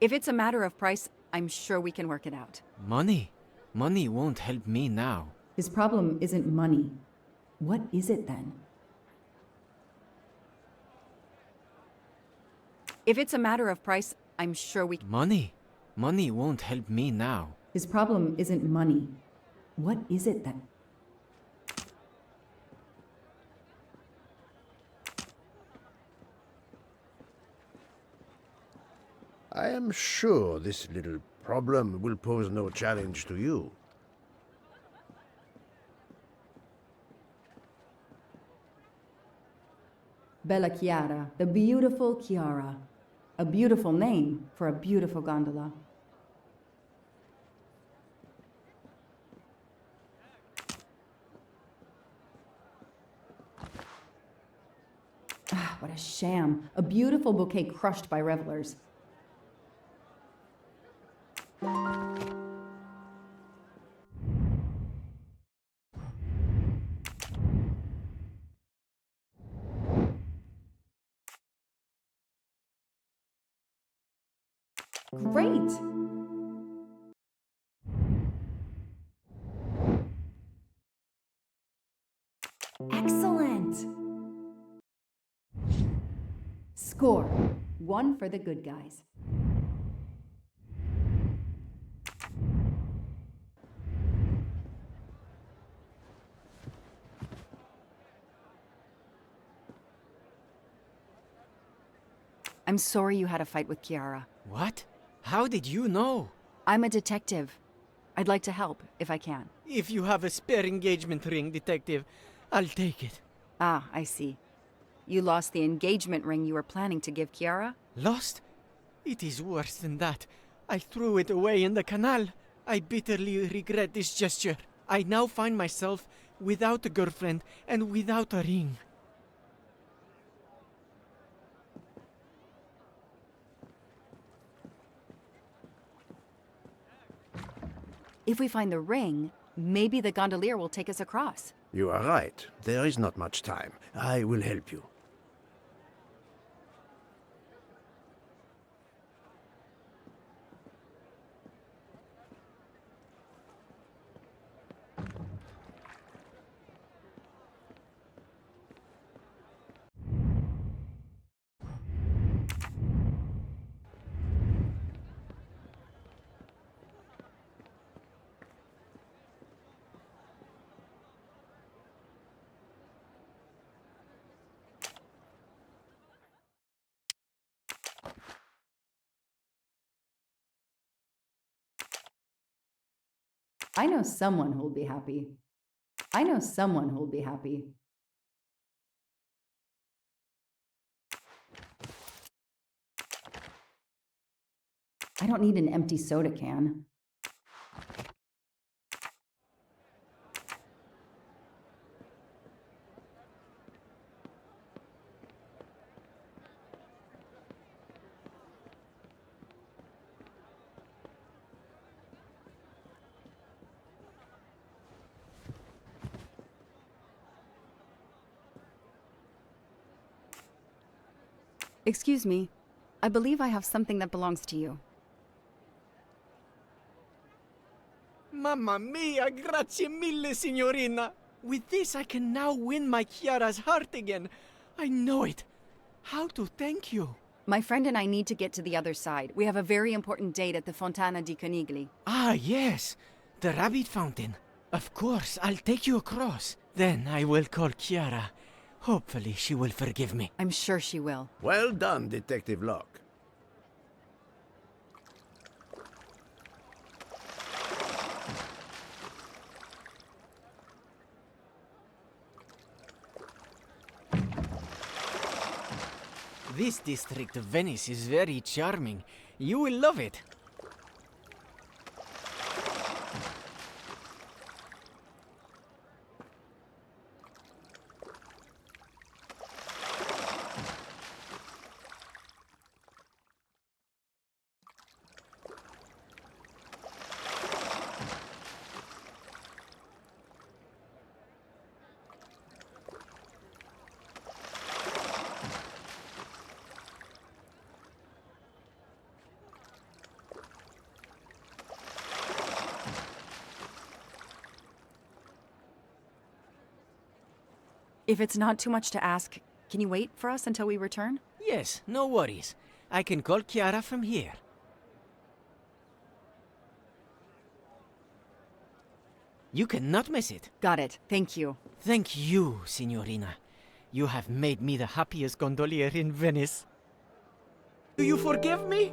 If it's a matter of price, I'm sure we can work it out. Money? Money won't help me now. His problem isn't money. What is it then? If it's a matter of price, I'm sure we... Money? Money won't help me now. His problem isn't money. What is it then? I am sure this little problem will pose no challenge to you. Bella Chiara, the beautiful Chiara. A beautiful name for a beautiful gondola. Ah, what a sham. A beautiful bouquet crushed by revelers. Great! Excellent! Score. 1 for the good guys. I'm sorry you had a fight with Chiara. What? How did you know? I'm a detective. I'd like to help, if I can. If you have a spare engagement ring, detective, I'll take it. Ah, I see. You lost the engagement ring you were planning to give Chiara? Lost? It is worse than that. I threw it away in the canal. I bitterly regret this gesture. I now find myself without a girlfriend and without a ring. If we find the ring, maybe the gondolier will take us across. You are right. There is not much time. I will help you. I know someone who'll be happy. I know someone who'll be happy. I don't need an empty soda can. Excuse me. I believe I have something that belongs to you. Mamma mia, grazie mille, signorina. With this, I can now win my Chiara's heart again. I know it. How to thank you? My friend and I need to get to the other side. We have a very important date at the Fontana di Conigli. Ah, yes. The rabbit fountain. Of course, I'll take you across. Then I will call Chiara. Hopefully she will forgive me. I'm sure she will. Well done, Detective Locke. This district of Venice is very charming. You will love it. If it's not too much to ask, can you wait for us until we return? Yes, no worries. I can call Chiara from here. You cannot miss it. Got it. Thank you. Thank you, Signorina. You have made me the happiest gondolier in Venice. Do you forgive me?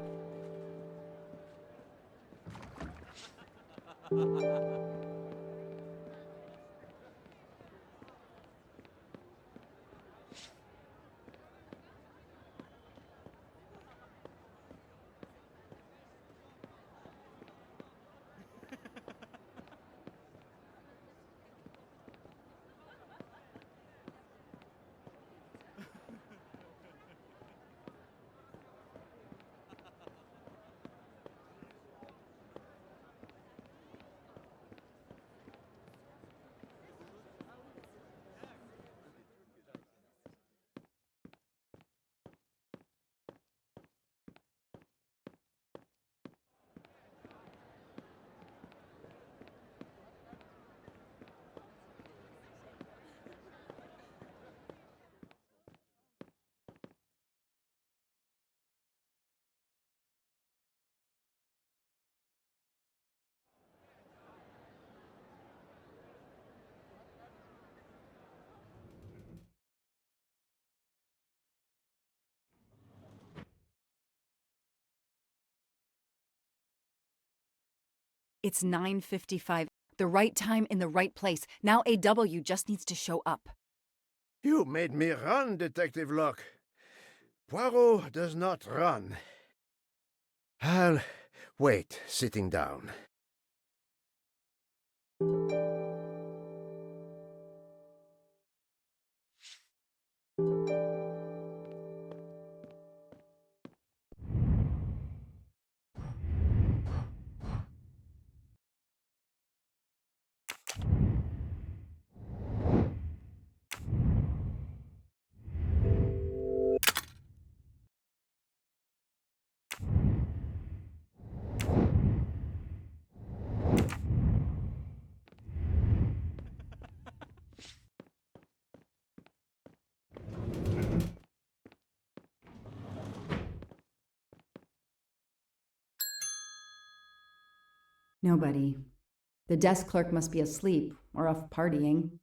It's 9:55. The right time in the right place. Now AW just needs to show up. You made me run, Detective Locke. Poirot does not run. I'll wait, sitting down. Nobody. The desk clerk must be asleep or off partying.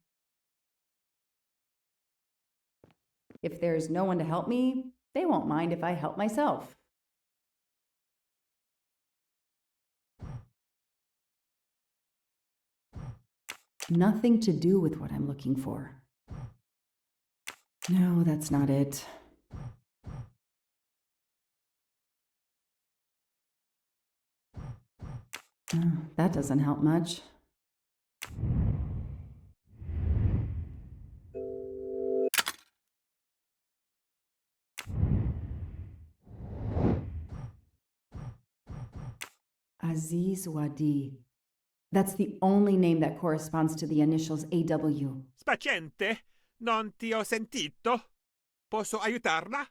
If there's no one to help me, they won't mind if I help myself. Nothing to do with what I'm looking for. No, that's not it. That doesn't help much. Aziz Wadi. That's the only name that corresponds to the initials AW. Spaziente, non ti ho sentito. Posso aiutarla?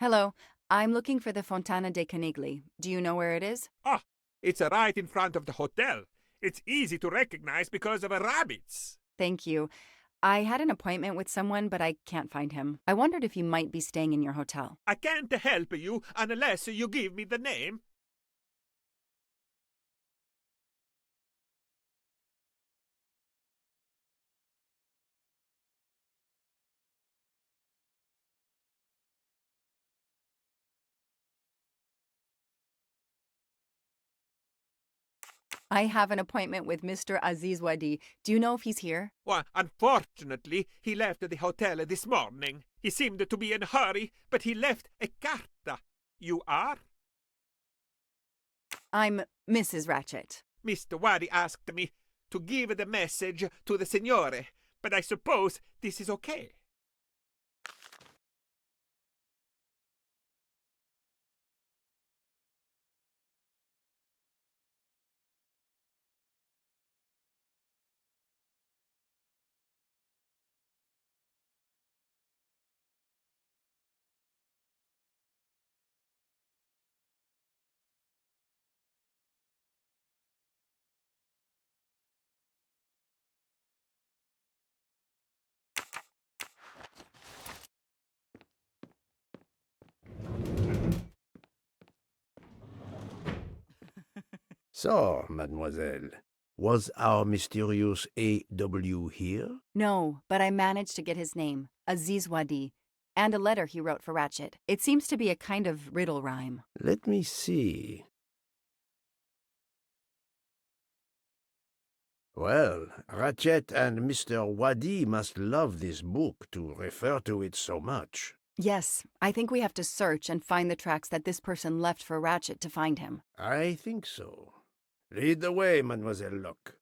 Hello, I'm looking for the Fontana de Canigli. Do you know where it is? Ah, It's right in front of the hotel. It's easy to recognize because of rabbits. Thank you. I had an appointment with someone, but I can't find him. I wondered if you might be staying in your hotel. I can't help you unless you give me the name. I have an appointment with Mr. Aziz Wadi. Do you know if he's here? Well, unfortunately, he left the hotel this morning. He seemed to be in a hurry, but he left a carta. You are? I'm Mrs. Ratchet. Mr. Wadi asked me to give the message to the signore, but I suppose this is okay. So, mademoiselle, was our mysterious A.W. here? No, but I managed to get his name, Aziz Wadi, and a letter he wrote for Ratchet. It seems to be a kind of riddle rhyme. Let me see. Well, Ratchet and Mr. Wadi must love this book to refer to it so much. Yes, I think we have to search and find the tracks that this person left for Ratchet to find him. I think so. Lead the way, Mademoiselle Locke.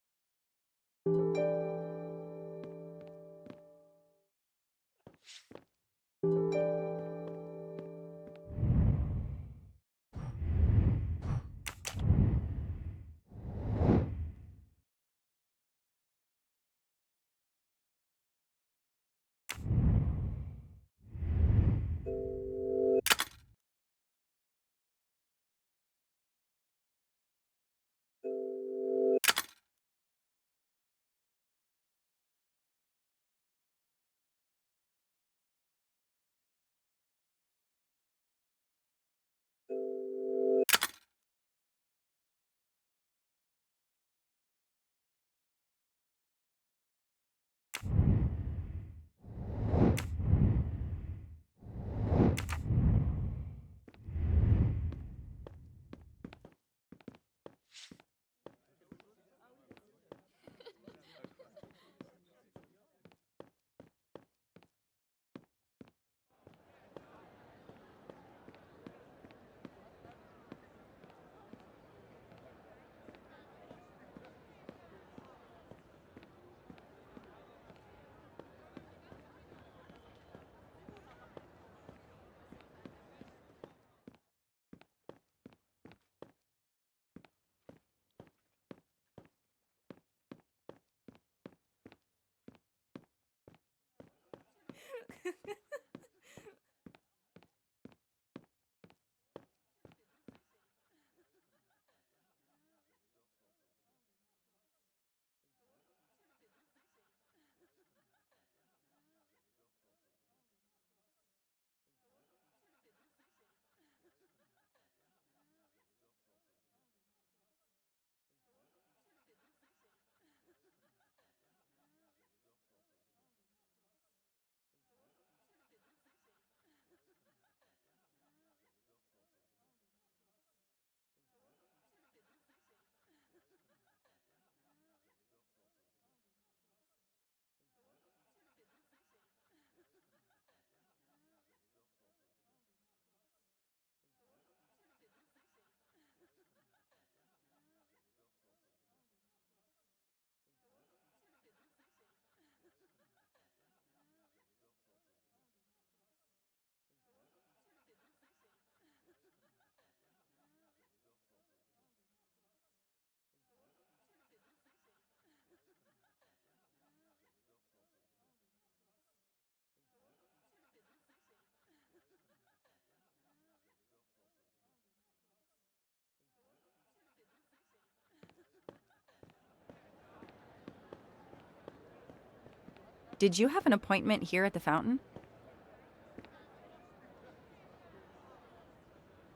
Did you have an appointment here at the fountain?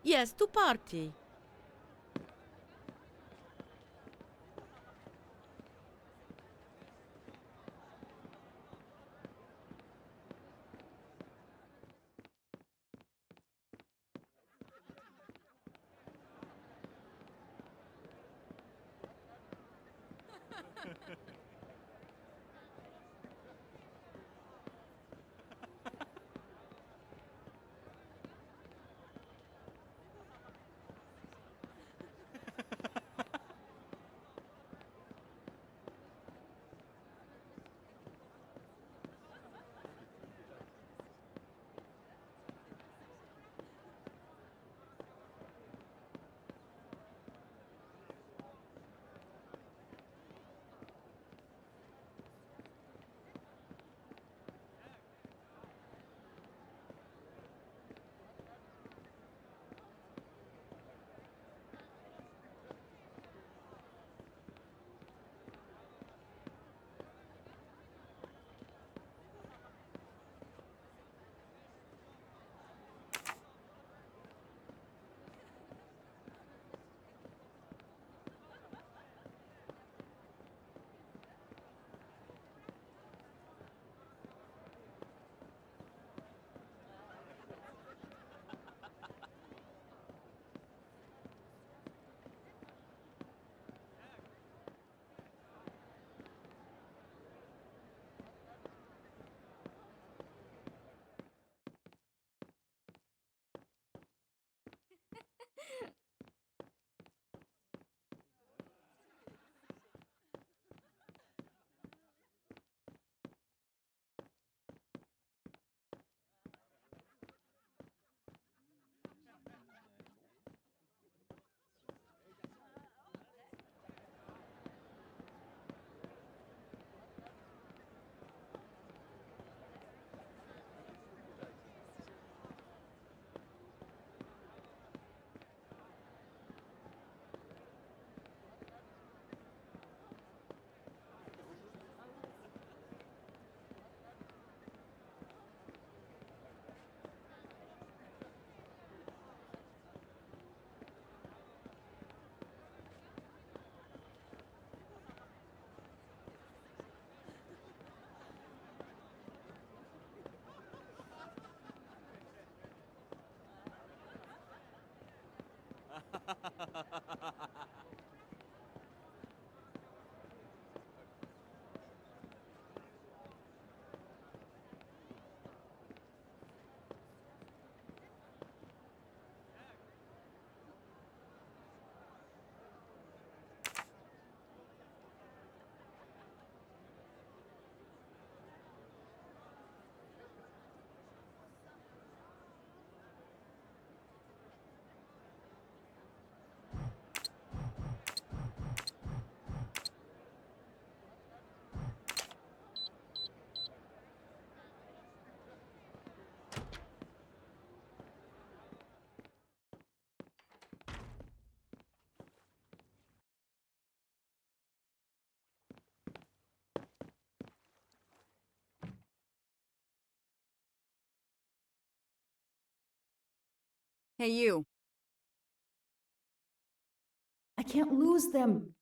Yes, to party. Hey, you. I can't lose them.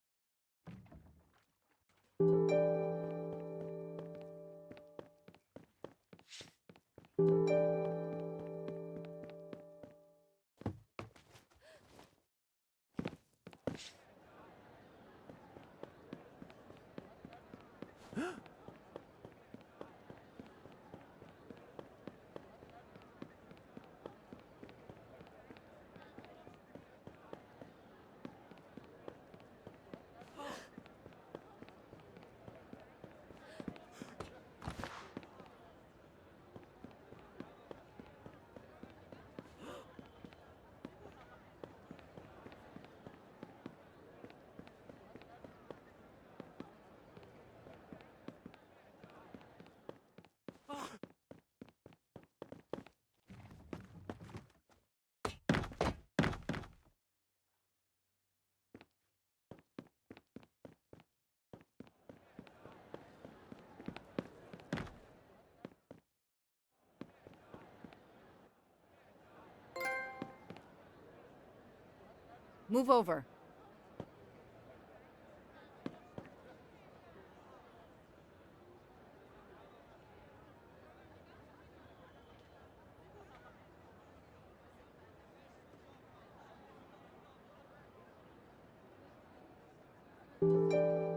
Move over.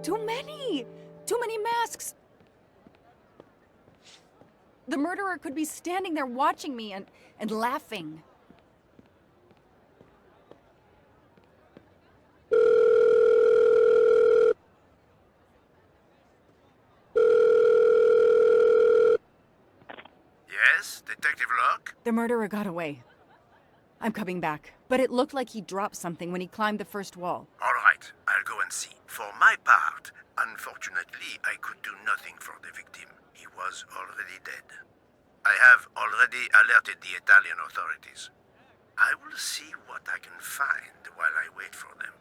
Too many! Too many masks! The murderer could be standing there watching me and laughing. Yes, Detective Locke? The murderer got away. I'm coming back, but it looked like he dropped something when he climbed the first wall. All right, I'll go and see. For my part, unfortunately, I could do nothing for the victim. He was already dead. I have already alerted the Italian authorities. I will see what I can find while I wait for them.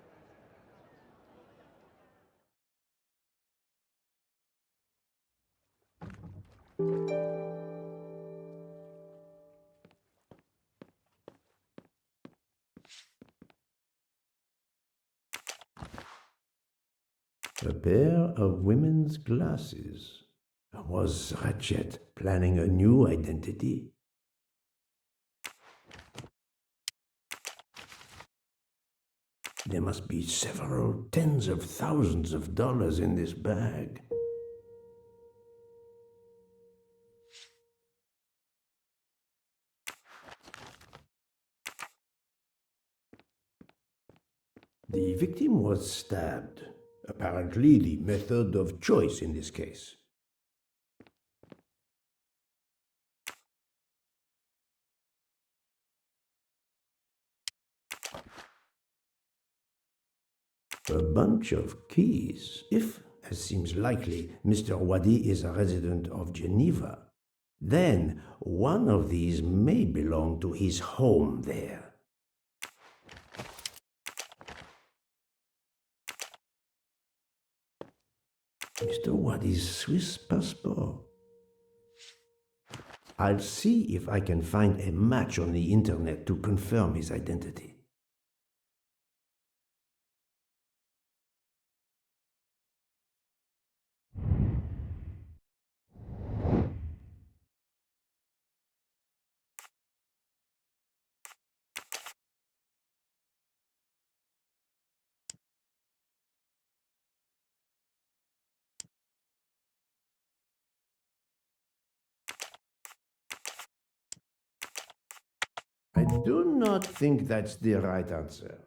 A pair of women's glasses. Was Ratchet planning a new identity? There must be several tens of thousands of dollars in this bag. The victim was stabbed. Apparently the method of choice in this case. A bunch of keys. If, as seems likely, Mr. Wadi is a resident of Geneva, then one of these may belong to his home there. Mr. Wadi's Swiss passport. I'll see if I can find a match on the internet to confirm his identity. I do not think that's the right answer.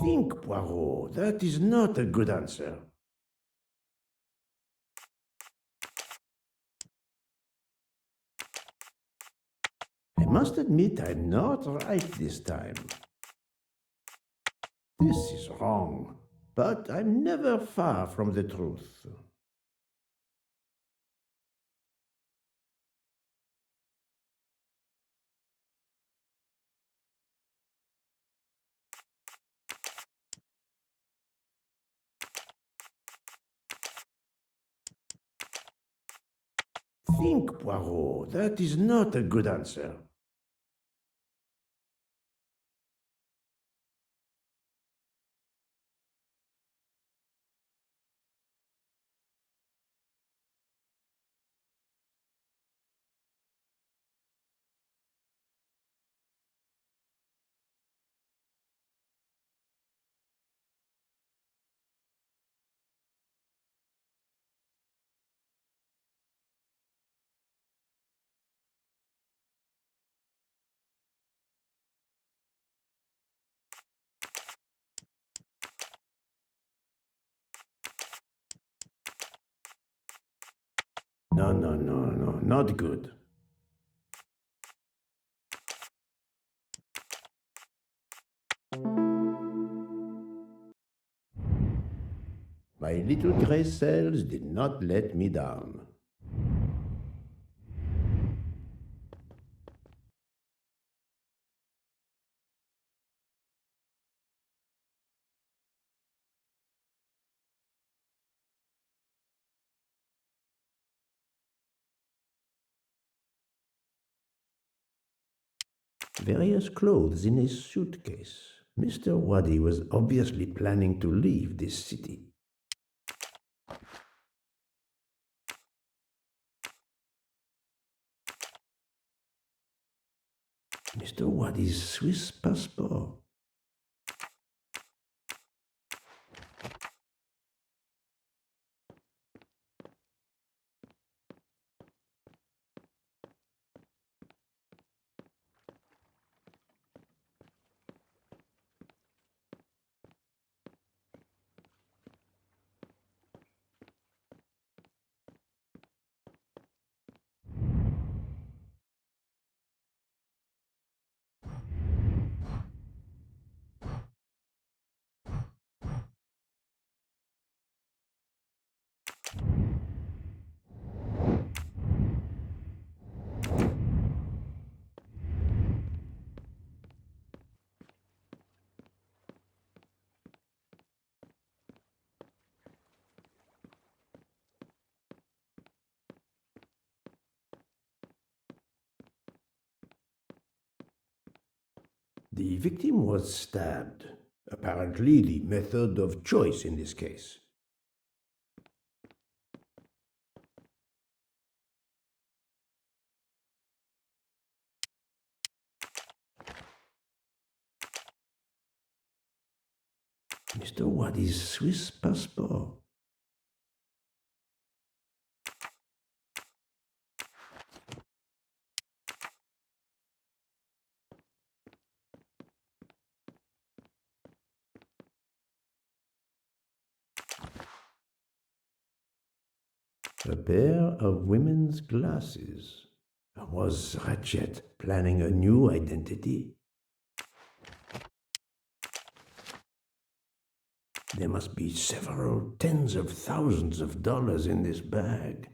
Think, Poirot. That is not a good answer. I must admit I'm not right this time. This is wrong, but I'm never far from the truth. Think, Poirot. That is not a good answer. No, not good. My little grey cells did not let me down. Various clothes in a suitcase. Mr. Waddy was obviously planning to leave this city. Mr. Waddy's Swiss passport. The victim was stabbed. Apparently the method of choice in this case. Mr. Waddy's Swiss passport. A pair of women's glasses. Was Ratchet planning a new identity? There must be several tens of thousands of dollars in this bag.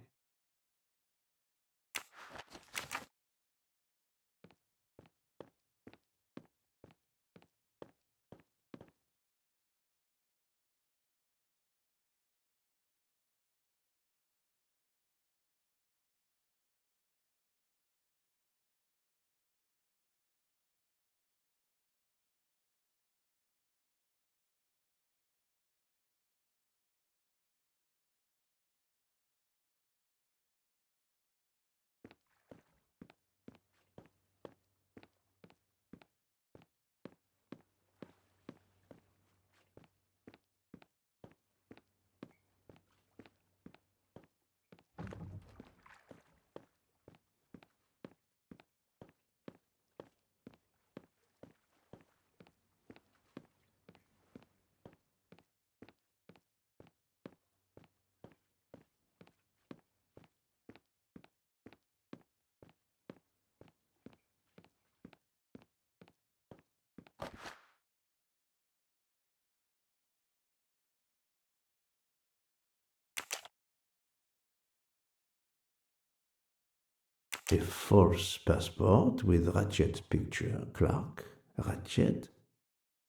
A false passport with Ratchet's picture. Clark, Ratchet.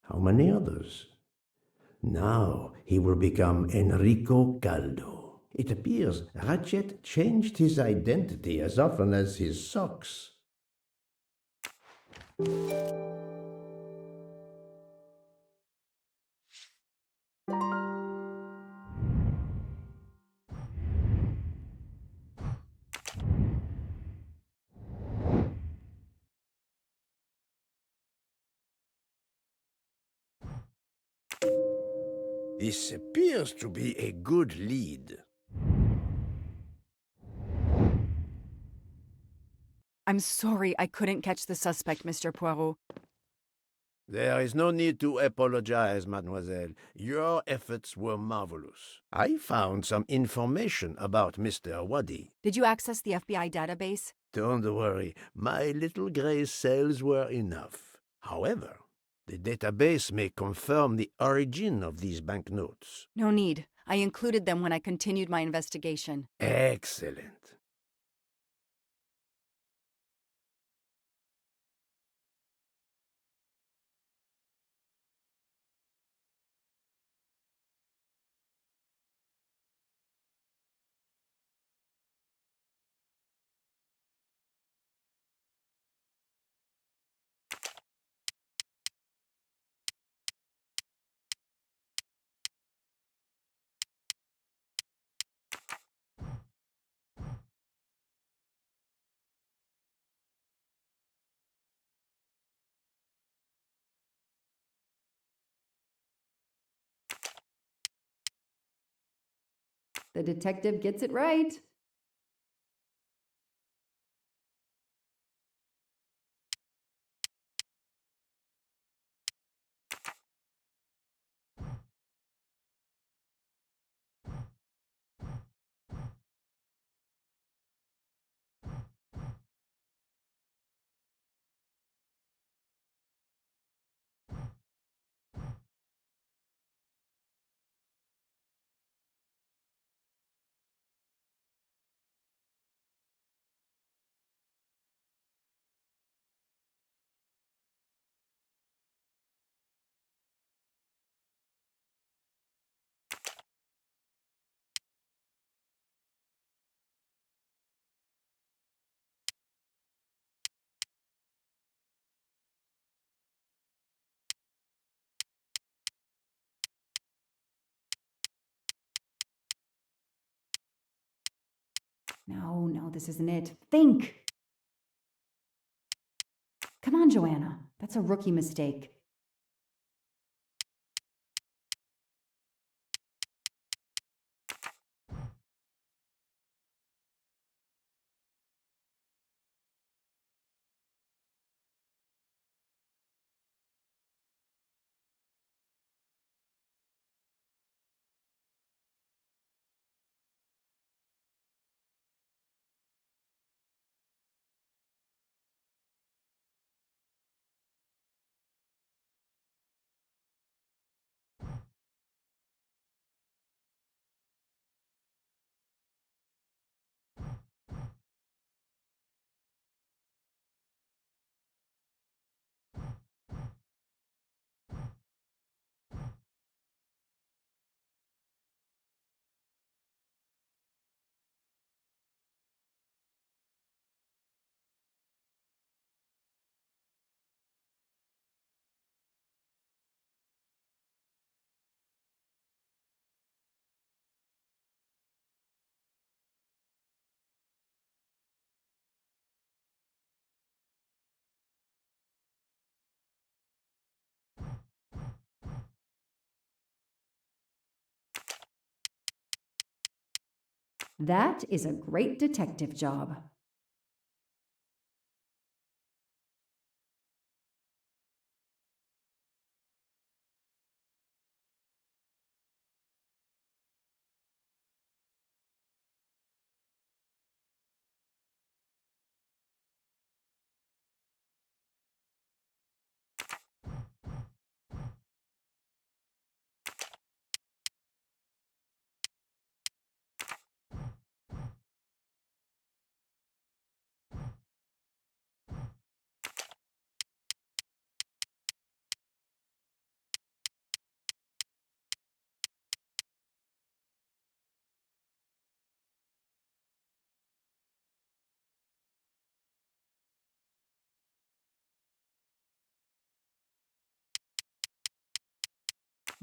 How many others? Now he will become Enrico Caldo. It appears Ratchet changed his identity as often as his socks. This appears to be a good lead. I'm sorry I couldn't catch the suspect, Mr. Poirot. There is no need to apologize, mademoiselle. Your efforts were marvelous. I found some information about Mr. Waddy. Did you access the FBI database? Don't worry, my little grey cells were enough. However, the database may confirm the origin of these banknotes. No need. I included them when I continued my investigation. Excellent. The detective gets it right. No, this isn't it. Think! Come on, Joanna. That's a rookie mistake. That is a great detective job.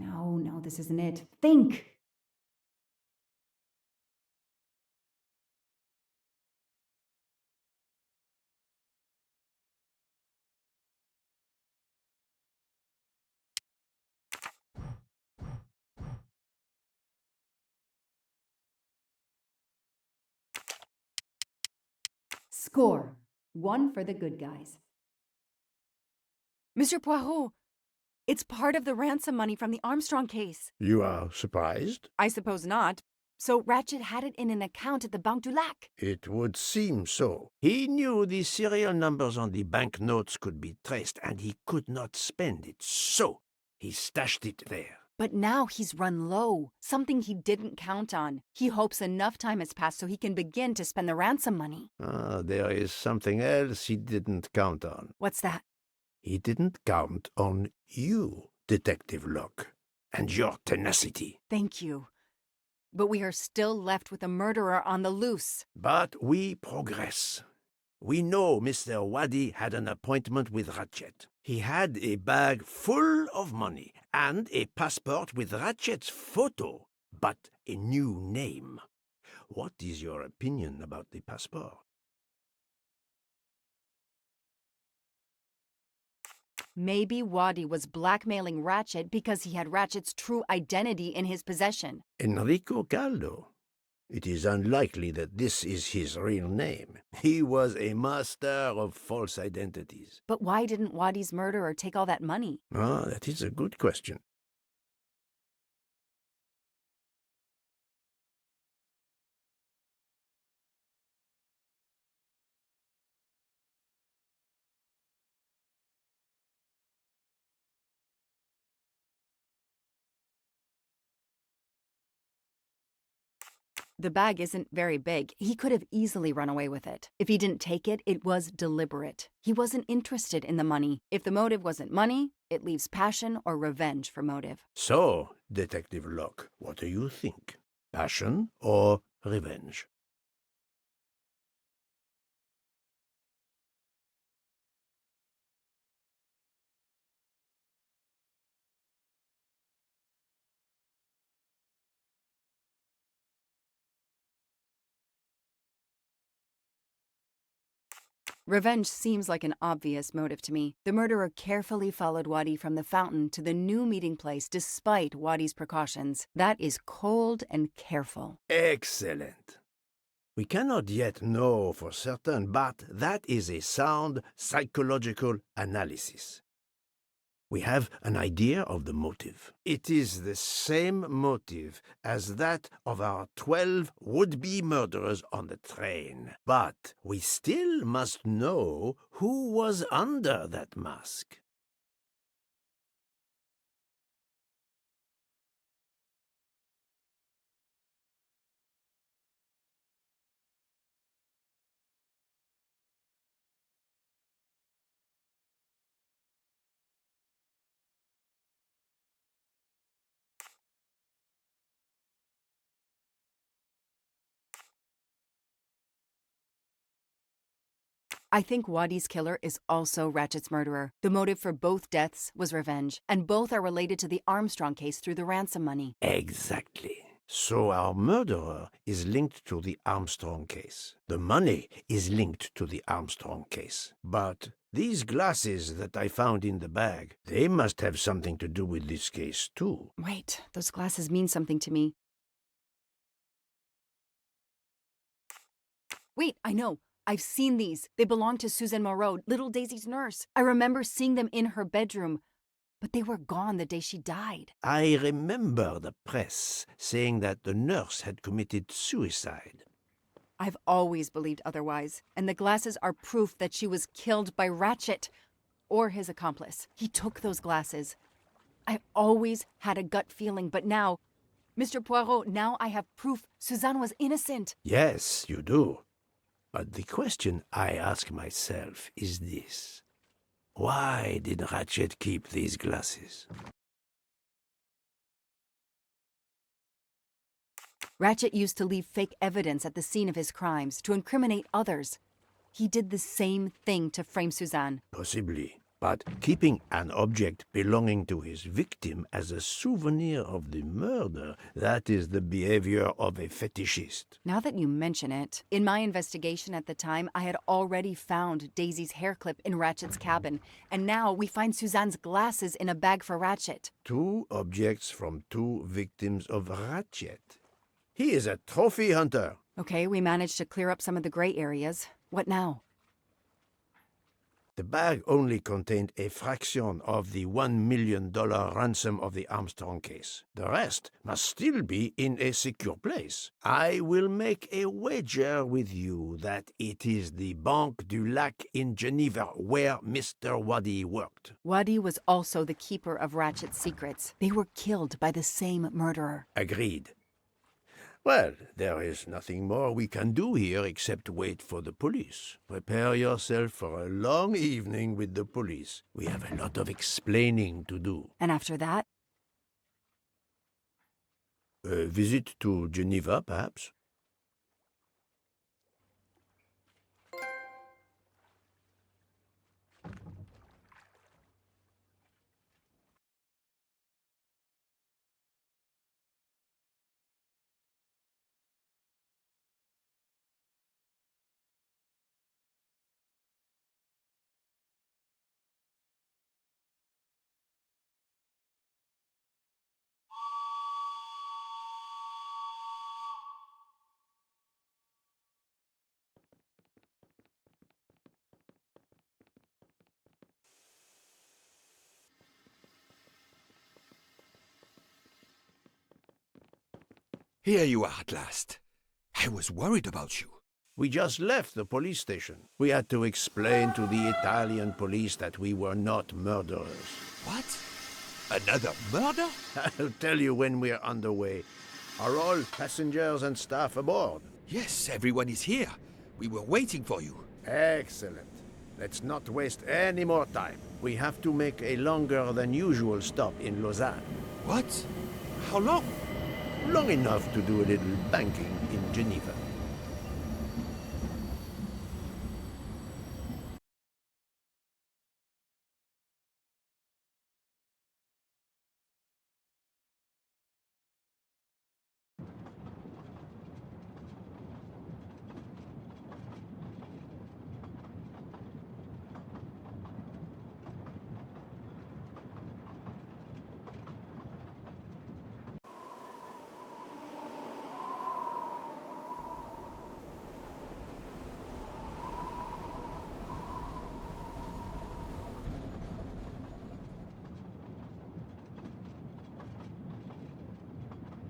No, this isn't it. Think! Score. 1 for the good guys. Mr. Poirot, it's part of the ransom money from the Armstrong case. You are surprised? I suppose not. So Ratchet had it in an account at the Banque du Lac. It would seem so. He knew the serial numbers on the banknotes could be traced, and he could not spend it, so he stashed it there. But now he's run low, something he didn't count on. He hopes enough time has passed so he can begin to spend the ransom money. Ah, there is something else he didn't count on. What's that? He didn't count on you, Detective Locke, and your tenacity. Thank you. But we are still left with a murderer on the loose. But we progress. We know Mr. Wadi had an appointment with Ratchet. He had a bag full of money and a passport with Ratchet's photo, but a new name. What is your opinion about the passport? Maybe Wadi was blackmailing Ratchet because he had Ratchet's true identity in his possession. Enrico Caldo. It is unlikely that this is his real name. He was a master of false identities. But why didn't Wadi's murderer take all that money? Ah, that is a good question. The bag isn't very big. He could have easily run away with it. If he didn't take it, it was deliberate. He wasn't interested in the money. If the motive wasn't money, it leaves passion or revenge for motive. So, Detective Locke, what do you think? Passion or revenge? Revenge seems like an obvious motive to me. The murderer carefully followed Wadi from the fountain to the new meeting place despite Wadi's precautions. That is cold and careful. Excellent. We cannot yet know for certain, but that is a sound psychological analysis. We have an idea of the motive. It is the same motive as that of our 12 would-be murderers on the train. But we still must know who was under that mask. I think Wadi's killer is also Ratchet's murderer. The motive for both deaths was revenge, and both are related to the Armstrong case through the ransom money. Exactly. So our murderer is linked to the Armstrong case. The money is linked to the Armstrong case. But these glasses that I found in the bag, they must have something to do with this case too. Wait, those glasses mean something to me. Wait, I know. I've seen these. They belong to Suzanne Moreau, little Daisy's nurse. I remember seeing them in her bedroom, but they were gone the day she died. I remember the press saying that the nurse had committed suicide. I've always believed otherwise, and the glasses are proof that she was killed by Ratchet, or his accomplice. He took those glasses. I always had a gut feeling, but now, Mr. Poirot, now I have proof Suzanne was innocent. Yes, you do. But the question I ask myself is this. Why did Ratchet keep these glasses? Ratchet used to leave fake evidence at the scene of his crimes to incriminate others. He did the same thing to frame Suzanne. Possibly. But keeping an object belonging to his victim as a souvenir of the murder, that is the behavior of a fetishist. Now that you mention it, in my investigation at the time, I had already found Daisy's hair clip in Ratchet's cabin, and now we find Suzanne's glasses in a bag for Ratchet. 2 objects from 2 victims of Ratchet. He is a trophy hunter. Okay, we managed to clear up some of the gray areas. What now? The bag only contained a fraction of the $1 million ransom of the Armstrong case. The rest must still be in a secure place. I will make a wager with you that it is the Banque du Lac in Geneva where Mr. Waddy worked. Waddy was also the keeper of Ratchet's secrets. They were killed by the same murderer. Agreed. Well, there is nothing more we can do here except wait for the police. Prepare yourself for a long evening with the police. We have a lot of explaining to do. And after that? A visit to Geneva, perhaps? Here you are at last. I was worried about you. We just left the police station. We had to explain to the Italian police that we were not murderers. What? Another murder? I'll tell you when we're underway. Are all passengers and staff aboard? Yes, everyone is here. We were waiting for you. Excellent. Let's not waste any more time. We have to make a longer than usual stop in Lausanne. What? How long? Long enough to do a little banking in Geneva.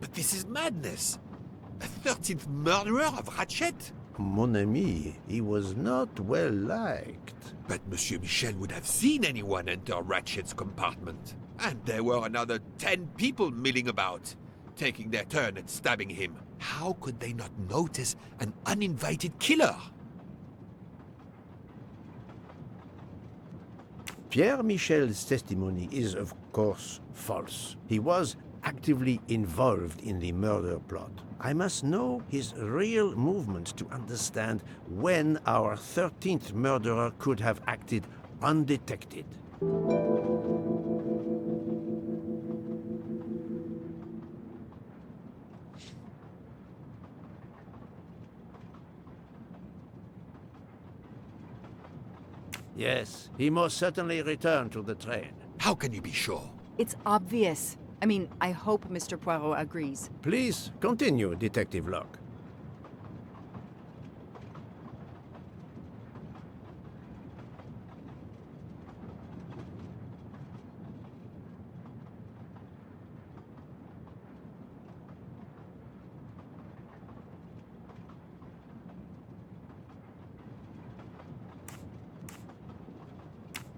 But this is madness. A 13th murderer of Ratchet? Mon ami, he was not well liked. But Monsieur Michel would have seen anyone enter Ratchet's compartment. And there were another 10 people milling about, taking their turn at stabbing him. How could they not notice an uninvited killer? Pierre Michel's testimony is, of course, false. He was actively involved in the murder plot. I must know his real movements to understand when our 13th murderer could have acted undetected. Yes, he most certainly returned to the train. How can you be sure? It's obvious. I mean, I hope Mr. Poirot agrees. Please continue, Detective Locke.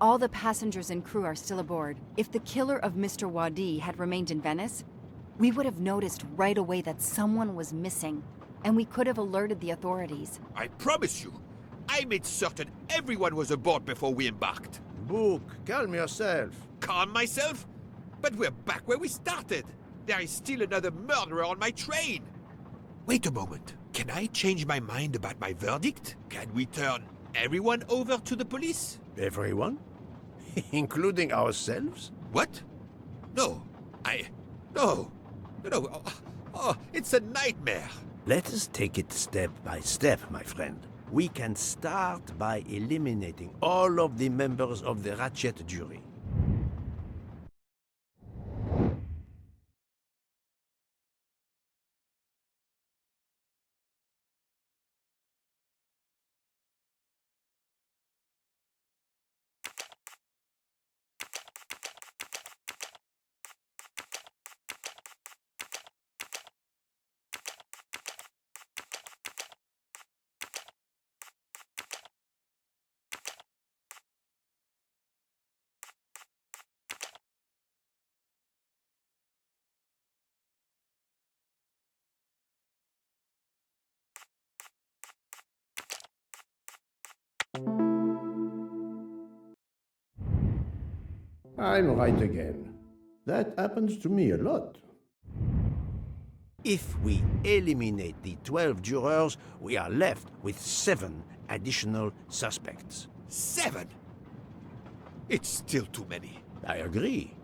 All the passengers and crew are still aboard. If the killer of Mr. Waddy had remained in Venice, we would have noticed right away that someone was missing, and we could have alerted the authorities. I promise you, I made certain everyone was aboard before we embarked. Book, calm yourself. Calm myself? But we're back where we started. There is still another murderer on my train. Wait a moment. Can I change my mind about my verdict? Can we turn everyone over to the police? Everyone? Including ourselves? What? No. No. Oh, it's a nightmare. Let us take it step by step, my friend. We can start by eliminating all of the members of the Ratchet jury. I'm right again. That happens to me a lot. If we eliminate the 12 jurors, we are left with 7 additional suspects. 7? It's still too many. I agree.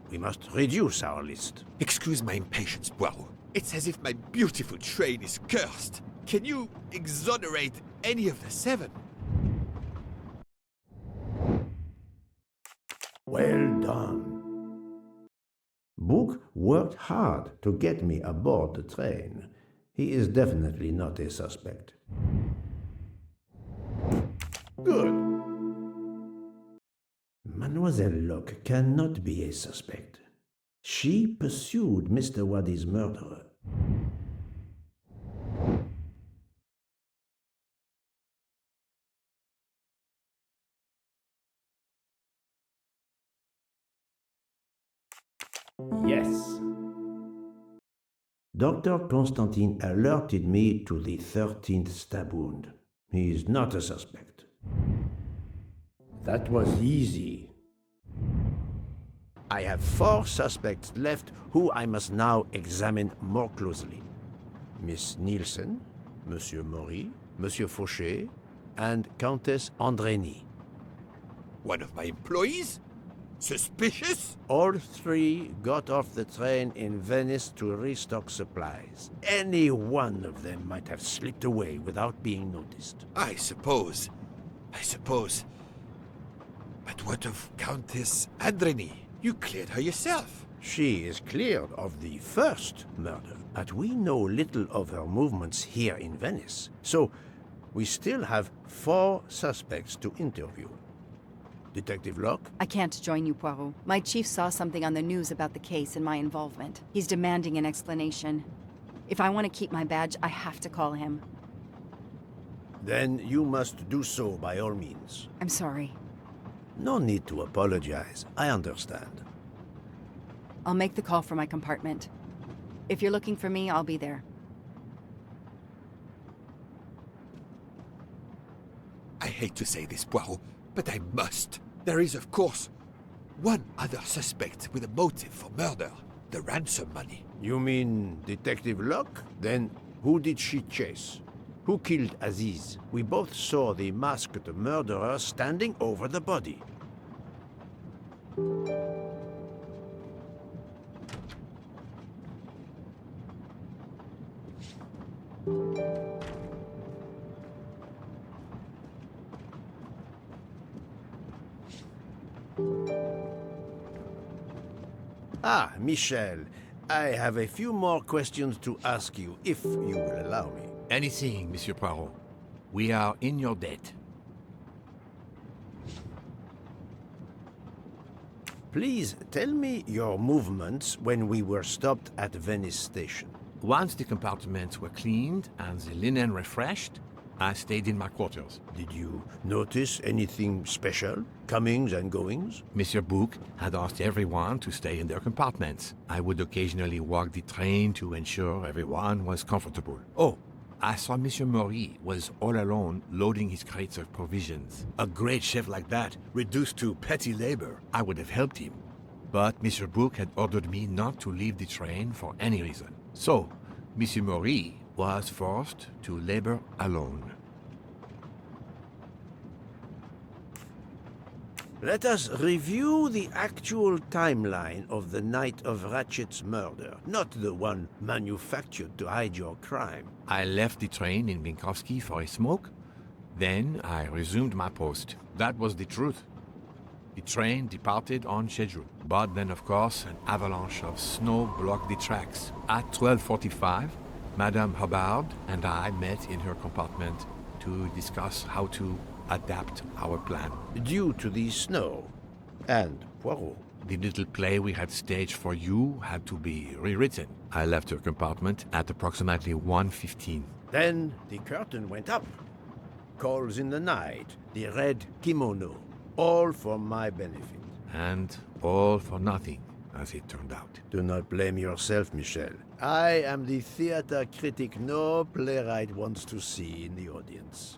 We must reduce our list. Excuse my impatience, Poirot. It's as if my beautiful train is cursed. Can you exonerate any of the 7? Well done. Book worked hard to get me aboard the train. He is definitely not a suspect. Good. Mademoiselle Locke cannot be a suspect. She pursued Mr. Waddy's murderer. Yes. Dr. Constantine alerted me to the 13th stab wound. He is not a suspect. That was easy. I have 4 suspects left who I must now examine more closely. Miss Nielsen, Monsieur Maury, Monsieur Fauché, and Countess Andrény. One of my employees? Suspicious? All 3 got off the train in Venice to restock supplies. Any one of them might have slipped away without being noticed. I suppose. But what of Countess Andrény? You cleared her yourself. She is cleared of the first murder, but we know little of her movements here in Venice. So, we still have 4 suspects to interview. Detective Locke? I can't join you, Poirot. My chief saw something on the news about the case and my involvement. He's demanding an explanation. If I want to keep my badge, I have to call him. Then you must do so by all means. I'm sorry. No need to apologize. I understand. I'll make the call from my compartment. If you're looking for me, I'll be there. I hate to say this, Poirot, but I must. There is, of course, one other suspect with a motive for murder. The ransom money. You mean Detective Locke? Then who did she chase? Who killed Aziz? We both saw the masked murderer standing over the body. Ah, Michel, I have a few more questions to ask you, if you will allow me. Anything, Monsieur Poirot. We are in your debt. Please tell me your movements when we were stopped at Venice Station. Once the compartments were cleaned and the linen refreshed, I stayed in my quarters. Did you notice anything special? Comings and goings? Monsieur Bouc had asked everyone to stay in their compartments. I would occasionally walk the train to ensure everyone was comfortable. Oh, I saw Monsieur Maury was all alone loading his crates of provisions. A great chef like that, reduced to petty labor, I would have helped him. But Monsieur Bouc had ordered me not to leave the train for any reason. So, Monsieur Maury was forced to labor alone. Let us review the actual timeline of the night of Ratchet's murder, not the one manufactured to hide your crime. I left the train in Minkowski for a smoke. Then I resumed my post. That was the truth. The train departed on schedule. But then, of course, an avalanche of snow blocked the tracks. At 12:45, Madame Hubbard and I met in her compartment to discuss how to adapt our plan. Due to the snow and Poirot. The little play we had staged for you had to be rewritten. I left her compartment at approximately 1:15. Then the curtain went up. Calls in the night, the red kimono, all for my benefit. And all for nothing, as it turned out. Do not blame yourself, Michel. I am the theater critic no playwright wants to see in the audience.